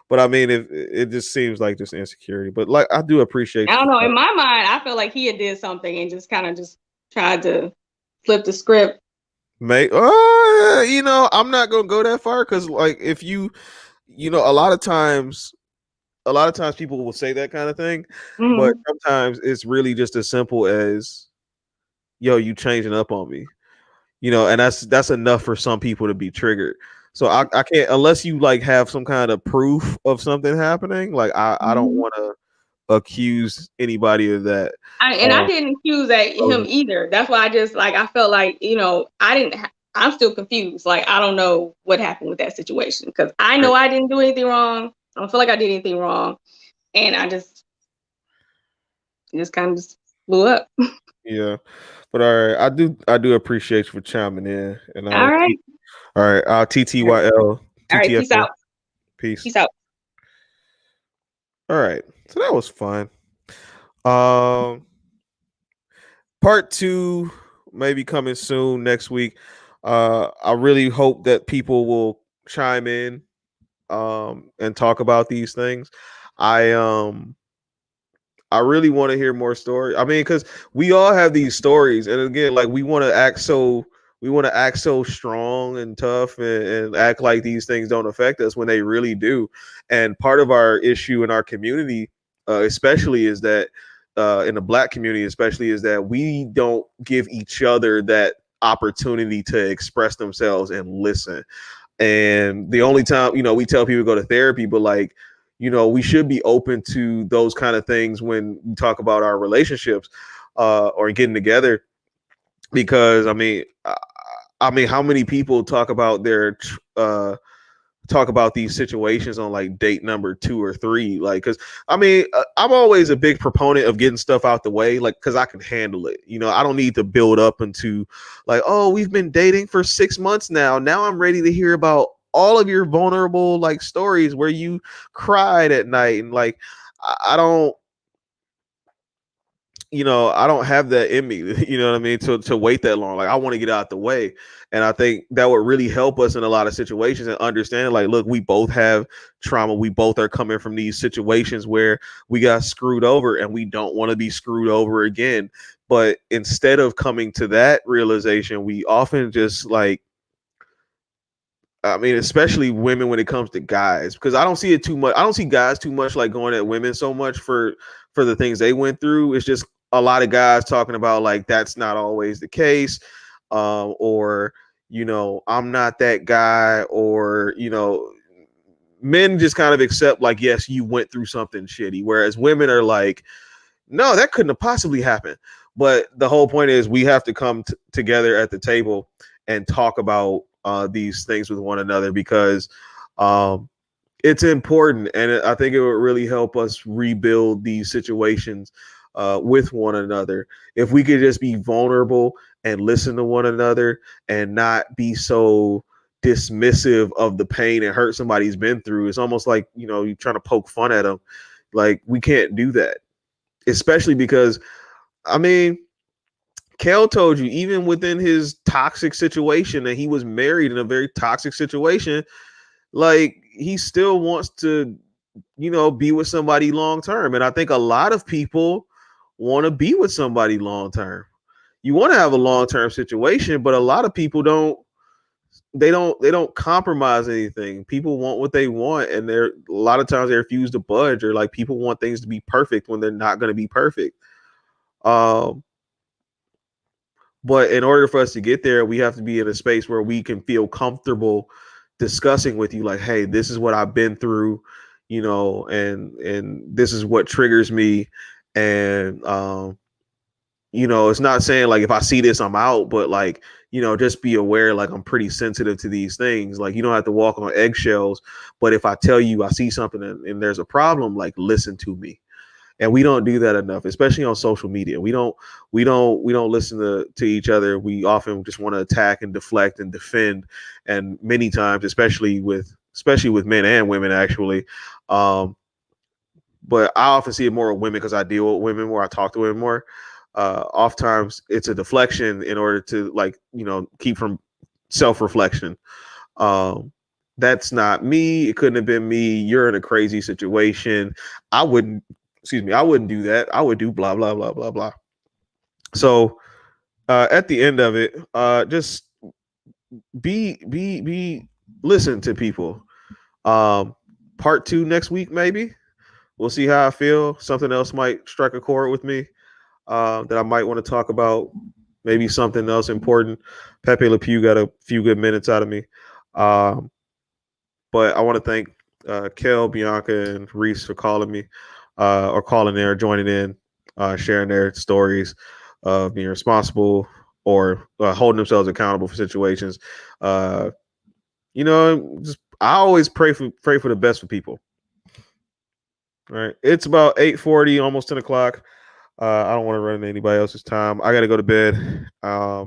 But I mean, it just seems like just insecurity. But like, I do appreciate. I don't know. In my mind, I feel like he had did something and just kind of just tried to flip the script. Mate, I'm not gonna go that far because, like, if a lot of times people will say that kind of thing, but sometimes it's really just as simple as, "Yo, you changing up on me," and that's enough for some people to be triggered. So I can't, unless you like have some kind of proof of something happening. Like I don't want to accuse anybody of that. I didn't accuse him either. That's why I felt like, I'm still confused. Like, I don't know what happened with that situation because I know I didn't do anything wrong. I don't feel like I did anything wrong. And I just kind of just blew up. Yeah. But all right, I do appreciate you for chiming in. And all right. TTYL. All right, peace out. Peace out. All right. So that was fun. Part 2 may be coming soon next week. I really hope that people will chime in and talk about these things. I really want to hear more stories. I mean, because we all have these stories, and again, like we want to act so strong and tough and act like these things don't affect us when they really do. And part of our issue in our community, especially, is that in the Black community, especially, is that we don't give each other that opportunity to express themselves and listen. And the only time, we tell people to go to therapy, but like, we should be open to those kind of things when we talk about our relationships or getting together. Because I mean, how many people talk about these situations on like date number 2 or 3? Like, because I'm always a big proponent of getting stuff out the way, like, because I can handle it. I don't need to build up into like, oh, we've been dating for 6 months now. Now I'm ready to hear about all of your vulnerable like stories where you cried at night. And like, I don't have that in me, you know what I mean, to wait that long. Like, I want to get out the way. And I think that would really help us in a lot of situations and understand, like, look, we both have trauma. We both are coming from these situations where we got screwed over and we don't want to be screwed over again. But instead of coming to that realization, we often just like, I mean, especially women when it comes to guys, because I don't see it too much. I don't see guys too much like going at women so much for the things they went through. It's just a lot of guys talking about like that's not always the case, or I'm not that guy, or men just kind of accept like, yes, you went through something shitty, whereas women are like, no, that couldn't have possibly happened. But the whole point is we have to come together at the table and talk about these things with one another, because it's important, and I think it would really help us rebuild these situations with one another if we could just be vulnerable and listen to one another and not be so dismissive of the pain and hurt somebody's been through. It's almost like you're trying to poke fun at them. Like, we can't do that, especially because I mean, Kel told you, even within his toxic situation, and he was married in a very toxic situation, like, he still wants to, be with somebody long term. And I think a lot of people want to be with somebody long term. You want to have a long term situation, but a lot of people don't. They don't compromise anything. People want what they want, and a lot of times they refuse to budge, or like people want things to be perfect when they're not going to be perfect. But in order for us to get there, we have to be in a space where we can feel comfortable discussing with you, like, hey, this is what I've been through, and this is what triggers me. And, it's not saying like, if I see this, I'm out, but like, just be aware, like, I'm pretty sensitive to these things. Like, you don't have to walk on eggshells, but if I tell you I see something and there's a problem, like, listen to me. And we don't do that enough, especially on social media. We don't listen to each other. We often just want to attack and deflect and defend. And many times, especially with men and women, actually, but I often see it more with women because I deal with women more. I talk to women more. Oftentimes it's a deflection in order to like, keep from self-reflection. That's not me. It couldn't have been me. You're in a crazy situation. I wouldn't do that. I would do blah, blah, blah, blah, blah. So at the end of it, just listen to people. Part 2 next week, maybe. We'll see how I feel. Something else might strike a chord with me that I might want to talk about. Maybe something else important. Pepe Le Pew got a few good minutes out of me. But I want to thank Kel, Bianca, and Reese for calling me or calling in or joining in, sharing their stories of being responsible or holding themselves accountable for situations. I always pray for the best for people. All right. It's about 8:40, almost 10 o'clock. I don't want to run into anybody else's time. I got to go to bed.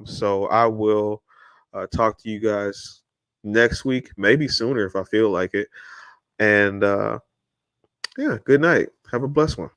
So I will talk to you guys next week, maybe sooner if I feel like it. And good night. Have a blessed one.